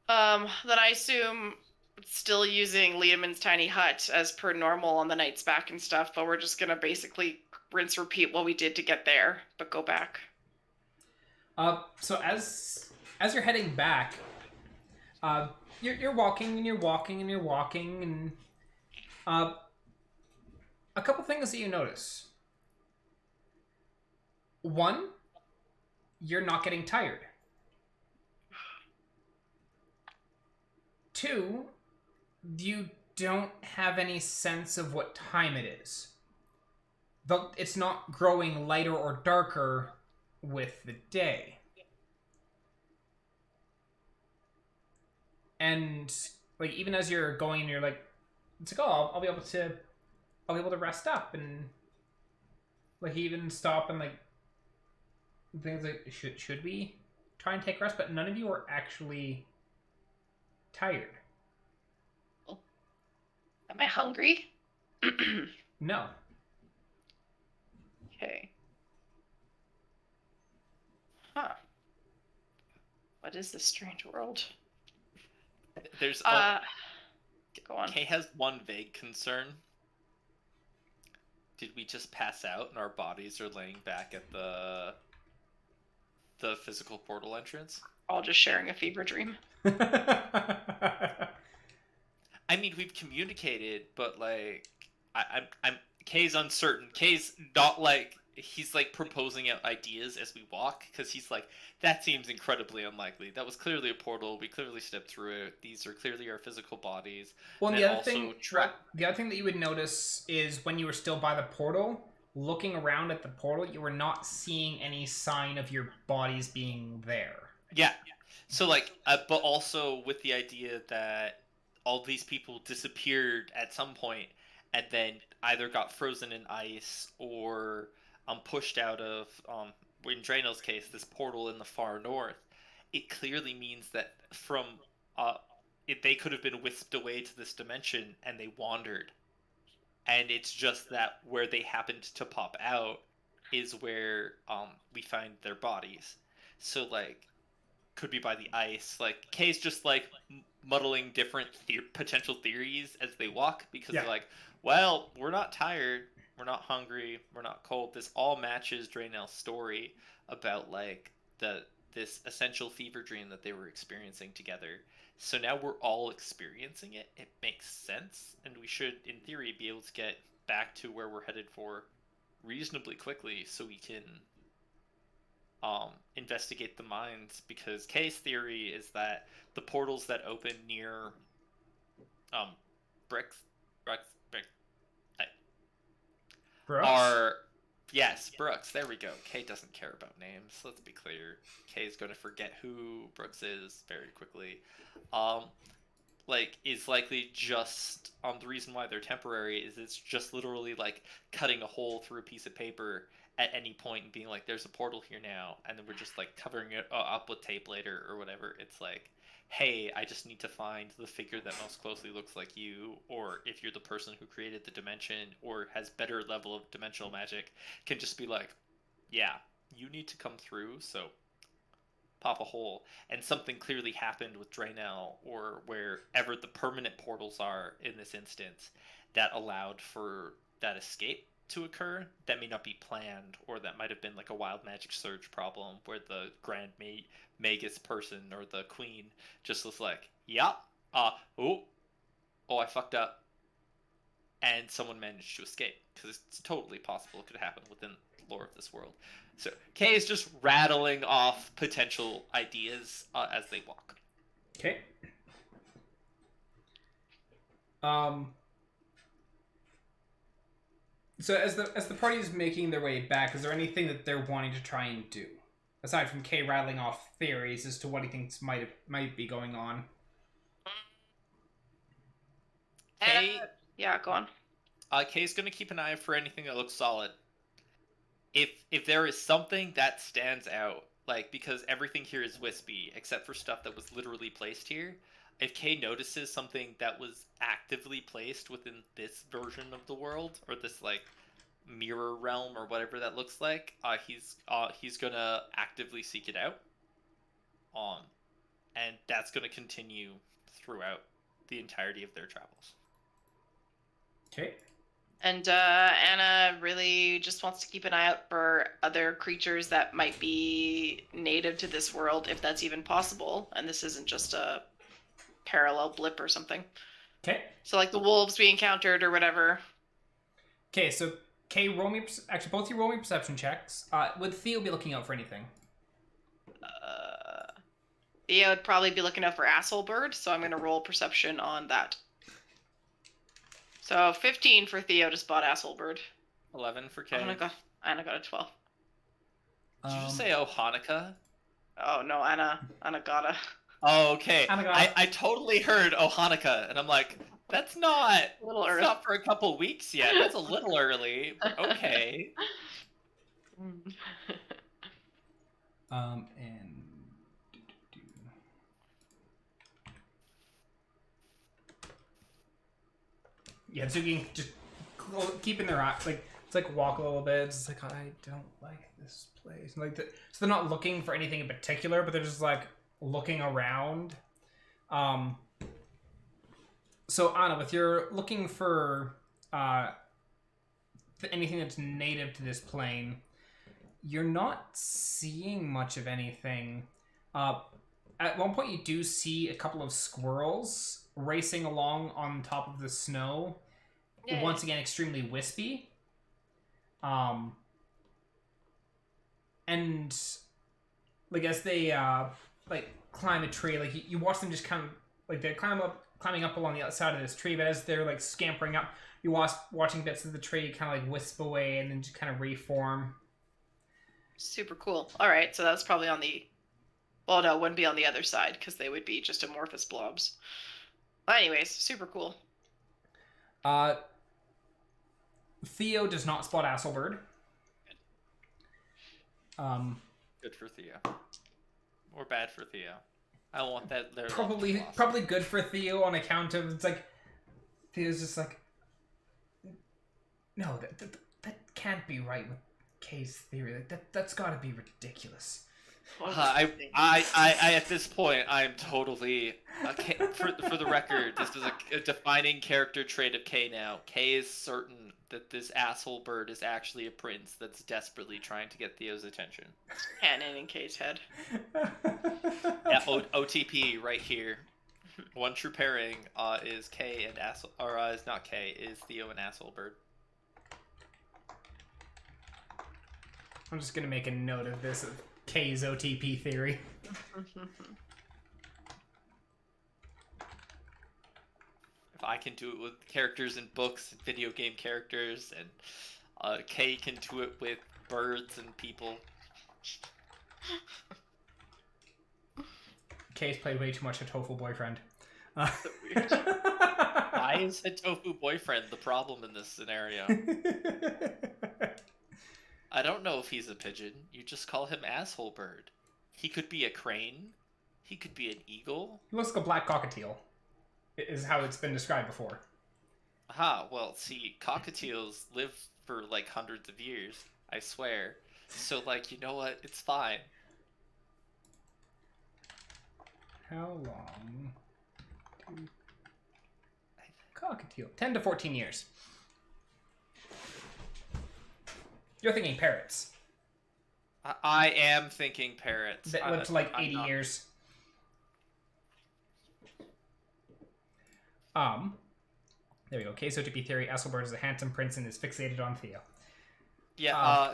Then I assume still using Liedemann's tiny hut as per normal on the nights back and stuff, but we're just gonna basically rinse repeat what we did to get there, but go back. So as you're heading back, you're walking and you're walking and you're walking, and a couple things that you notice. One, you're not getting tired. Two, you don't have any sense of what time it is. It's not growing lighter or darker with the day. And like even as you're going, you're like, it's like, oh, I'll be able to rest up, and like even stop and like things like should we try and take rest? But none of you are actually tired. Am I hungry? No. Okay. Huh. What is this strange world? There's Go on. Kay has one vague concern. Did we just pass out and our bodies are laying back at the physical portal entrance? All just sharing a fever dream. I mean, we've communicated, but like, I'm Kay's uncertain. Kay's not like he's like proposing out ideas as we walk because he's like, that seems incredibly unlikely. That was clearly a portal. We clearly stepped through it. These are clearly our physical bodies. Well, the other thing that you would notice is when you were still by the portal, looking around at the portal, you were not seeing any sign of your bodies being there. Yeah. So like, but also with the idea that all these people disappeared at some point and then either got frozen in ice or pushed out of, in Draenel's case, this portal in the far north. It clearly means that they could have been whisked away to this dimension and they wandered. And it's just that where they happened to pop out is where we find their bodies. So like, could be by the ice. Like Kay's just like muddling different potential theories as they walk because they're like, well, we're not tired, we're not hungry, we're not cold. This all matches Draenel's story about like this essential fever dream that they were experiencing together. So now we're all experiencing it. It makes sense, and we should, in theory, be able to get back to where we're headed for reasonably quickly, so we can investigate the mines, because Kay's theory is that the portals that open near Brooks are Brooks. There we go. Kay doesn't care about names. Let's be clear. Kay's going to forget who Brooks is very quickly. Is likely just the reason why they're temporary is it's just literally like cutting a hole through a piece of paper at any point and being like, there's a portal here now, and then we're just like covering it up with tape later or whatever. It's like, hey, I just need to find the figure that most closely looks like you, or if you're the person who created the dimension or has better level of dimensional magic, can just be like, yeah, you need to come through, so pop a hole. And something clearly happened with Draenel or wherever the permanent portals are in this instance that allowed for that escape to occur that may not be planned, or that might have been like a wild magic surge problem where the grand magus person or the queen just was like, yep, I fucked up, and someone managed to escape, because it's totally possible it could happen within the lore of this world. So Kay is just rattling off potential ideas as they walk. Okay. So as the party is making their way back, is there anything that they're wanting to try and do, aside from Kay rattling off theories as to what he thinks might be going on? Kay, Yeah, go on. Kay's gonna keep an eye out for anything that looks solid. If there is something that stands out, like, because everything here is wispy except for stuff that was literally placed here, if Kay notices something that was actively placed within this version of the world, or this like mirror realm or whatever that looks like, he's gonna actively seek it out. And that's gonna continue throughout the entirety of their travels. Okay. And Anna really just wants to keep an eye out for other creatures that might be native to this world, if that's even possible. And this isn't just a parallel blip or something. Okay. So like the wolves we encountered or whatever. Okay, so Kay, roll me. Actually, both you roll me perception checks. Would Theo be looking out for anything? Theo would probably be looking out for asshole bird, so I'm going to roll perception on that. So 15 for Theo to spot asshole bird. 11 for Kay. Anna got a 12. Did you just say oh Hanukkah? Oh no, Anna got a. Oh, okay. Hanukkah. I totally heard oh Hanukkah, and I'm like, that's not A little it's early. not for a couple weeks yet. That's a little early. But okay. And yeah, Zuki just keeping their eye, like, it's like walk a little bit. It's like, I don't like this place. Like, so they're not looking for anything in particular, but they're just like looking around. So Anna, with your looking for anything that's native to this plane, you're not seeing much of anything. At one point, you do see a couple of squirrels racing along on top of the snow. Yeah. Once again, extremely wispy. And like as they like climb a tree, like you watch them just kind of like they're climbing up along the outside of this tree, but as they're like scampering up, you watching bits of the tree kind of like wisp away and then just kind of reform. Super cool. All right, so that's probably on the. Well, no, it wouldn't be on the other side because they would be just amorphous blobs. But anyways, super cool. Theo does not spot Asselbird. Good for Theo. Or bad for Theo. I don't want that there. Probably good for Theo on account of it's like Theo's just like, no, that can't be right with Kay's theory. Like that's got to be ridiculous. I at this point I'm totally for the record, this is a defining character trait of Kay now. Kay is certain that this asshole bird is actually a prince that's desperately trying to get Theo's attention. Cannon in Kay's head. Yeah, OTP right here. One true pairing is Kay and asshole, or is not Kay, is Theo and asshole bird. I'm just gonna make a note of this of Kay's OTP theory. If I can do it with characters in books and video game characters, and Kay can do it with birds and people. Kay's played way too much a tofu boyfriend. Why is a tofu boyfriend the problem in this scenario? I don't know if he's a pigeon. You just call him asshole bird. He could be a crane. He could be an eagle. He looks like a black cockatiel, is how it's been described before. Aha, well, see, cockatiels live for like hundreds of years, I swear. So, like, you know what? It's fine. How long? Cockatiel. 10 to 14 years. You're thinking parrots. I am thinking parrots. That live to like 80 not... years. There we go. Case OTP theory. Asselbird is a handsome prince and is fixated on Theo. Yeah,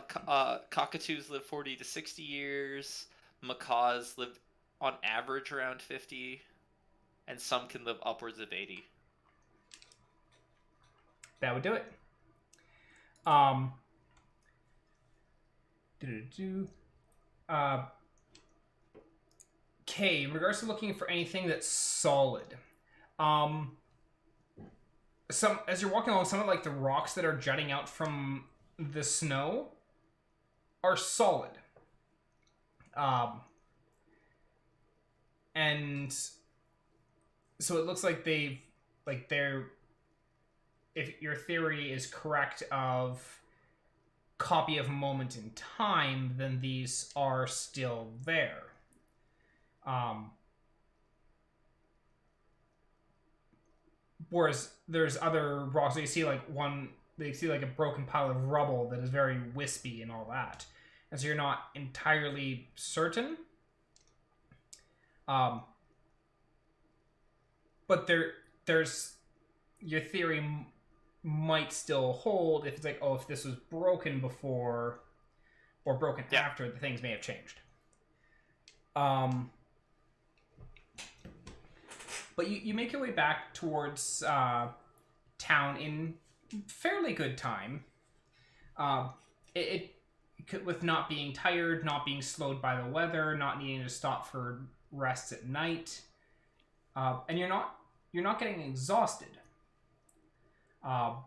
cockatoos live 40 to 60 years. Macaws live on average around 50. And some can live upwards of 80. That would do it. Okay, in regards to looking for anything that's solid, as you're walking along, some of like the rocks that are jutting out from the snow are solid. And so it looks like they're, if your theory is correct of copy of moment in time, then these are still there. Whereas there's other rocks, they see like a broken pile of rubble that is very wispy and all that. And so you're not entirely certain. But there's your theory might still hold if it's like, oh, if this was broken before or broken after, the things may have changed. But you make your way back towards town in fairly good time. It with not being tired, not being slowed by the weather, not needing to stop for rests at night, and you're not getting exhausted. So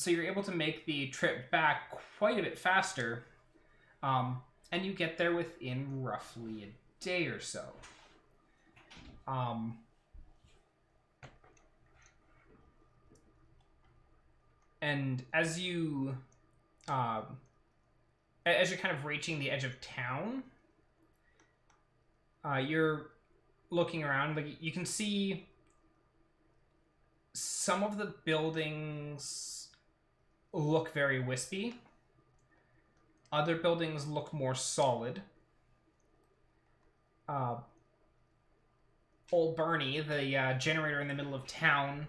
you're able to make the trip back quite a bit faster, and you get there within roughly a day or so. And as you're kind of reaching the edge of town, you're looking around. Like, you can see some of the buildings look very wispy. Other buildings look more solid. Old Bernie, the generator in the middle of town,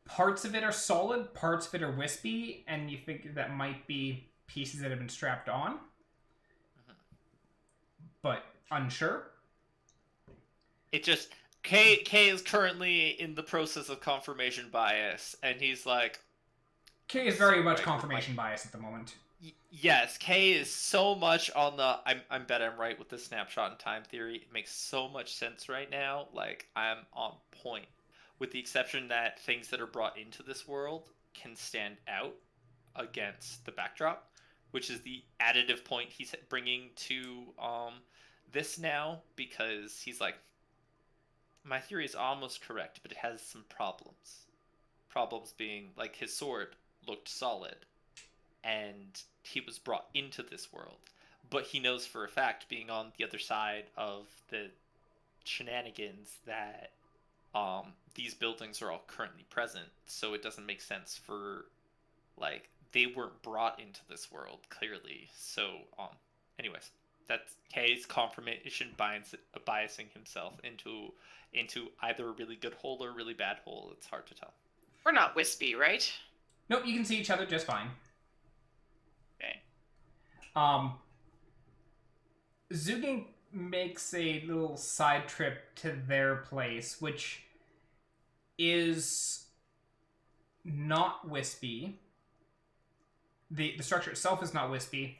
parts of it are solid, parts of it are wispy, and you think that might be pieces that have been strapped on. But unsure. It just... K is currently in the process of confirmation bias, and he's like... K is very much confirmation bias at the moment. Yes, K is so much on the I bet I'm right with the snapshot in time theory. It makes so much sense right now. Like, I'm on point. With the exception that things that are brought into this world can stand out against the backdrop, which is the additive point he's bringing to this now, because he's like, my theory is almost correct, but it has some problems. Problems being, like, his sword looked solid, and he was brought into this world. But he knows for a fact, being on the other side of the shenanigans, that these buildings are all currently present, so it doesn't make sense for, like, they weren't brought into this world, clearly. So, anyways, that's K's confirmation biasing himself into either a really good hole or a really bad hole. It's hard to tell. We're not wispy, right? Nope, you can see each other just fine. Okay. Zugin makes a little side trip to their place, which is not wispy. The structure itself is not wispy.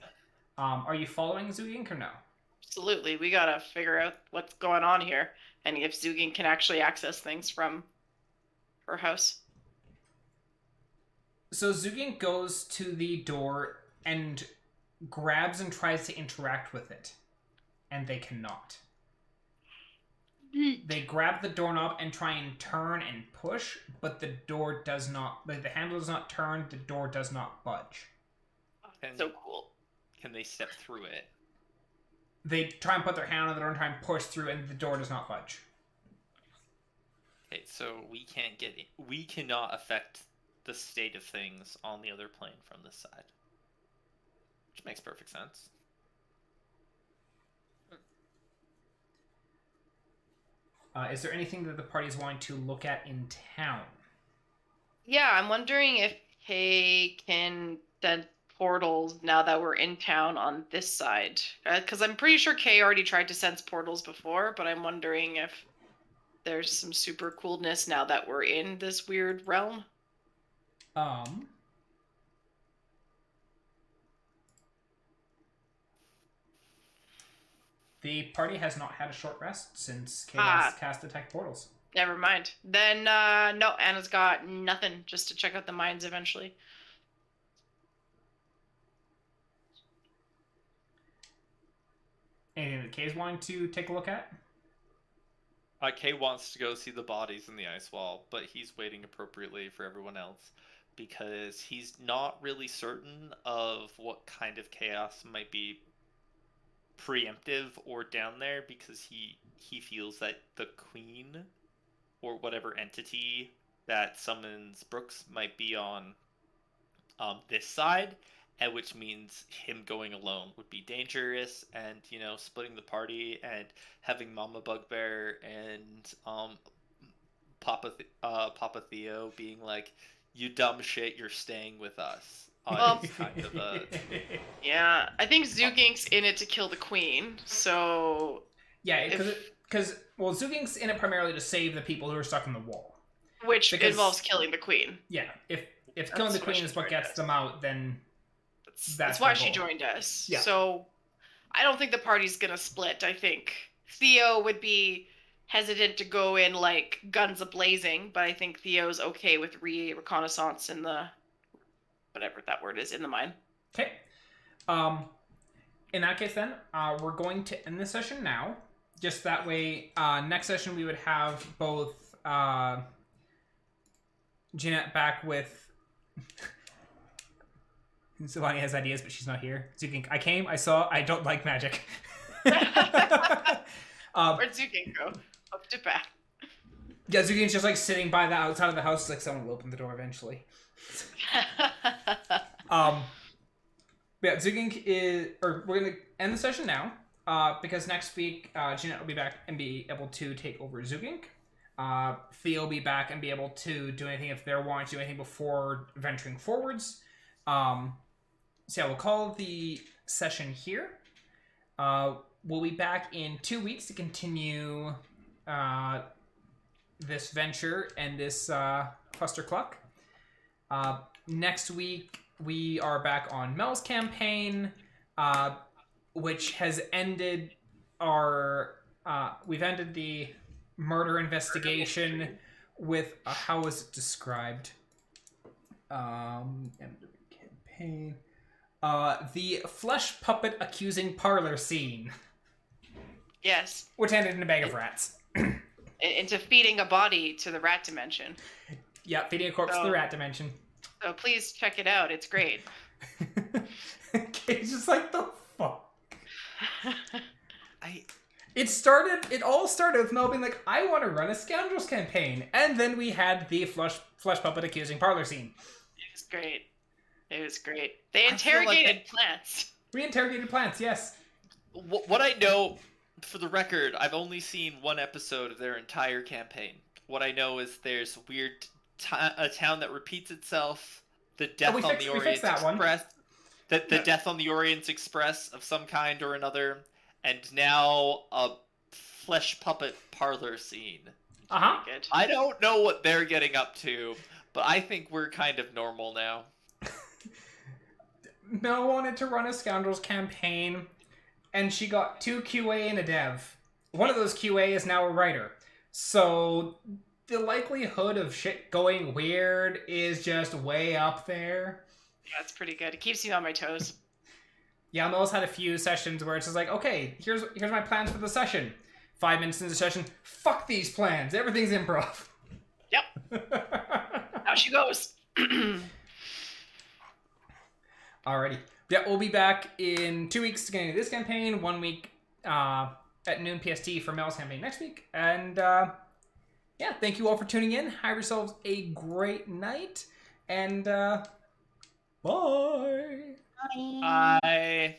Are you following Zugin or no? Absolutely. We gotta figure out what's going on here, and if Zugin can actually access things from her house. So Zugin goes to the door and grabs and tries to interact with it, and they cannot. They grab the doorknob and try and turn and push, but the door does not, like, the handle does not turn, the door does not budge. So cool. Can they step through it? They try and put their hand on the door and try and push through, and the door does not budge. Okay, so we cannot affect the state of things on the other plane from this side. Which makes perfect sense. Is there anything that the party is wanting to look at in town? Yeah, I'm wondering if Kay can send portals now that we're in town on this side. Because I'm pretty sure Kay already tried to sense portals before, but I'm wondering if there's some super coolness now that we're in this weird realm. The party has not had a short rest since Chaos cast Detect Portals. Never mind. Then, no, Anna's got nothing, just to check out the mines eventually. Anything that Kay's wanting to take a look at? Kay wants to go see the bodies in the ice wall, but he's waiting appropriately for everyone else because he's not really certain of what kind of chaos might be preemptive or down there, because he feels that the queen or whatever entity that summons Brooks might be on this side, and which means him going alone would be dangerous, and splitting the party and having Mama Bugbear and Papa Theo being like, "You dumb shit, you're staying with us." It's kind of a... Yeah, I think Zugink's in it to kill the queen, so... Yeah, because Zugink's in it primarily to save the people who are stuck in the wall. Which involves killing the queen. Yeah, if killing the queen is what gets them out, then that's why she joined us. Yeah. So I don't think the party's gonna split. I think Theo would be hesitant to go in like guns a-blazing, but I think Theo's okay with reconnaissance in the... whatever that word is, in the mine. Okay. In that case, then, we're going to end the session now. Just that way, next session we would have both Jeanette back with... Sylvania has ideas, but she's not here. Zukink, I came, I saw, I don't like magic. Where'd Zukink go? Up to back. Yeah, Zukink's just like sitting by the outside of the house, like someone will open the door eventually. Yeah, Zugink is, or we're gonna end the session now, because next week Jeanette will be back and be able to take over Zugink. Theo will be back and be able to do anything if they're wanting to do anything before venturing forwards. So yeah, we'll call the session here. We'll be back in 2 weeks to continue this venture and this clustercluck. Next week, we are back on Mel's campaign, which has ended our... we've ended the murder investigation with... how was it described? End of campaign. The flesh puppet accusing parlor scene. Yes. Which ended in a bag of rats. Into feeding a body to the rat dimension. Yeah, feeding a corpse to the rat dimension. So please check it out. It's great. It's just like, the fuck? It all started with Mel being like, I want to run a scoundrels campaign. And then we had the flesh puppet accusing parlor scene. It was great. It was great. They interrogated plants. We interrogated plants, yes. What I know, for the record, I've only seen one episode of their entire campaign. What I know is there's weird... a town that repeats itself, the death on the Orient Express, the death on the Orient Express of some kind or another, and now a flesh puppet parlor scene. I don't know what they're getting up to, but I think we're kind of normal now. Mel wanted to run a scoundrels campaign, and she got 2 QA and a dev. One of those QA is now a writer. So... the likelihood of shit going weird is just way up there. Yeah, it's pretty good. It keeps me on my toes. Yeah, Mel's had a few sessions where it's just like, okay, here's my plans for the session. 5 minutes into the session, fuck these plans. Everything's improv. Yep. Out she goes. Alrighty. Yeah, we'll be back in 2 weeks to get into this campaign. 1 week at noon PST for Mel's campaign next week. And yeah, thank you all for tuning in. Have yourselves a great night. And bye. Bye.